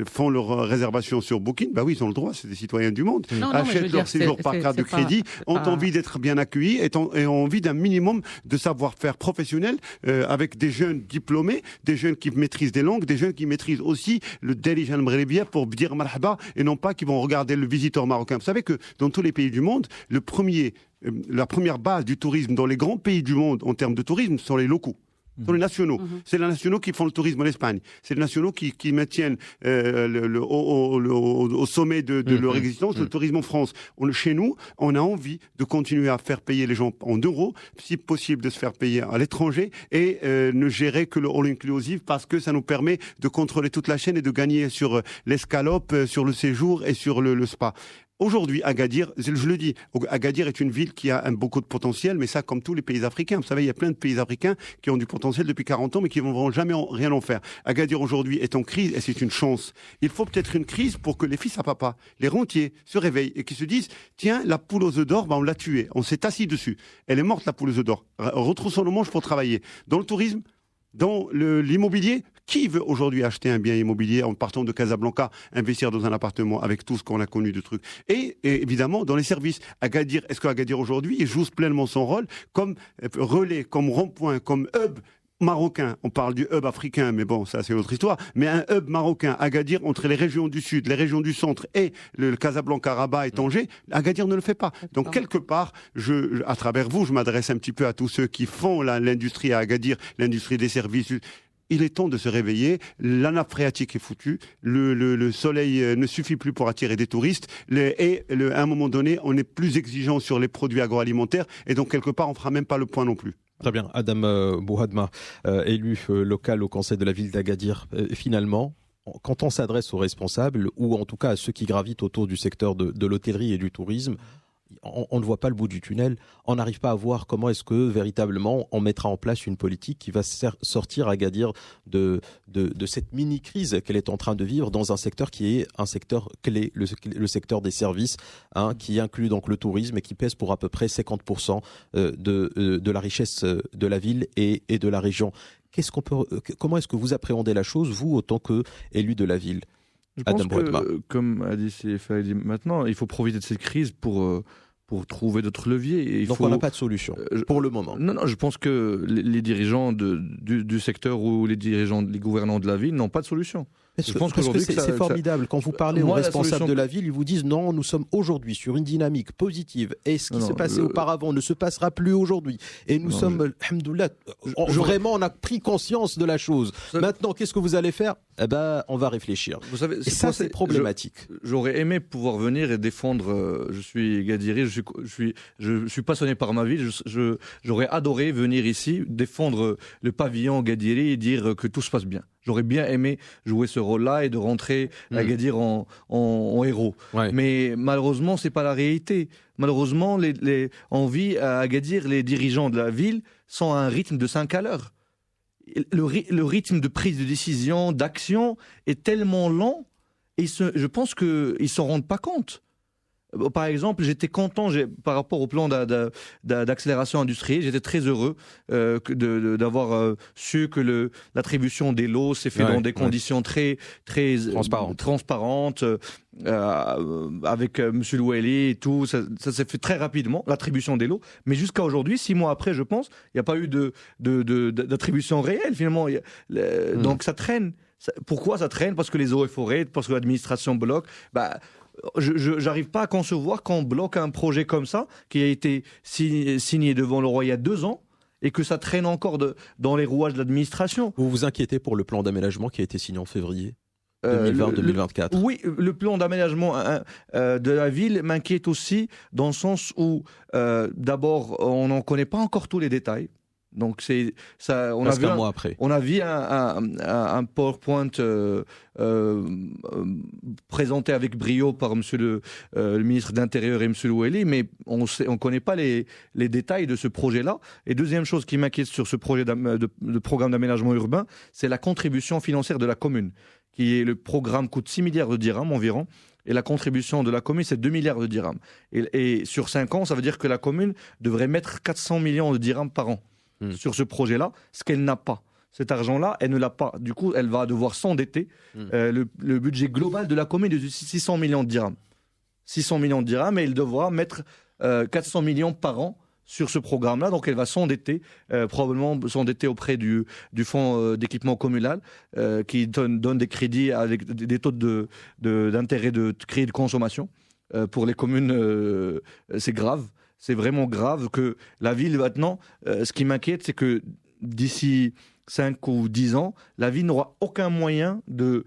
font leur réservation sur Booking. Bah oui, ils ont le droit, c'est des citoyens du monde, achètent leur séjour par carte de crédit, ont envie d'être bien accueillis et ont envie d'un minimum de savoir-faire professionnel avec des jeunes diplômés, des jeunes qui maîtrisent des langues, des jeunes qui maîtrisent aussi le Darija al-Maghribia pour dire marhaba et non pas qui vont regarder le visiteur marocain. Vous savez que dans tous les pays du monde, la première base du tourisme dans les grands pays du monde en termes de tourisme sont les locaux. Sont les nationaux. C'est les nationaux qui font le tourisme en Espagne. C'est les nationaux qui maintiennent au sommet de leur existence le tourisme en France. Chez nous, on a envie de continuer à faire payer les gens en euros, si possible de se faire payer à l'étranger et ne gérer que le all-inclusive parce que ça nous permet de contrôler toute la chaîne et de gagner sur l'escalope, sur le séjour et sur le spa. Aujourd'hui, Agadir, je le dis, Agadir est une ville qui a beaucoup de potentiel, mais ça, comme tous les pays africains. Vous savez, il y a plein de pays africains qui ont du potentiel depuis 40 ans, mais qui ne vont jamais rien en faire. Agadir, aujourd'hui, est en crise et c'est une chance. Il faut peut-être une crise pour que les fils à papa, les rentiers, se réveillent et qui se disent, tiens, la poule aux œufs d'or, on l'a tuée. On s'est assis dessus. Elle est morte, la poule aux œufs d'or. Retroussons nos manches pour travailler. Dans le tourisme, dans l'immobilier, qui veut aujourd'hui acheter un bien immobilier en partant de Casablanca, investir dans un appartement avec tout ce qu'on a connu de trucs? Et évidemment, dans les services, Agadir, est-ce qu'Agadir aujourd'hui, il joue pleinement son rôle comme relais, comme rond-point, comme hub marocain? On parle du hub africain, mais bon, ça c'est autre histoire. Mais un hub marocain, Agadir, entre les régions du sud, les régions du centre et le Casablanca, Rabat et Tanger, Agadir ne le fait pas. Donc quelque part, à travers vous, je m'adresse un petit peu à tous ceux qui font l'industrie à Agadir, l'industrie des services. Il est temps de se réveiller, la nappe phréatique est foutue, le soleil ne suffit plus pour attirer des touristes, à un moment donné, on est plus exigeant sur les produits agroalimentaires, et donc quelque part, on ne fera même pas le point non plus. Très bien. Adam Bouhadma, élu local au conseil de la ville d'Agadir, finalement, quand on s'adresse aux responsables, ou en tout cas à ceux qui gravitent autour du secteur de l'hôtellerie et du tourisme, on ne voit pas le bout du tunnel, on n'arrive pas à voir comment est-ce que véritablement on mettra en place une politique qui va sortir Agadir de cette mini-crise qu'elle est en train de vivre dans un secteur qui est un secteur clé, le secteur des services, qui inclut donc le tourisme et qui pèse pour à peu près 50% de la richesse de la ville et de la région. Comment est-ce que vous appréhendez la chose, vous, autant qu'élu de la ville? Je pense que, comme a dit Faridi maintenant, il faut profiter de cette crise pour pour trouver d'autres leviers. Donc on n'a pas de solution pour le moment. Non, je pense que les dirigeants du secteur ou les gouvernants de la ville n'ont pas de solution. Je pense que c'est formidable. Quand vous parlez aux responsables de la ville, ils vous disent non, nous sommes aujourd'hui sur une dynamique positive. Et ce qui se passait auparavant ne se passera plus aujourd'hui. Et nous sommes, alhamdoulilah, vraiment, on a pris conscience de la chose. Maintenant, qu'est-ce que vous allez faire ? Eh ben, on va réfléchir. Vous savez, et ça, c'est problématique. J'aurais aimé pouvoir venir et défendre. Je suis Gadiri, je suis passionné par ma ville. J'aurais adoré venir ici défendre le pavillon Gadiri et dire que tout se passe bien. J'aurais bien aimé jouer ce rôle-là et de rentrer à Gadir en héros. Ouais. Mais malheureusement, c'est pas la réalité. Malheureusement, on vit à Agadir, les dirigeants de la ville sont à un rythme de 5 à l'heure. Le rythme de prise de décision, d'action est tellement lent et je pense qu'ils ne s'en rendent pas compte. Par exemple, j'étais content par rapport au plan d'accélération industrielle. J'étais très heureux d'avoir su que l'attribution des lots s'est fait dans des conditions très transparentes avec M. Loueli et tout. Ça s'est fait très rapidement, l'attribution des lots. Mais jusqu'à aujourd'hui, 6 mois après, je pense, il n'y a pas eu d'attribution réelle finalement. Donc ça traîne. Pourquoi ça traîne ? Parce que les eaux et forêts, parce que l'administration bloque. Je n'arrive pas à concevoir qu'on bloque un projet comme ça, qui a été signé devant le roi il y a 2 ans, et que ça traîne encore dans les rouages de l'administration. Vous vous inquiétez pour le plan d'aménagement qui a été signé en février 2020-2024 ? Oui, le plan d'aménagement de la ville m'inquiète aussi, dans le sens où, d'abord, on n'en connaît pas encore tous les détails. Donc c'est ça. On a vu un PowerPoint présenté avec brio par Monsieur le ministre de l'Intérieur et Monsieur Loueli, mais on connaît pas les détails de ce projet-là. Et deuxième chose qui m'inquiète sur ce projet de programme d'aménagement urbain, c'est la contribution financière de la commune. Le programme coûte 6 milliards de dirhams environ. Et la contribution de la commune, c'est 2 milliards de dirhams. Et sur 5 ans, ça veut dire que la commune devrait mettre 400 millions de dirhams par an sur ce projet-là, ce qu'elle n'a pas. Cet argent-là, elle ne l'a pas. Du coup, elle va devoir s'endetter. Le budget global de la commune est de 600 millions de dirhams. 600 millions de dirhams, et elle devra mettre 400 millions par an sur ce programme-là. Donc, elle va s'endetter, probablement s'endetter auprès du fonds d'équipement communal, qui donne des crédits avec des taux d'intérêt de crédit de consommation. Pour les communes, c'est grave. C'est vraiment grave que la ville, maintenant, ce qui m'inquiète, c'est que d'ici 5 ou 10 ans, la ville n'aura aucun moyen de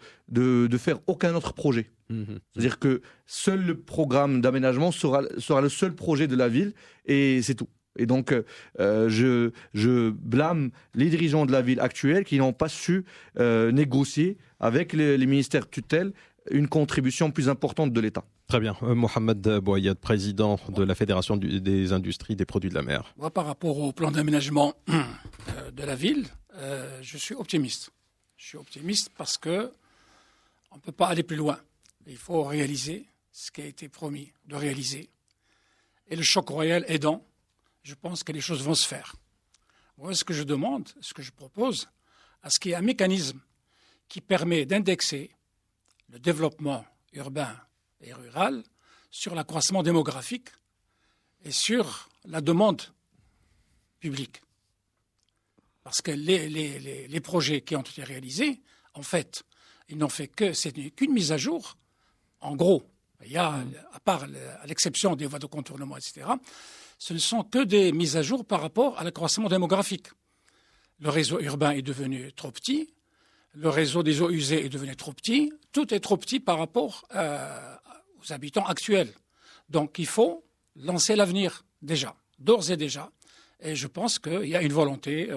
faire aucun autre projet. C'est-à-dire que seul le programme d'aménagement sera le seul projet de la ville, et c'est tout. Et donc, je blâme les dirigeants de la ville actuelle qui n'ont pas su négocier avec les ministères tutelles une contribution plus importante de l'État. Très bien. Mohamed Bouayad, président de la Fédération des industries des produits de la mer. Moi, par rapport au plan d'aménagement de la ville, je suis optimiste. Je suis optimiste parce qu'on ne peut pas aller plus loin. Il faut réaliser ce qui a été promis de réaliser. Et le choc royal aidant, je pense que les choses vont se faire. Moi, ce que je demande, ce que je propose, à ce qu'il y ait un mécanisme qui permet d'indexer le développement urbain et rural sur l'accroissement démographique et sur la demande publique. Parce que les projets qui ont été réalisés, en fait, ils n'ont fait qu'une mise à jour. En gros, il y a, à l'exception des voies de contournement, etc., ce ne sont que des mises à jour par rapport à l'accroissement démographique. Le réseau urbain est devenu trop petit, le réseau des eaux usées est devenu trop petit, tout est trop petit par rapport aux habitants actuels. Donc il faut lancer l'avenir déjà, d'ores et déjà. Et je pense qu'il y a une volonté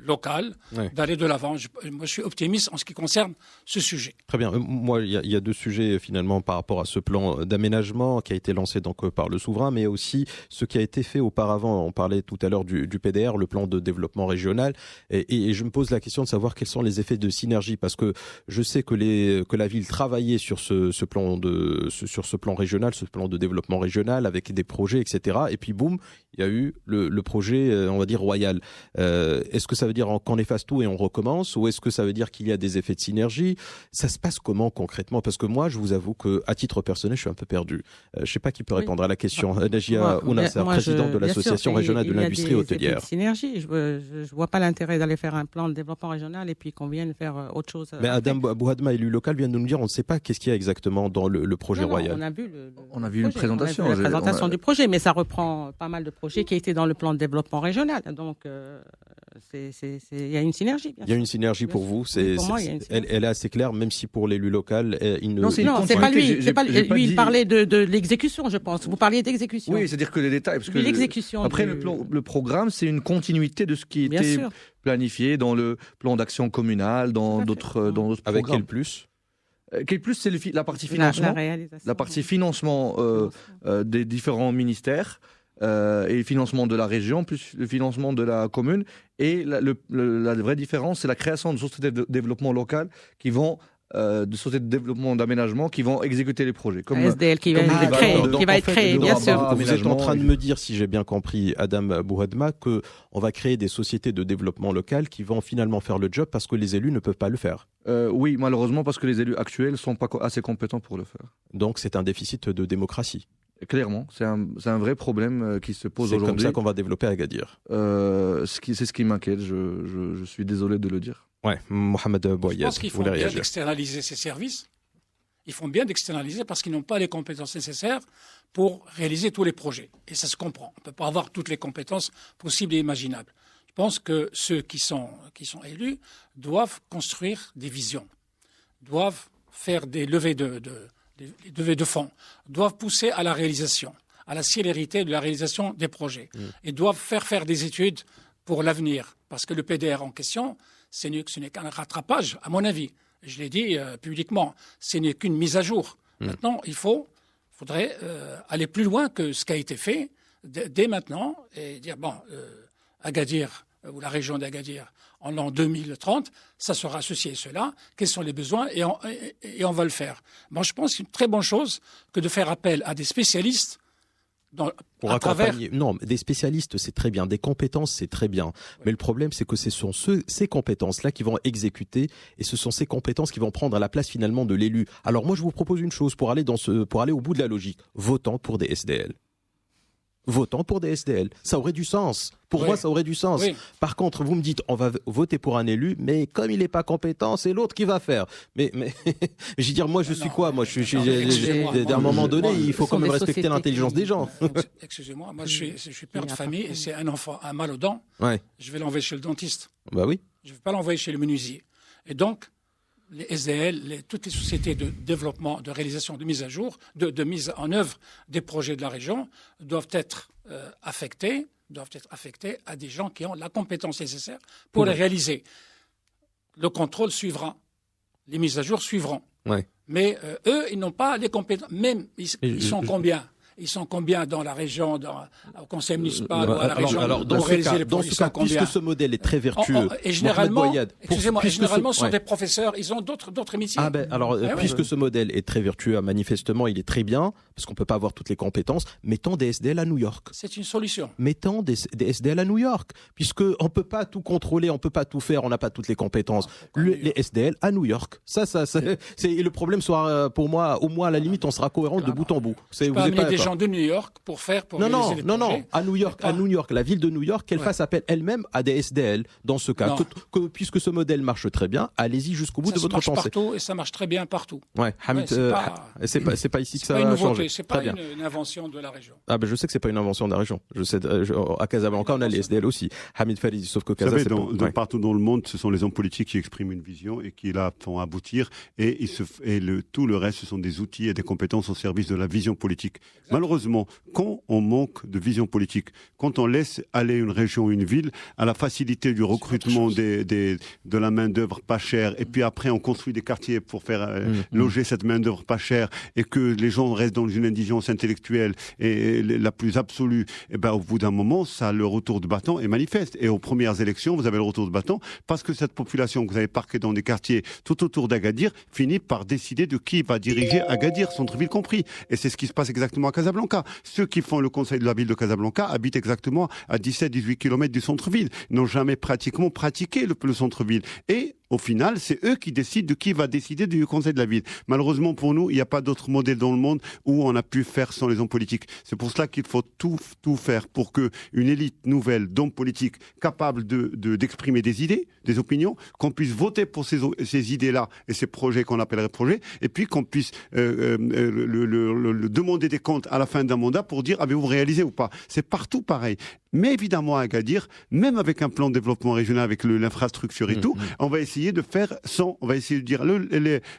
locale d'aller de l'avant. Moi, je suis optimiste en ce qui concerne ce sujet. Très bien. Moi, il y a 2 sujets finalement par rapport à ce plan d'aménagement qui a été lancé donc par le souverain, mais aussi ce qui a été fait auparavant. On parlait tout à l'heure du PDR, le plan de développement régional. Et je me pose la question de savoir quels sont les effets de synergie, parce que je sais que la ville travaillait sur ce plan régional, ce plan de développement régional avec des projets, etc. Et puis boum, Il y a eu le projet, on va dire, royal. Est-ce que ça veut dire qu'on efface tout et on recommence, ou est-ce que ça veut dire qu'il y a des effets de synergie? Ça se passe comment concrètement? Parce que moi, je vous avoue qu'à titre personnel, je suis un peu perdu. Je ne sais pas qui peut répondre à la question. Najia Ounassa, présidente de l'Association régionale de l'industrie hôtelière. Synergie. Je ne vois pas l'intérêt d'aller faire un plan de développement régional et puis qu'on vienne faire autre chose. Mais Adam Bouhadma, élu local, vient de nous dire on ne sait pas qu'est-ce qu'il y a exactement dans le projet royal. On a vu une présentation. La présentation du projet, mais ça reprend pas mal de projets qui étaient dans le plan de développement régional. Donc, il y a une synergie. Il y a une synergie pour vous. Elle est assez claire, même si pour l'élu local, il ne. Non, c'est pas lui. Lui, il parlait de l'exécution, je pense. Vous parliez d'exécution. Oui, c'est-à-dire que les détails. Parce que l'exécution. Après, le programme, c'est une continuité de ce qui était planifié dans le plan d'action communal, dans d'autres programmes. Avec quel plus? Quel plus, c'est la partie financement. La partie financement des différents ministères. Et le financement de la région, plus le financement de la commune. Et la vraie différence, c'est la création de sociétés de développement local qui vont, de sociétés de développement d'aménagement qui vont exécuter les projets. Comme SDL qui va être créé, bien sûr. Vous êtes en train de me dire, si j'ai bien compris, Adam Bouhadma, qu'on va créer des sociétés de développement local qui vont finalement faire le job parce que les élus ne peuvent pas le faire. Oui, malheureusement, parce que les élus actuels ne sont pas assez compétents pour le faire. Donc c'est un déficit de démocratie. Clairement, c'est un vrai problème qui se pose aujourd'hui. C'est comme ça qu'on va développer Agadir. C'est ce qui m'inquiète, je suis désolé de le dire. Ouais, Mohamed Bouayed, je pense qu'ils font bien d'externaliser ces services. Ils font bien d'externaliser parce qu'ils n'ont pas les compétences nécessaires pour réaliser tous les projets. Et ça se comprend. On ne peut pas avoir toutes les compétences possibles et imaginables. Je pense que ceux qui sont élus doivent construire des visions, doivent faire des levées de fonds, doivent pousser à la réalisation, à la célérité de la réalisation des projets, et doivent faire des études pour l'avenir. Parce que le PDR en question, ce n'est qu'un rattrapage, à mon avis. Je l'ai dit publiquement, ce n'est qu'une mise à jour. Maintenant, il faudrait aller plus loin que ce qui a été fait dès maintenant et dire, Agadir, ou la région d'Agadir, en l'an 2030, ça sera ceci et cela, quels sont les besoins, et on va le faire. Moi, je pense que c'est une très bonne chose que de faire appel à des spécialistes pour accompagner. Non, des spécialistes, c'est très bien. Des compétences, c'est très bien. Ouais. Mais le problème, c'est que ce sont ces compétences-là qui vont exécuter, et ce sont ces compétences qui vont prendre à la place finalement de l'élu. Alors moi, je vous propose une chose pour aller au bout de la logique. Votons pour des SDL. Votons pour des SDL. Ça aurait du sens. Pour moi, ça aurait du sens. Oui. Par contre, vous me dites, on va voter pour un élu, mais comme il n'est pas compétent, c'est l'autre qui va faire. Mais je veux dire, moi, je suis quoi? Moi, à un moment donné, il faut quand même respecter l'intelligence des gens. Excusez-moi, moi, je suis père de famille et c'est un enfant, un mal aux dents. Ouais. Je vais l'envoyer chez le dentiste. Bah oui. Je ne vais pas l'envoyer chez le menuisier. Et donc, les SDL, toutes les sociétés de développement, de réalisation, de mise à jour, de mise en œuvre des projets de la région doivent être affectées à des gens qui ont la compétence nécessaire pour les réaliser. Le contrôle suivra, les mises à jour suivront. Ouais. Mais eux, ils n'ont pas les compétences. Même, ils sont combien ? Ils sont combien dans la région, au conseil municipal ou à la région pour réaliser les projets? Dans ce cas, puisque ce modèle est très vertueux, et généralement, généralement, ce sont des professeurs, ils ont d'autres métiers. Puisque ce modèle est très vertueux, manifestement, il est très bien, parce qu'on ne peut pas avoir toutes les compétences, mettons des SDL à New York. C'est une solution. Mettons des SDL à New York, puisqu'on ne peut pas tout contrôler, on ne peut pas tout faire, on n'a pas toutes les compétences. Les SDL à New York. Le problème soit, pour moi, au moins à la limite, on sera cohérent de bout en bout. De New York pour réaliser les projets. Non, à New York, la ville de New York, qu'elle fasse appel elle-même à des SDL dans ce cas. Puisque ce modèle marche très bien, allez-y jusqu'au bout de votre pensée. Partout et ça marche très bien partout. Ouais, Hamid, c'est pas ici que ça va changer. C'est pas une invention de la région. Je sais que c'est pas une invention de la région. À Casablanca, on a les SDL aussi. Hamid Farid, sauf que Casablanca, partout dans le monde, ce sont les hommes politiques qui expriment une vision et qui la font aboutir, et tout le reste, ce sont des outils et des compétences au service de la vision politique. Malheureusement, quand on manque de vision politique, quand on laisse aller une région, une ville, à la facilité du recrutement de la main-d'œuvre pas chère, et puis après on construit des quartiers pour faire loger cette main-d'œuvre pas chère, et que les gens restent dans une indigence intellectuelle et la plus absolue, au bout d'un moment, le retour de bâton est manifeste. Et aux premières élections, vous avez le retour de bâton parce que cette population que vous avez parquée dans des quartiers tout autour d'Agadir finit par décider de qui va diriger Agadir, centre-ville compris. Et c'est ce qui se passe exactement à Casablanca. Casablanca. Ceux qui font le conseil de la ville de Casablanca habitent exactement à 17-18 km du centre-ville, n'ont jamais pratiquement pratiqué le centre-ville. Et au final, c'est eux qui décident de qui va décider du conseil de la ville. Malheureusement pour nous, il n'y a pas d'autre modèle dans le monde où on a pu faire sans les hommes politiques. C'est pour cela qu'il faut tout faire pour que une élite nouvelle d'hommes politiques capables d'exprimer des idées, des opinions, qu'on puisse voter pour ces idées-là et ces projets qu'on appellerait projets, et puis qu'on puisse le demander des comptes à la fin d'un mandat pour dire avez-vous réalisé ou pas. C'est partout pareil. Mais évidemment, à Agadir, même avec un plan de développement régional, avec l'infrastructure et tout, on va essayer de faire sans. On va essayer de dire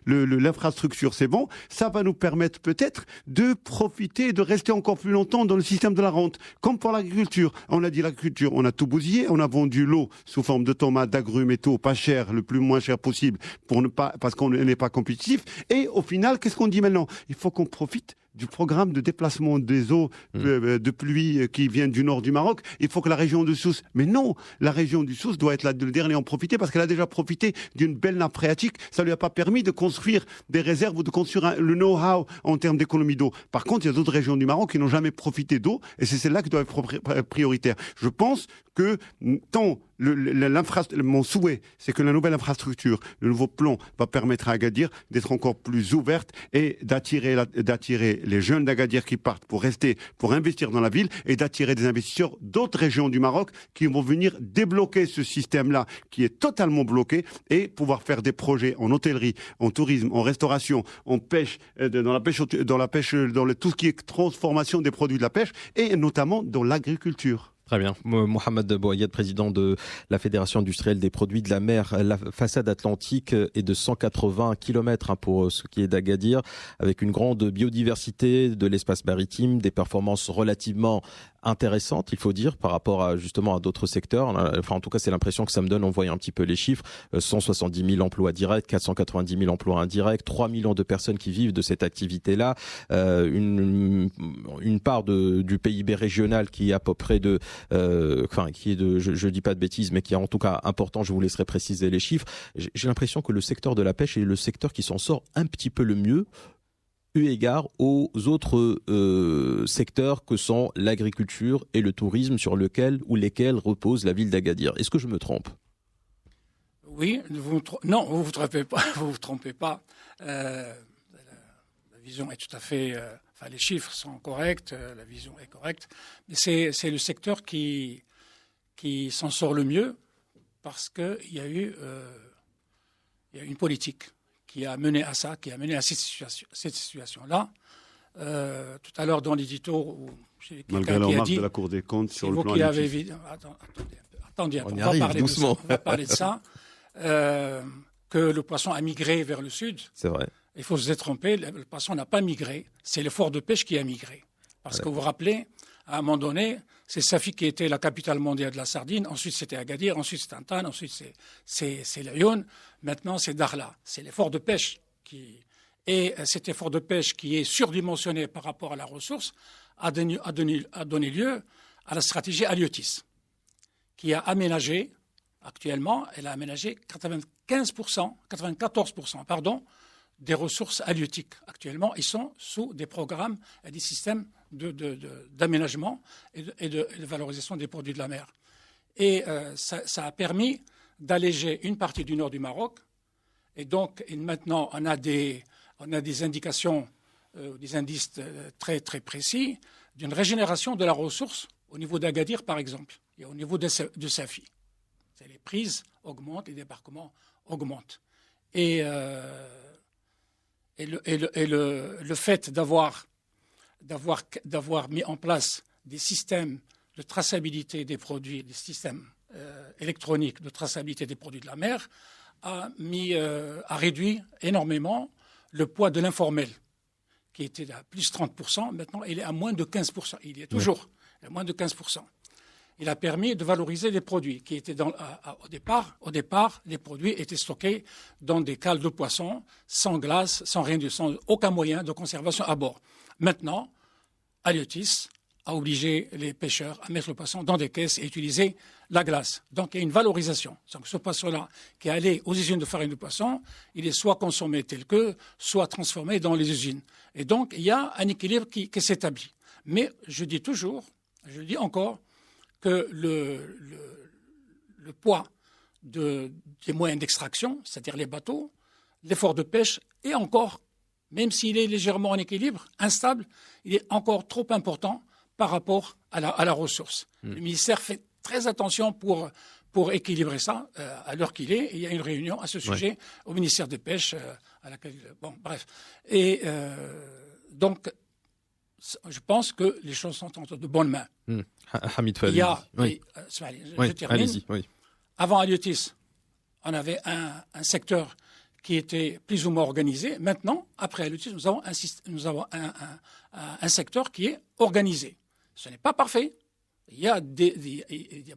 l'infrastructure, c'est bon. Ça va nous permettre peut-être de profiter et de rester encore plus longtemps dans le système de la rente. Comme pour l'agriculture. On a dit l'agriculture, on a tout bousillé, on a vendu l'eau sous forme de tomates, d'agrumes et tout, pas cher, le moins cher possible, parce qu'on n'est pas compétitif. Et au final, qu'est-ce qu'on dit maintenant? Il faut qu'on profite du programme de déplacement des eaux de pluie qui viennent du nord du Maroc. Il faut que la région de Sousse... Mais non, la région du Sousse doit être le dernier à en profiter parce qu'elle a déjà profité d'une belle nappe phréatique. Ça lui a pas permis de construire des réserves ou de construire le know-how en termes d'économie d'eau. Par contre, il y a d'autres régions du Maroc qui n'ont jamais profité d'eau et c'est celle-là qui doit être prioritaire. Je pense que tant mon souhait, c'est que la nouvelle infrastructure, le nouveau plan va permettre à Agadir d'être encore plus ouverte et d'attirer les jeunes d'Agadir qui partent pour rester, pour investir dans la ville et d'attirer des investisseurs d'autres régions du Maroc qui vont venir débloquer ce système-là qui est totalement bloqué et pouvoir faire des projets en hôtellerie, en tourisme, en restauration, en pêche, dans tout ce qui est transformation des produits de la pêche et notamment dans l'agriculture. Très bien. Mohamed Bouayed, président de la Fédération industrielle des produits de la mer. La façade atlantique est de 180 km pour ce qui est d'Agadir, avec une grande biodiversité de l'espace maritime, des performances relativement intéressantes, il faut dire, par rapport à justement à d'autres secteurs. Enfin, en tout cas, c'est l'impression que ça me donne en voyant un petit peu les chiffres. 170 000 emplois directs, 490 000 emplois indirects, 3 millions de personnes qui vivent de cette activité-là, une part du PIB régional qui est à peu près qui est de, je dis pas de bêtises, mais qui est en tout cas important. Je vous laisserai préciser les chiffres. J'ai l'impression que le secteur de la pêche est le secteur qui s'en sort un petit peu le mieux, eu égard aux autres secteurs que sont l'agriculture et le tourisme sur lesquels repose la ville d'Agadir. Est-ce que je me trompe? Oui, non, vous vous trompez pas. Vous vous trompez pas. La vision est tout à fait. Les chiffres sont corrects, la vision est correcte, mais c'est le secteur qui s'en sort le mieux parce qu'il y a eu une politique qui a mené à ça, qui a mené à cette situation-là. Tout à l'heure, dans l'édito, j'ai quelqu'un qui a dit... de la Cour des comptes sur le plan Attendez, on va parler de ça. Que le poisson a migré vers le sud. C'est vrai. Il faut se tromper, le poisson n'a pas migré, c'est l'effort de pêche qui a migré. Parce que vous vous rappelez, à un moment donné, c'est Safi qui était la capitale mondiale de la sardine, ensuite c'était Agadir, ensuite c'est Antan, ensuite c'est Laayoune, maintenant c'est Dakhla. C'est l'effort de pêche et cet effort de pêche qui est surdimensionné par rapport à la ressource a donné lieu à la stratégie Haliotis, qui a aménagé, actuellement, elle a aménagé 94% des ressources halieutiques. Actuellement, ils sont sous des programmes et des systèmes d'aménagement et de valorisation des produits de la mer. Et ça a permis d'alléger une partie du nord du Maroc. Et donc, maintenant, on a des indications, des indices très, très précis d'une régénération de la ressource au niveau d'Agadir, par exemple, et au niveau de Safi. Les prises augmentent, les débarquements augmentent. Et le fait d'avoir mis en place des systèmes de traçabilité des produits, des systèmes électroniques de traçabilité des produits de la mer, a réduit énormément le poids de l'informel, qui était à plus 30%. Maintenant, il est à moins de 15%. Il y est toujours à moins de 15%. Il a permis de valoriser les produits qui étaient au départ, les produits étaient stockés dans des cales de poissons, sans glace, sans aucun moyen de conservation à bord. Maintenant, Haliotis a obligé les pêcheurs à mettre le poisson dans des caisses et utiliser la glace. Donc, il y a une valorisation. Donc, ce poisson-là qui est allé aux usines de farine de poisson, il est soit consommé tel que, soit transformé dans les usines. Et donc, il y a un équilibre qui s'établit. Mais je dis encore, que le poids des moyens d'extraction, c'est-à-dire les bateaux, l'effort de pêche est encore, même s'il est légèrement en équilibre, instable, il est encore trop important par rapport à la ressource. Le ministère fait très attention pour équilibrer ça à l'heure qu'il est. Et il y a une réunion à ce sujet au ministère de Pêche à laquelle... Bon, bref. Et donc, je pense que les choses sont entre de bonnes mains. Hamid Falidi. Il y a... Oui. Je termine. Allez-y, oui. Avant Aliotis, on avait un secteur qui était plus ou moins organisé. Maintenant, après Aliotis, nous avons un secteur qui est organisé. Ce n'est pas parfait. Il y a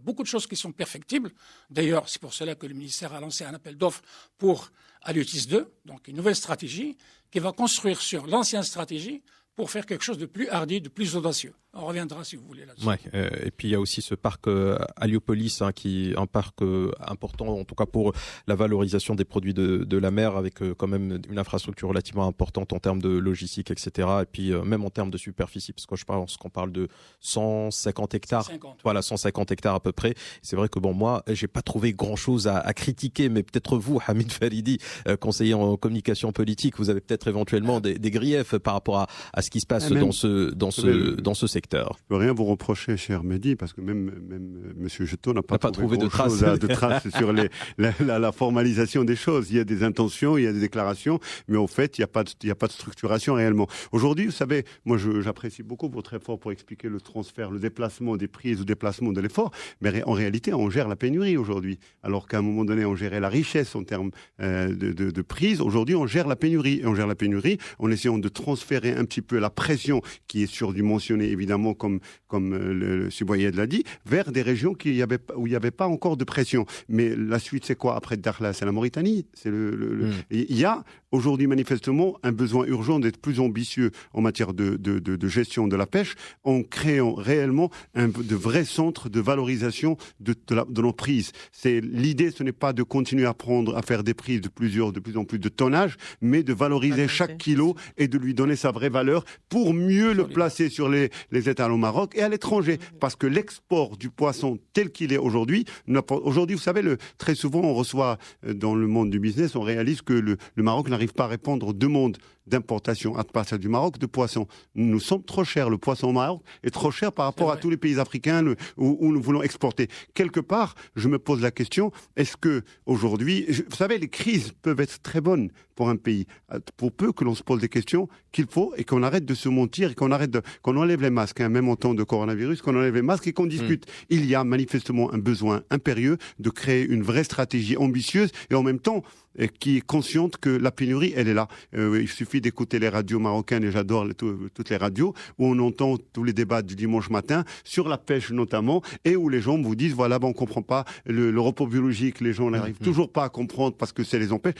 beaucoup de choses qui sont perfectibles. D'ailleurs, c'est pour cela que le ministère a lancé un appel d'offres pour Aliotis 2, donc une nouvelle stratégie qui va construire sur l'ancienne stratégie pour faire quelque chose de plus hardi, de plus audacieux. On reviendra si vous voulez là-dessus. Ouais, et puis il y a aussi ce parc Aliopolis, qui est un parc important, en tout cas pour la valorisation des produits de la mer, avec quand même une infrastructure relativement importante en termes de logistique, etc. Et puis même en termes de superficie, parce que je pense qu'on parle de 150 hectares. 150. Voilà, 150 hectares à peu près. C'est vrai que bon, moi, j'ai pas trouvé grand-chose à critiquer, mais peut-être vous, Hamid Falidi, conseiller en communication politique, vous avez peut-être éventuellement des griefs par rapport à ce qui se passe dans ce secteur. Je ne peux rien vous reprocher, cher Mehdi, parce que même M. Jeton n'a pas trouvé de traces sur la formalisation des choses. Il y a des intentions, il y a des déclarations, mais au fait, il n'y a pas de structuration réellement. Aujourd'hui, vous savez, moi j'apprécie beaucoup votre effort pour expliquer le transfert, le déplacement des prises ou déplacement de l'effort, mais en réalité, on gère la pénurie aujourd'hui. Alors qu'à un moment donné, on gérait la richesse en termes de prise. Aujourd'hui, on gère la pénurie. Et on gère la pénurie en essayant de transférer un petit peu la pression qui est surdimensionnée, évidemment, comme le Suboyed l'a dit, vers des régions où il n'y avait pas encore de pression. Mais la suite, c'est quoi après Dakhla? C'est la Mauritanie. Il y a aujourd'hui manifestement un besoin urgent d'être plus ambitieux en matière de gestion de la pêche, en créant réellement de vrais centres de valorisation de nos prises. L'idée, ce n'est pas de continuer à faire des prises de plus en plus de tonnage, mais de valoriser chaque kilo et de lui donner sa vraie valeur pour mieux le placer sur les étals au Maroc et à l'étranger. Parce que l'export du poisson tel qu'il est aujourd'hui, vous savez, très souvent on reçoit dans le monde du business, on réalise que le Maroc n'arrive pas à répondre aux demandes d'importation à partir du Maroc de poissons. Nous sommes trop chers. Le poisson au Maroc est trop cher par rapport à tous les pays africains où nous voulons exporter. Quelque part, je me pose la question, est-ce que aujourd'hui, vous savez, les crises peuvent être très bonnes pour un pays, pour peu que l'on se pose des questions qu'il faut et qu'on arrête de se mentir et qu'on enlève les masques, même en temps de coronavirus, qu'on enlève les masques et qu'on discute. Il y a manifestement un besoin impérieux de créer une vraie stratégie ambitieuse et en même temps qui est consciente que la pénurie, elle est là. Il suffit d'écouter les radios marocaines, et j'adore toutes les radios, où on entend tous les débats du dimanche matin, sur la pêche notamment, et où les gens vous disent, voilà, on ne comprend pas le repos biologique, les gens n'arrivent toujours pas à comprendre parce que ça les empêche.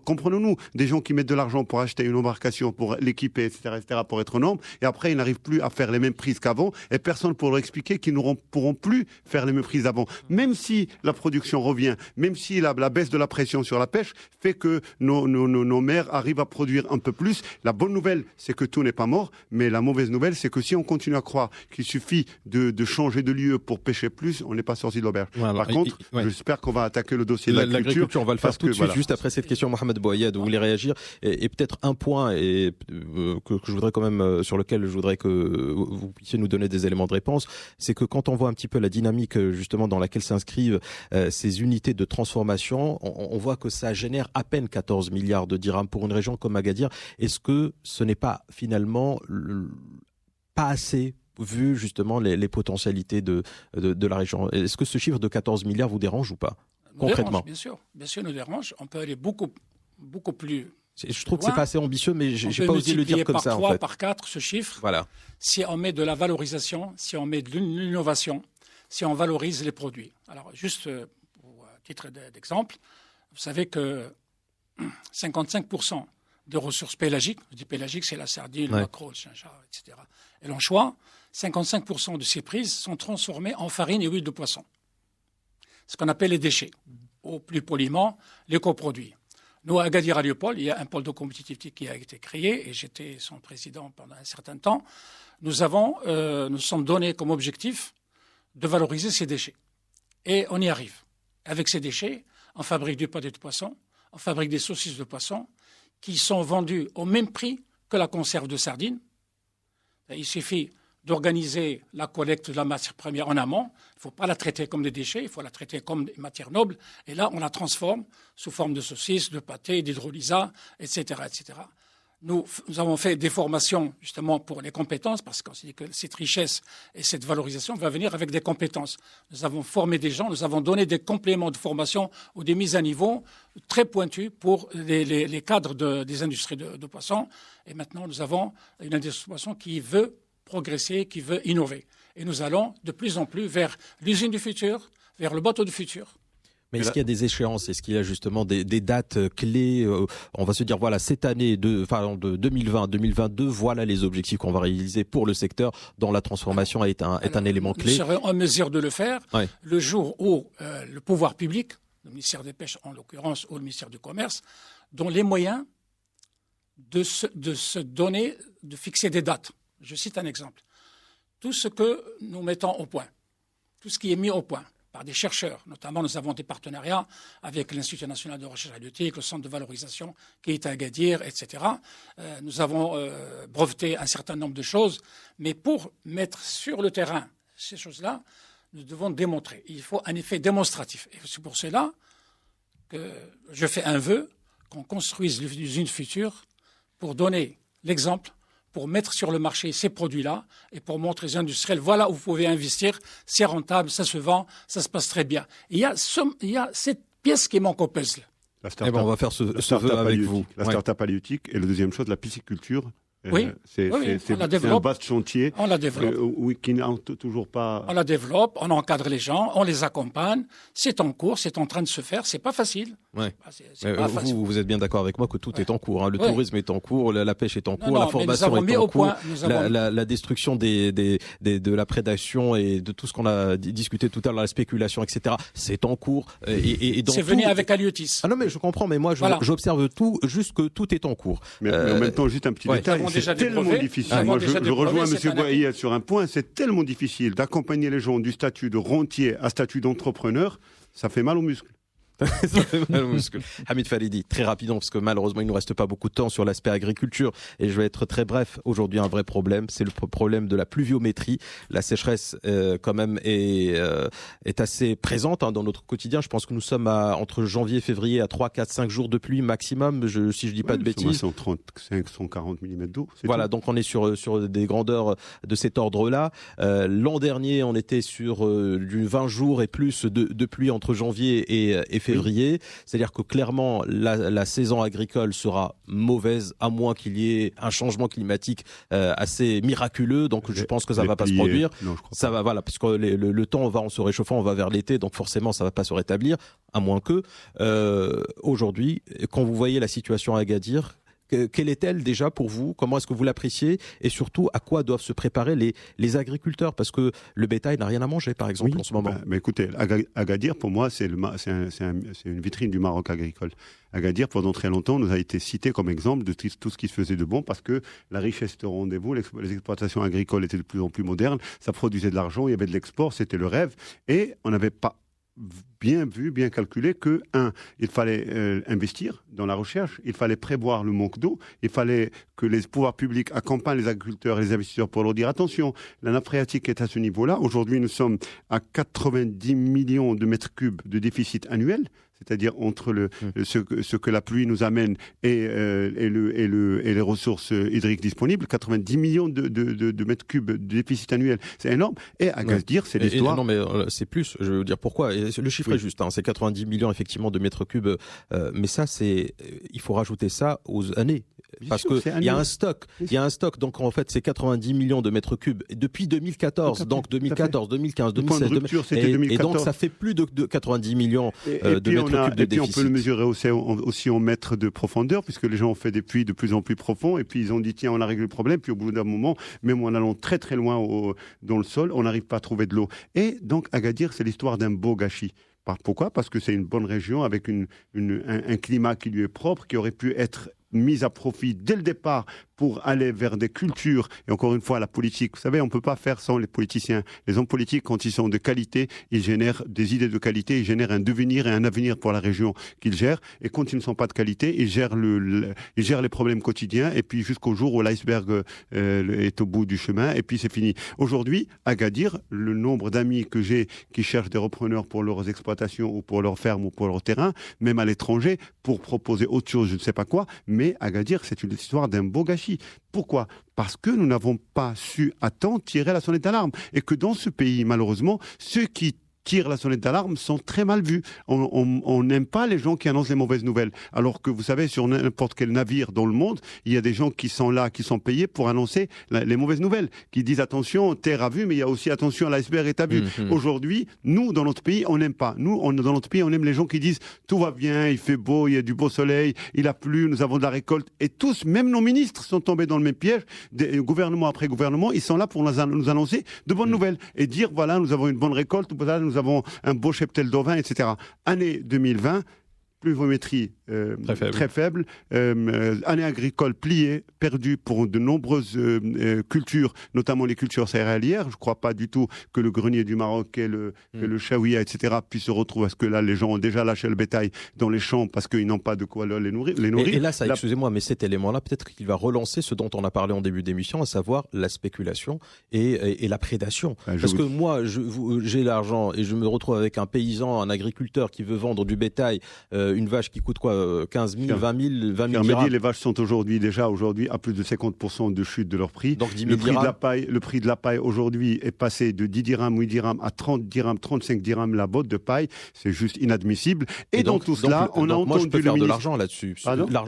Comprenons-nous, des gens qui mettent de l'argent pour acheter une embarcation, pour l'équiper, etc., pour être aux normes, et après, ils n'arrivent plus à faire les mêmes prises qu'avant, et personne pour leur expliquer qu'ils ne pourront plus faire les mêmes prises avant. Même si la production revient, même si la baisse de la pression sur la pêche fait que nos mers arrivent à produire un peu plus. La bonne nouvelle, c'est que tout n'est pas mort, mais la mauvaise nouvelle, c'est que si on continue à croire qu'il suffit de changer de lieu pour pêcher plus, on n'est pas sorti de l'auberge. Voilà, par contre, j'espère qu'on va attaquer le dossier de l'agriculture. On va le faire tout de suite, juste après cette question, Mohamed Bouayed, vous voulez réagir et peut-être un point que je voudrais quand même, sur lequel je voudrais que vous puissiez nous donner des éléments de réponse, c'est que quand on voit un petit peu la dynamique justement dans laquelle s'inscrivent ces unités de transformation, on voit que ça génère à peine 14 milliards de dirhams pour une région comme Agadir. Est-ce que ce n'est pas finalement pas assez vu justement les potentialités de la région? Est-ce que ce chiffre de 14 milliards vous dérange ou pas, concrètement? Bien sûr, nous dérange. On peut aller beaucoup plus. Je trouve que c'est pas assez ambitieux, mais j'ai pas osé le dire comme ça. Par 3, par 4 ce chiffre. Voilà. Si on met de la valorisation, si on met de l'innovation, si on valorise les produits. Alors juste pour titre d'exemple. Vous savez que 55% des ressources pélagiques, je dis pélagique, c'est la sardine, le maquereau, le chinchard, etc. Et l'anchois, 55% de ces prises sont transformées en farine et huile de poisson. Ce qu'on appelle les déchets, ou plus poliment, les coproduits. Nous, à Agadir Aliopol, il y a un pôle de compétitivité qui a été créé et j'étais son président pendant un certain temps. Nous sommes donnés comme objectif de valoriser ces déchets. Et on y arrive. Avec ces déchets, on fabrique du pâté de poisson, on fabrique des saucisses de poisson qui sont vendues au même prix que la conserve de sardines. Il suffit d'organiser la collecte de la matière première en amont. Il ne faut pas la traiter comme des déchets, il faut la traiter comme des matières nobles. Et là, on la transforme sous forme de saucisses, de pâté, d'hydrolysa, etc., etc. Nous avons fait des formations justement pour les compétences parce qu'on s'est dit que cette richesse et cette valorisation va venir avec des compétences. Nous avons formé des gens, nous avons donné des compléments de formation ou des mises à niveau très pointues pour les cadres des industries de poissons. Et maintenant, nous avons une industrie de poissons qui veut progresser, qui veut innover. Et nous allons de plus en plus vers l'usine du futur, vers le bateau du futur. Mais est-ce qu'il y a des échéances? Est-ce qu'il y a justement des dates clés? On va se dire, voilà, cette année de 2020 à 2022, voilà les objectifs qu'on va réaliser pour le secteur dont la transformation est un élément clé. Nous serons en mesure de le faire le jour où le pouvoir public, le ministère des Pêches en l'occurrence, ou le ministère du Commerce, dont les moyens de se donner, de fixer des dates. Je cite un exemple. Tout ce que nous mettons au point, tout ce qui est mis au point, par des chercheurs. Notamment, nous avons des partenariats avec l'Institut national de recherche halieutique, le centre de valorisation qui est à Agadir, etc. Nous avons breveté un certain nombre de choses, mais pour mettre sur le terrain ces choses-là, nous devons démontrer. Il faut un effet démonstratif. Et c'est pour cela que je fais un vœu qu'on construise l'usine future pour donner l'exemple, pour mettre sur le marché ces produits-là et pour montrer aux industriels, voilà où vous pouvez investir, c'est rentable, ça se vend, ça se passe très bien. Il y a cette pièce qui manque au puzzle. On va faire ce vœu avec vous. La start-up halieutique et la deuxième chose, la pisciculture. C'est un vaste chantier. On la développe. Qui n'a toujours pas. On la développe, on encadre les gens, on les accompagne. C'est en cours, c'est en train de se faire. C'est pas facile. Vous êtes bien d'accord avec moi que tout est en cours. Hein. Le tourisme est en cours, la pêche est en cours, la formation est en cours, la destruction de la prédation et de tout ce qu'on a discuté tout à l'heure, la spéculation, etc. C'est en cours. C'est venu avec Haliotis. Ah non, mais je comprends, mais moi j'observe tout, juste que tout est en cours. Mais en même temps, juste un petit détail. C'est tellement difficile. Moi, je rejoins M. Boahi sur un point. C'est tellement difficile d'accompagner les gens du statut de rentier à statut d'entrepreneur. Ça fait mal aux muscles. Hamid Falidi, très rapidement parce que malheureusement il ne nous reste pas beaucoup de temps sur l'aspect agriculture et je vais être très bref. Aujourd'hui un vrai problème, c'est le problème de la pluviométrie. La sécheresse quand même est assez présente dans notre quotidien. Je pense que nous sommes entre janvier et février à 3, 4, 5 jours de pluie maximum, si je dis pas de bêtises. 135, 140 mm d'eau. Voilà, tout. Donc on est sur des grandeurs de cet ordre-là. L'an dernier on était sur du 20 jours et plus de pluie entre janvier et février, c'est-à-dire que clairement la saison agricole sera mauvaise à moins qu'il y ait un changement climatique assez miraculeux. Donc je pense que ça va pas se produire. Ça va, voilà, puisque le temps va en se réchauffant, on va vers l'été, donc forcément ça va pas se rétablir, à moins que aujourd'hui, quand vous voyez la situation à Agadir, quelle est-elle déjà pour vous? Comment est-ce que vous l'appréciez? Et surtout, à quoi doivent se préparer les agriculteurs? Parce que le bétail n'a rien à manger, par exemple, en ce moment. Mais écoutez, Agadir, pour moi, c'est une vitrine du Maroc agricole. Agadir, pendant très longtemps, nous a été cité comme exemple de tout ce qui se faisait de bon parce que la richesse était au rendez-vous, les exploitations agricoles étaient de plus en plus modernes, ça produisait de l'argent, il y avait de l'export, c'était le rêve. Et on n'avait pas bien calculé que, il fallait investir dans la recherche, il fallait prévoir le manque d'eau, il fallait que les pouvoirs publics accompagnent les agriculteurs et les investisseurs pour leur dire attention, la nappe phréatique est à ce niveau-là. Aujourd'hui, nous sommes à 90 millions de mètres cubes de déficit annuel, c'est-à-dire entre ce que la pluie nous amène et les ressources hydriques disponibles, 90 millions de mètres cubes de déficit annuel, c'est énorme. Et à Agadir, c'est l'histoire. Non, mais c'est plus. Je veux dire pourquoi. Le chiffre est juste. C'est 90 millions effectivement de mètres cubes. Mais ça, il faut rajouter ça aux années. Parce que il y a un stock. Il y a un stock. Donc en fait, c'est 90 millions de mètres cubes depuis 2014. Donc 2014, 2015, 2016. Et donc ça fait plus de 90 millions de mètres cubes de déficit. Et puis on peut le mesurer aussi en mètres de profondeur, puisque les gens ont fait des puits de plus en plus profonds. Et puis ils ont dit tiens, on a réglé le problème. Puis au bout d'un moment, même en allant très très loin dans le sol, on n'arrive pas à trouver de l'eau. Et donc Agadir, c'est l'histoire d'un beau gâchis. Pourquoi ? Parce que c'est une bonne région avec un climat qui lui est propre, qui aurait pu être mise à profit dès le départ pour aller vers des cultures. Et encore une fois, la politique, vous savez, on ne peut pas faire sans les politiciens. Les hommes politiques, quand ils sont de qualité, ils génèrent des idées de qualité, ils génèrent un devenir et un avenir pour la région qu'ils gèrent. Et quand ils ne sont pas de qualité, ils gèrent les problèmes quotidiens, et puis jusqu'au jour où l'iceberg est au bout du chemin, et puis c'est fini. Aujourd'hui, Agadir, le nombre d'amis que j'ai qui cherchent des repreneurs pour leurs exploitations ou pour leurs fermes ou pour leurs terrains, même à l'étranger, pour proposer autre chose, je ne sais pas quoi, mais Agadir, c'est une histoire d'un beau gâchis. Pourquoi ? Parce que nous n'avons pas su à temps tirer la sonnette d'alarme. Et que dans ce pays, malheureusement, ceux qui tirent la sonnette d'alarme sont très mal vus. On n'aime pas les gens qui annoncent les mauvaises nouvelles. Alors que vous savez, sur n'importe quel navire dans le monde, il y a des gens qui sont là, qui sont payés pour annoncer les mauvaises nouvelles, qui disent attention, terre à vue, mais il y a aussi attention, l'iceberg est à vue. Aujourd'hui, nous, dans notre pays, on n'aime pas. Nous, dans notre pays, on aime les gens qui disent tout va bien, il fait beau, il y a du beau soleil, il a plu, nous avons de la récolte. Et tous, même nos ministres, sont tombés dans le même piège. Gouvernement après gouvernement, ils sont là pour nous annoncer de bonnes nouvelles et dire voilà, nous avons une bonne récolte, voilà, nous avons un beau cheptel d'ovins, etc. Année 2020, pluviométrie très faible, année agricole pliée, perdue pour de nombreuses cultures, notamment les cultures céréalières. Je ne crois pas du tout que le grenier du Maroc et le chaouia, etc. puissent se retrouver, parce que là, les gens ont déjà lâché le bétail dans les champs parce qu'ils n'ont pas de quoi les nourrir. Et là, excusez-moi, mais cet élément-là, peut-être qu'il va relancer ce dont on a parlé en début d'émission, à savoir la spéculation et la prédation. Parce que moi, j'ai l'argent et je me retrouve avec un paysan, un agriculteur qui veut vendre du bétail, une vache qui coûte quoi, 15 000, 20 000 dirhams. Les vaches sont aujourd'hui à plus de 50% de chute de leur prix. Donc 10 000 le prix de la paille aujourd'hui est passé de 10 dirhams, 8 dirhams à 30 dirhams, 35 dirhams la botte de paille. C'est juste inadmissible. Et donc, dans tout cela, on a entendu moi, je peux faire de l'argent là-dessus.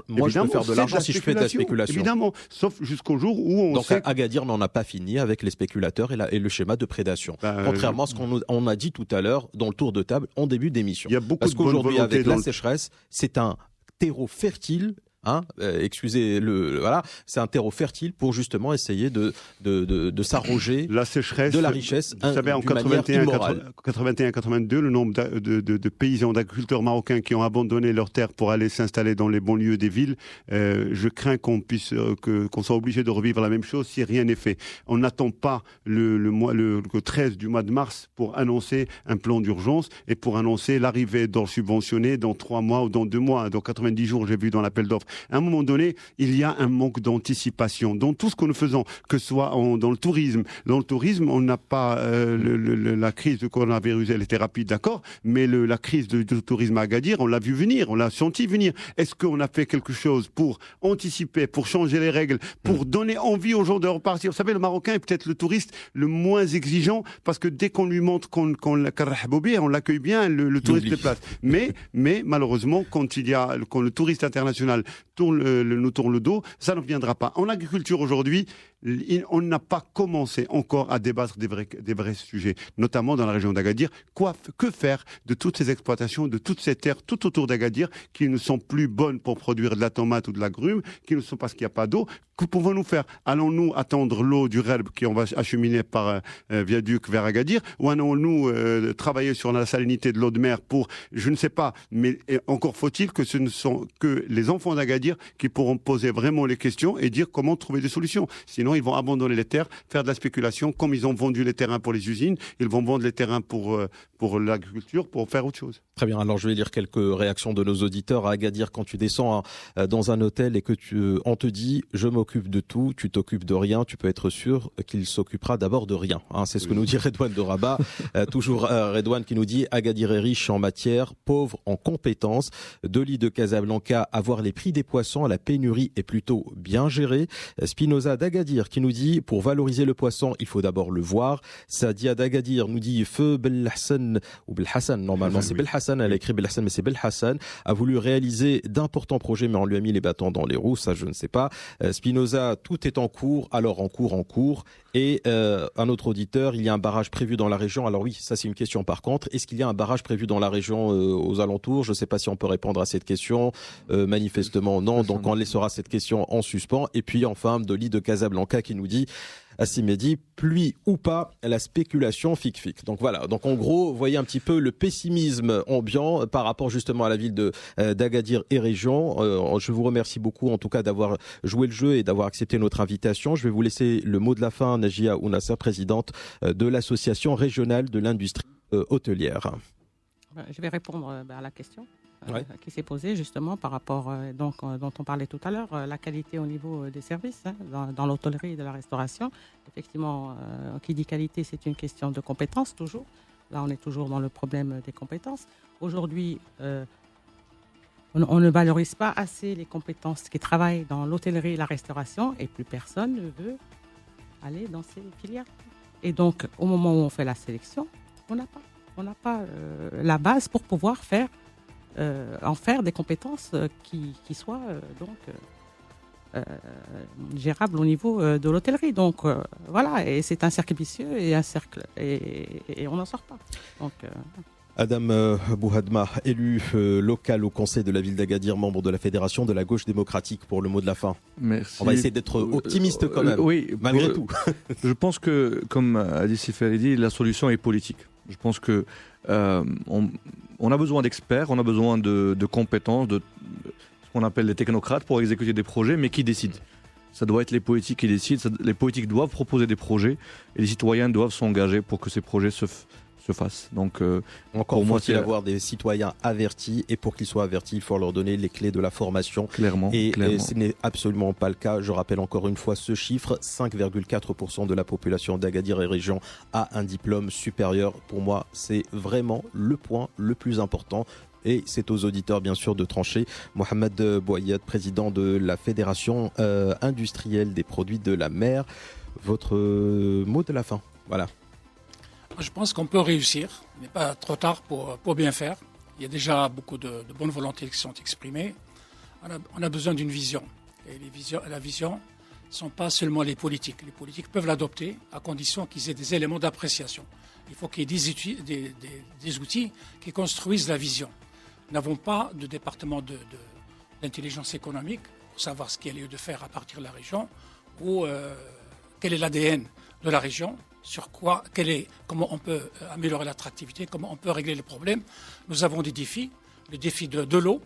Moi, je peux faire de l'argent si je fais de la spéculation. Évidemment, sauf jusqu'au jour où on sait... Donc Agadir n'en a pas fini avec les spéculateurs et le schéma de prédation. Contrairement à ce qu'on a dit tout à l'heure dans le tour de table en début d'émission. Il y a beaucoup Parce qu'aujourd'hui, avec la sécheresse, c'est un terreau fertile. C'est un terreau fertile pour justement essayer de s'arroger la sécheresse, de la richesse. Vous savez, en 81-82, le nombre de paysans, d'agriculteurs marocains qui ont abandonné leurs terres pour aller s'installer dans les banlieues des villes, je crains qu'on soit obligé de revivre la même chose si rien n'est fait. On n'attend pas le 13 du mois de mars pour annoncer un plan d'urgence et pour annoncer l'arrivée d'or subventionné dans 3 mois ou dans 2 mois. Dans 90 jours, j'ai vu dans l'appel d'offres. À un moment donné, il y a un manque d'anticipation dans tout ce que nous faisons, que ce soit dans le tourisme. Dans le tourisme, on n'a pas la crise de coronavirus, elle était rapide, d'accord, mais la crise du tourisme à Agadir, on l'a vu venir, on l'a senti venir. Est-ce qu'on a fait quelque chose pour anticiper, pour changer les règles, pour donner envie aux gens de repartir? Vous savez, le Marocain est peut-être le touriste le moins exigeant, parce que dès qu'on lui montre qu'on l'accueille bien, le touriste se déplace. Mais malheureusement, quand le touriste international nous tourne le dos, ça ne viendra pas. En agriculture aujourd'hui, on n'a pas commencé encore à débattre des vrais sujets, notamment dans la région d'Agadir. Que faire de toutes ces exploitations, de toutes ces terres tout autour d'Agadir qui ne sont plus bonnes pour produire de la tomate ou de l'agrumes, qui ne sont parce qu'il n'y a pas d'eau? Que pouvons-nous faire? Allons-nous attendre l'eau du RELB qu'on va acheminer par viaduc vers Agadir, ou allons-nous travailler sur la salinité de l'eau de mer pour, je ne sais pas, mais encore faut-il que ce ne sont que les enfants d'Agadir qui pourront poser vraiment les questions et dire comment trouver des solutions. Sinon, ils vont abandonner les terres, faire de la spéculation. Comme ils ont vendu les terrains pour les usines, ils vont vendre les terrains pour l'agriculture, pour faire autre chose. Très bien. Alors, je vais lire quelques réactions de nos auditeurs. À Agadir, quand tu descends dans un hôtel et que on te dit « je m'occupe de tout, tu t'occupes de rien », tu peux être sûr qu'il s'occupera d'abord de rien. C'est ce que nous dit Redouane de Rabat. Toujours Redouane qui nous dit « Agadir est riche en matière, pauvre en compétences. Doli de Casablanca, avoir les prix des poissons, la pénurie est plutôt bien gérée. » Spinoza d'Agadir qui nous dit « pour valoriser le poisson, il faut d'abord le voir ». Sadia d'Agadir nous dit « Feu Belhassan » ou Belhassan, normalement c'est Belhassan, elle a écrit Belhassan mais c'est Belhassan, a voulu réaliser d'importants projets mais on lui a mis les bâtons dans les roues, ça je ne sais pas. Spinoza, tout est en cours, alors en cours. Et un autre auditeur, il y a un barrage prévu dans la région. Alors oui, ça c'est une question par contre. Est-ce qu'il y a un barrage prévu dans la région aux alentours? Je ne sais pas si on peut répondre à cette question. Manifestement non, donc on laissera cette question en suspens. Et puis enfin, Doli de Casablanca qui nous dit Assimedi, pluie ou pas, la spéculation fic-fic. Donc voilà, donc en gros, vous voyez un petit peu le pessimisme ambiant par rapport justement à la ville d'Agadir et région. Je vous remercie beaucoup en tout cas d'avoir joué le jeu et d'avoir accepté notre invitation. Je vais vous laisser le mot de la fin, Najia Ounasser, présidente de l'association régionale de l'industrie hôtelière. Je vais répondre à la question qui s'est posée justement par rapport dont on parlait tout à l'heure, la qualité au niveau des services dans l'hôtellerie et de la restauration. Effectivement, qui dit qualité, c'est une question de compétences toujours. Là, on est toujours dans le problème des compétences. Aujourd'hui, on ne valorise pas assez les compétences qui travaillent dans l'hôtellerie et la restauration et plus personne ne veut aller dans ces filières. Et donc, au moment où on fait la sélection, on n'a pas la base pour pouvoir en faire des compétences qui soient gérables au niveau de l'hôtellerie. Donc voilà, et c'est un cercle vicieux et on n'en sort pas. Donc, Adam Bouhadma, élu local au conseil de la ville d'Agadir, membre de la Fédération de la gauche démocratique, pour le mot de la fin. Merci. On va essayer d'être optimiste quand même, oui, malgré tout. Je pense que, comme a dit Siferidi, la solution est politique. Je pense que on a besoin d'experts, on a besoin de compétences, de ce qu'on appelle les technocrates pour exécuter des projets, mais qui décident. Ça doit être les politiques qui décident. Les politiques doivent proposer des projets et les citoyens doivent s'engager pour que ces projets se fassent. Donc, encore faut-il avoir des citoyens avertis, et pour qu'ils soient avertis, il faut leur donner les clés de la formation. Clairement. Et ce n'est absolument pas le cas. Je rappelle encore une fois ce chiffre, 5,4% de la population d'Agadir et région a un diplôme supérieur. Pour moi, c'est vraiment le point le plus important. Et c'est aux auditeurs, bien sûr, de trancher. Mohamed Bouayed, président de la Fédération industrielle des produits de la mer. Votre mot de la fin. Voilà. Je pense qu'on peut réussir. Il n'est pas trop tard pour bien faire. Il y a déjà beaucoup de bonnes volontés qui sont exprimées. On a besoin d'une vision. Et la vision ne sont pas seulement les politiques. Les politiques peuvent l'adopter à condition qu'ils aient des éléments d'appréciation. Il faut qu'il y ait des outils qui construisent la vision. Nous n'avons pas de département d'intelligence économique pour savoir ce qu'il y a lieu de faire à partir de la région ou quel est l'ADN de la région. Sur quoi, comment on peut améliorer l'attractivité, comment on peut régler les problèmes. Nous avons des défis, le défi de l'eau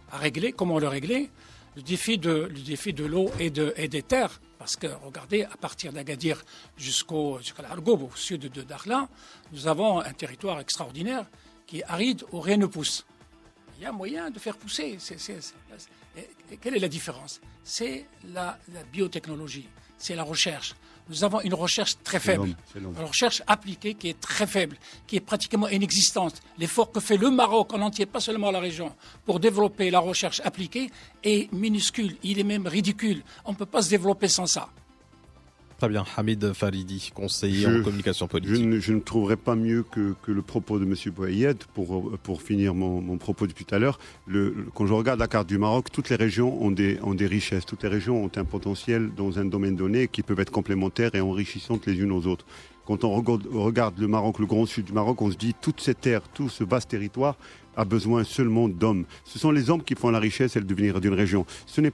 à régler, comment le régler, le défi de l'eau et des terres, parce que regardez, à partir d'Agadir jusqu'à l'Argob, au sud de Dakhla, nous avons un territoire extraordinaire qui est aride où rien ne pousse. Il y a moyen de faire pousser. Quelle est la différence? C'est la biotechnologie, c'est la recherche. Nous avons une recherche très faible, une recherche appliquée qui est très faible, qui est pratiquement inexistante. L'effort que fait le Maroc en entier, pas seulement la région, pour développer la recherche appliquée est minuscule, il est même ridicule. On ne peut pas se développer sans ça. Très bien. Hamid Faridi, conseiller en communication politique. Je ne trouverais pas mieux que le propos de M. Bouayed pour finir mon propos depuis tout à l'heure. Quand je regarde la carte du Maroc, toutes les régions ont des richesses. Toutes les régions ont un potentiel dans un domaine donné qui peuvent être complémentaires et enrichissantes les unes aux autres. Quand on regarde le Maroc, le grand sud du Maroc, on se dit toute cette terre, tout ce vaste territoire a besoin seulement d'hommes. Ce sont les hommes qui font la richesse et le devenir d'une région. Ce n'est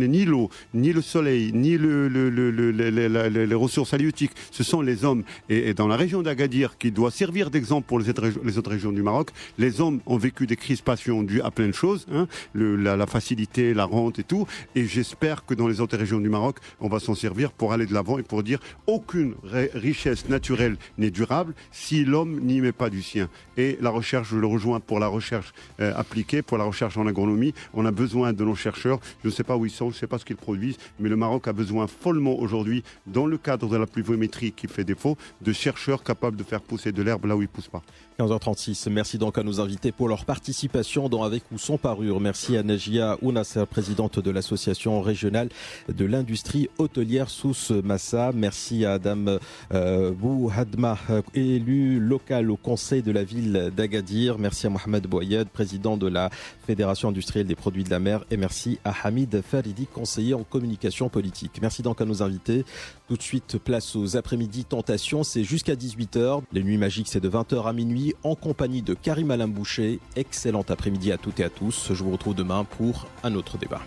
ni l'eau, ni le soleil, ni les ressources halieutiques. Ce sont les hommes. Et dans la région d'Agadir, qui doit servir d'exemple pour les autres régions du Maroc, les hommes ont vécu des crispations dues à plein de choses, la facilité, la rente et tout. Et j'espère que dans les autres régions du Maroc, on va s'en servir pour aller de l'avant et pour dire aucune richesse naturelle n'est durable si l'homme n'y met pas du sien. Et la recherche, je le rejoins pour la recherche appliquée, pour la recherche en agronomie. On a besoin de nos chercheurs. Je ne sais pas où ils sont, je ne sais pas ce qu'ils produisent, mais le Maroc a besoin follement aujourd'hui, dans le cadre de la pluviométrie qui fait défaut, de chercheurs capables de faire pousser de l'herbe là où il ne pousse pas. 15h36, merci donc à nos invités pour leur participation dans Avec ou sans parure. Merci à Najia Ounasser, présidente de l'association régionale de l'industrie hôtelière Sous Massa. Merci à Adam Bouhadma, élu local au conseil de la ville d'Agadir. Merci à Mohamed Bouayed, président de la Fédération industrielle des produits de la mer. Et merci à Hamid Faridi, conseiller en communication politique. Merci donc à nos invités. Tout de suite, place aux après-midi tentations. C'est jusqu'à 18h. Les nuits magiques, c'est de 20h à minuit en compagnie de Karim Alain Boucher. Excellent après-midi à toutes et à tous. Je vous retrouve demain pour un autre débat.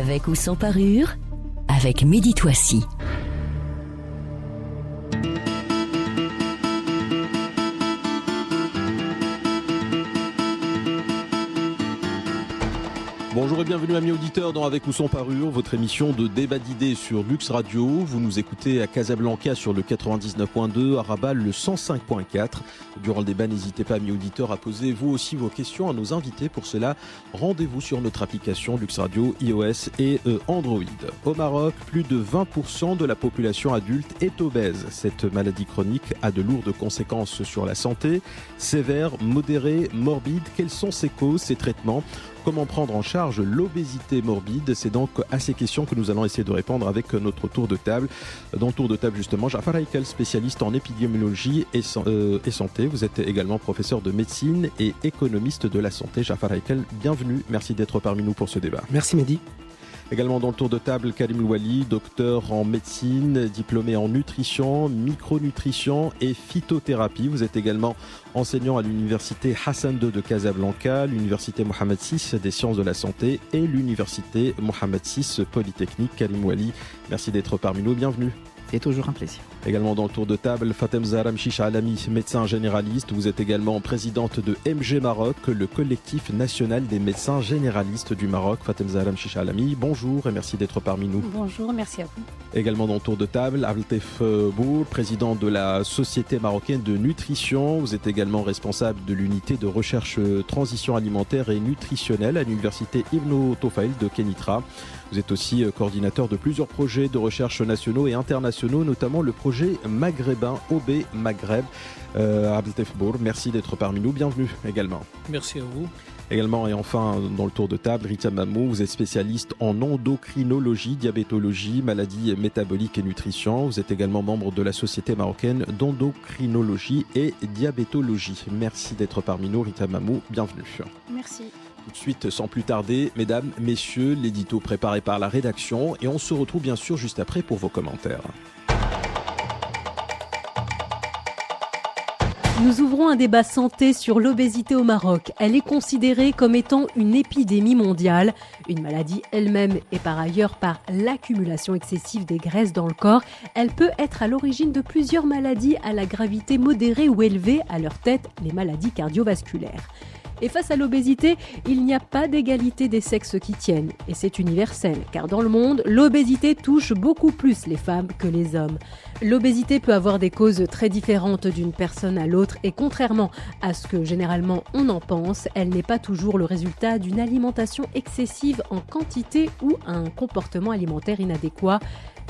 Avec ou sans parure, avec Mehdi Touassi. Bonjour et bienvenue amis auditeurs dans Avec ou sans parure, votre émission de débat d'idées sur Lux Radio. Vous nous écoutez à Casablanca sur le 99.2, à Rabat le 105.4. Durant le débat, n'hésitez pas amis auditeurs à poser vous aussi vos questions à nos invités. Pour cela, rendez-vous sur notre application Lux Radio, iOS et Android. Au Maroc, plus de 20% de la population adulte est obèse. Cette maladie chronique a de lourdes conséquences sur la santé. Sévère, modérée, morbide, quelles sont ses causes, ses traitements ? Comment prendre en charge l'obésité morbide? C'est donc à ces questions que nous allons essayer de répondre avec notre tour de table. Dans le tour de table, justement, Jafar Haïkel, spécialiste en épidémiologie et santé. Vous êtes également professeur de médecine et économiste de la santé. Jafar Haïkel, bienvenue. Merci d'être parmi nous pour ce débat. Merci Mehdi. Également dans le tour de table, Karim Louali, docteur en médecine, diplômé en nutrition, micronutrition et phytothérapie. Vous êtes également enseignant à l'université Hassan II de Casablanca, l'université Mohamed VI des sciences de la santé et l'université Mohamed VI Polytechnique. Karim Louali, merci d'être parmi nous, bienvenue. C'est toujours un plaisir. Également dans le tour de table, Fatem Zahra Mchicha Alami, médecin généraliste. Vous êtes également présidente de MG Maroc, le collectif national des médecins généralistes du Maroc. Fatem Zahra Mchicha Alami, bonjour et merci d'être parmi nous. Bonjour, merci à vous. Également dans le tour de table, Abdeltef Bour, président de la Société marocaine de nutrition. Vous êtes également responsable de l'unité de recherche transition alimentaire et nutritionnelle à l'université Ibn Toffaïl de Kenitra. Vous êtes aussi coordinateur de plusieurs projets de recherche nationaux et internationaux, notamment le projet maghrébin OB Maghreb. Abdeltef Bour, merci d'être parmi nous. Bienvenue également. Merci à vous. Également et enfin dans le tour de table, Rita Mamou, vous êtes spécialiste en endocrinologie, diabétologie, maladies métaboliques et nutrition. Vous êtes également membre de la Société marocaine d'endocrinologie et diabétologie. Merci d'être parmi nous, Rita Mamou. Bienvenue. Merci. Tout de suite, sans plus tarder, mesdames, messieurs, l'édito préparé par la rédaction et on se retrouve bien sûr juste après pour vos commentaires. Nous ouvrons un débat santé sur l'obésité au Maroc. Elle est considérée comme étant une épidémie mondiale, une maladie elle-même et par ailleurs par l'accumulation excessive des graisses dans le corps. Elle peut être à l'origine de plusieurs maladies à la gravité modérée ou élevée, à leur tête les maladies cardiovasculaires. Et face à l'obésité, il n'y a pas d'égalité des sexes qui tiennent. Et c'est universel, car dans le monde, l'obésité touche beaucoup plus les femmes que les hommes. L'obésité peut avoir des causes très différentes d'une personne à l'autre et contrairement à ce que généralement on en pense, elle n'est pas toujours le résultat d'une alimentation excessive en quantité ou un comportement alimentaire inadéquat.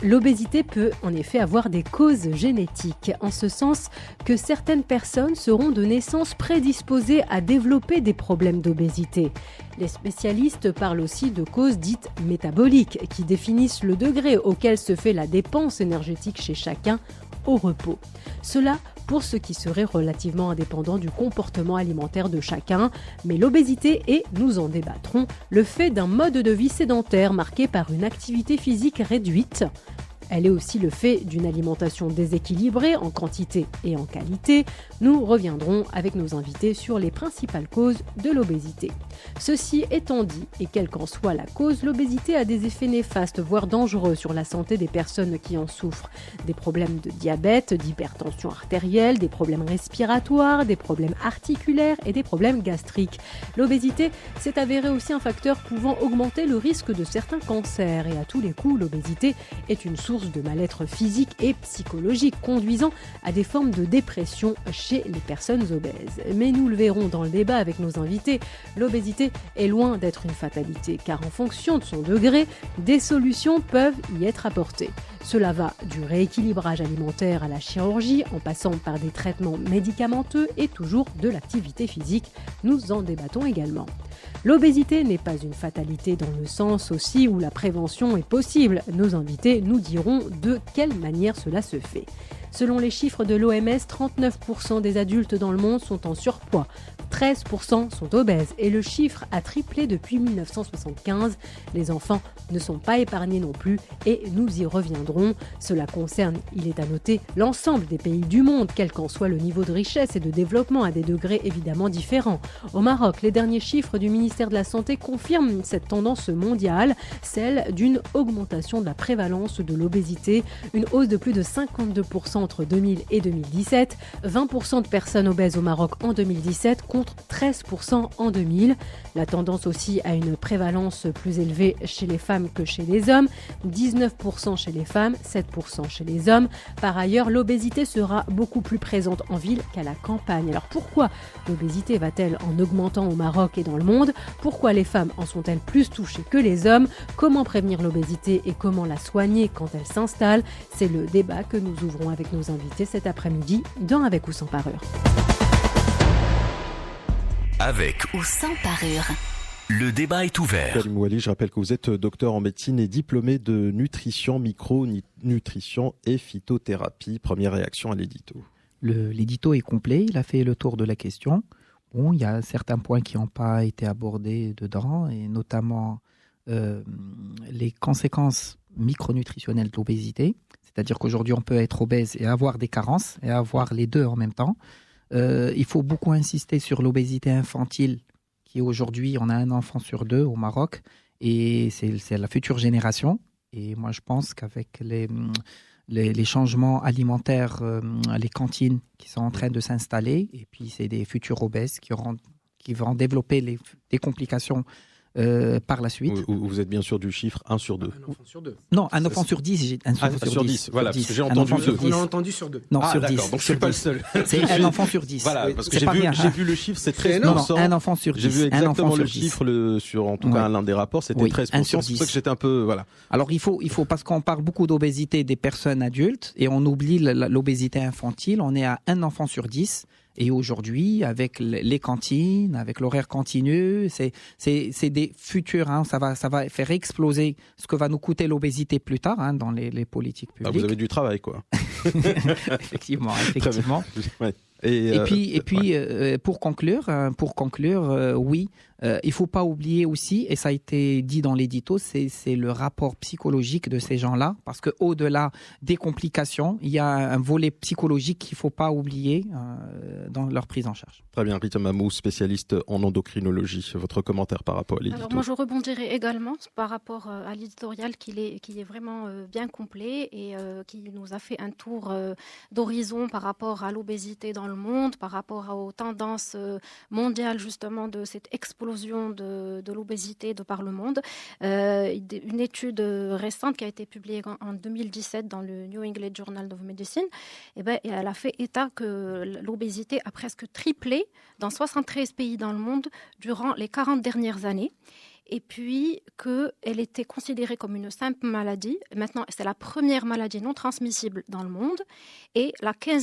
L'obésité peut en effet avoir des causes génétiques, en ce sens que certaines personnes seront de naissance prédisposées à développer des problèmes d'obésité. Les spécialistes parlent aussi de causes dites métaboliques, qui définissent le degré auquel se fait la dépense énergétique chez chacun au repos. Cela pour ce qui serait relativement indépendant du comportement alimentaire de chacun, mais l'obésité est, nous en débattrons, le fait d'un mode de vie sédentaire marqué par une activité physique réduite. Elle est aussi le fait d'une alimentation déséquilibrée en quantité et en qualité. Nous reviendrons avec nos invités sur les principales causes de l'obésité. Ceci étant dit, et quelle qu'en soit la cause, l'obésité a des effets néfastes, voire dangereux sur la santé des personnes qui en souffrent. Des problèmes de diabète, d'hypertension artérielle, des problèmes respiratoires, des problèmes articulaires et des problèmes gastriques. L'obésité s'est avérée aussi un facteur pouvant augmenter le risque de certains cancers. Et à tous les coups, l'obésité est une source de mal-être physique et psychologique, conduisant à des formes de dépression chez les personnes obèses. Mais nous le verrons dans le débat avec nos invités, l'obésité est loin d'être une fatalité, car en fonction de son degré, des solutions peuvent y être apportées. Cela va du rééquilibrage alimentaire à la chirurgie, en passant par des traitements médicamenteux et toujours de l'activité physique. Nous en débattons également. L'obésité n'est pas une fatalité dans le sens aussi où la prévention est possible. Nos invités nous diront de quelle manière cela se fait. Selon les chiffres de l'OMS, 39% des adultes dans le monde sont en surpoids. 13% sont obèses et le chiffre a triplé depuis 1975. Les enfants ne sont pas épargnés non plus et nous y reviendrons. Cela concerne, il est à noter, l'ensemble des pays du monde, quel qu'en soit le niveau de richesse et de développement à des degrés évidemment différents. Au Maroc, les derniers chiffres du ministère de la Santé confirment cette tendance mondiale, celle d'une augmentation de la prévalence de l'obésité, une hausse de plus de 52% entre 2000 et 2017, 20% de personnes obèses au Maroc en 2017 contre 13% en 2000. La tendance aussi à une prévalence plus élevée chez les femmes que chez les hommes, 19% chez les femmes, 7% chez les hommes. Par ailleurs, l'obésité sera beaucoup plus présente en ville qu'à la campagne. Alors pourquoi l'obésité va-t-elle en augmentant au Maroc et dans le monde ? Pourquoi les femmes en sont-elles plus touchées que les hommes ? Comment prévenir l'obésité et comment la soigner quand elle s'installe ? C'est le débat que nous ouvrons avec nos invités cet après-midi dans Avec ou sans parure. Avec ou sans parure. Le débat est ouvert. Karim Ouali, je rappelle que vous êtes docteur en médecine et diplômé de nutrition, micronutrition et phytothérapie. Première réaction à l'édito. L'édito est complet, il a fait le tour de la question. Bon, il y a certains points qui n'ont pas été abordés dedans, et notamment les conséquences micronutritionnelles de l'obésité. C'est-à-dire qu'aujourd'hui, on peut être obèse et avoir des carences, et avoir les deux en même temps. Il faut beaucoup insister sur l'obésité infantile, qui aujourd'hui, on a un enfant sur deux au Maroc, et c'est la future génération. Et moi, je pense qu'avec les changements alimentaires, les cantines qui sont en train de s'installer, et puis c'est des futurs obèses qui vont développer des complications par la suite. Vous êtes bien sûr du chiffre 1 sur 2. Un enfant sur 2. Non, un enfant sur 10. Sur 10, voilà, parce que j'ai entendu 2. On a entendu sur 2. Non, sur sur 10. D'accord, donc je ne suis pas le seul. C'est un enfant sur 10. Voilà, parce que C'est pas bien, j'ai vu le chiffre, c'est 13%. Non, un enfant sur 10. J'ai vu exactement le 10. chiffre sur, en tout cas, l'un des rapports, c'était 13%. C'est pour ça que j'étais un peu, voilà. Alors il faut, parce qu'on parle beaucoup d'obésité des personnes adultes et on oublie l'obésité infantile, on est à un enfant sur 10. Et aujourd'hui, avec les cantines, avec l'horaire continu, c'est des futurs. Ça va faire exploser ce que va nous coûter l'obésité plus tard dans les politiques publiques. Vous avez du travail, quoi. Effectivement. Ouais. Et puis, pour conclure, oui, il faut pas oublier aussi, et ça a été dit dans l'édito, c'est le rapport psychologique de ces gens-là, parce que au-delà des complications, il y a un volet psychologique qu'il faut pas oublier dans leur prise en charge. Très bien, Rita Mamou, spécialiste en endocrinologie. Votre commentaire par rapport à l'édito? Alors moi, je rebondirai également par rapport à l'éditorial qui est vraiment bien complet et qui nous a fait un tour d'horizon par rapport à l'obésité dans le monde, par rapport aux tendances mondiales justement de cette explosion de l'obésité de par le monde. Une étude récente qui a été publiée en 2017 dans le New England Journal of Medicine, elle a fait état que l'obésité a presque triplé dans 73 pays dans le monde durant les 40 dernières années. Et puis qu'elle était considérée comme une simple maladie. Maintenant, c'est la première maladie non transmissible dans le monde et la 15e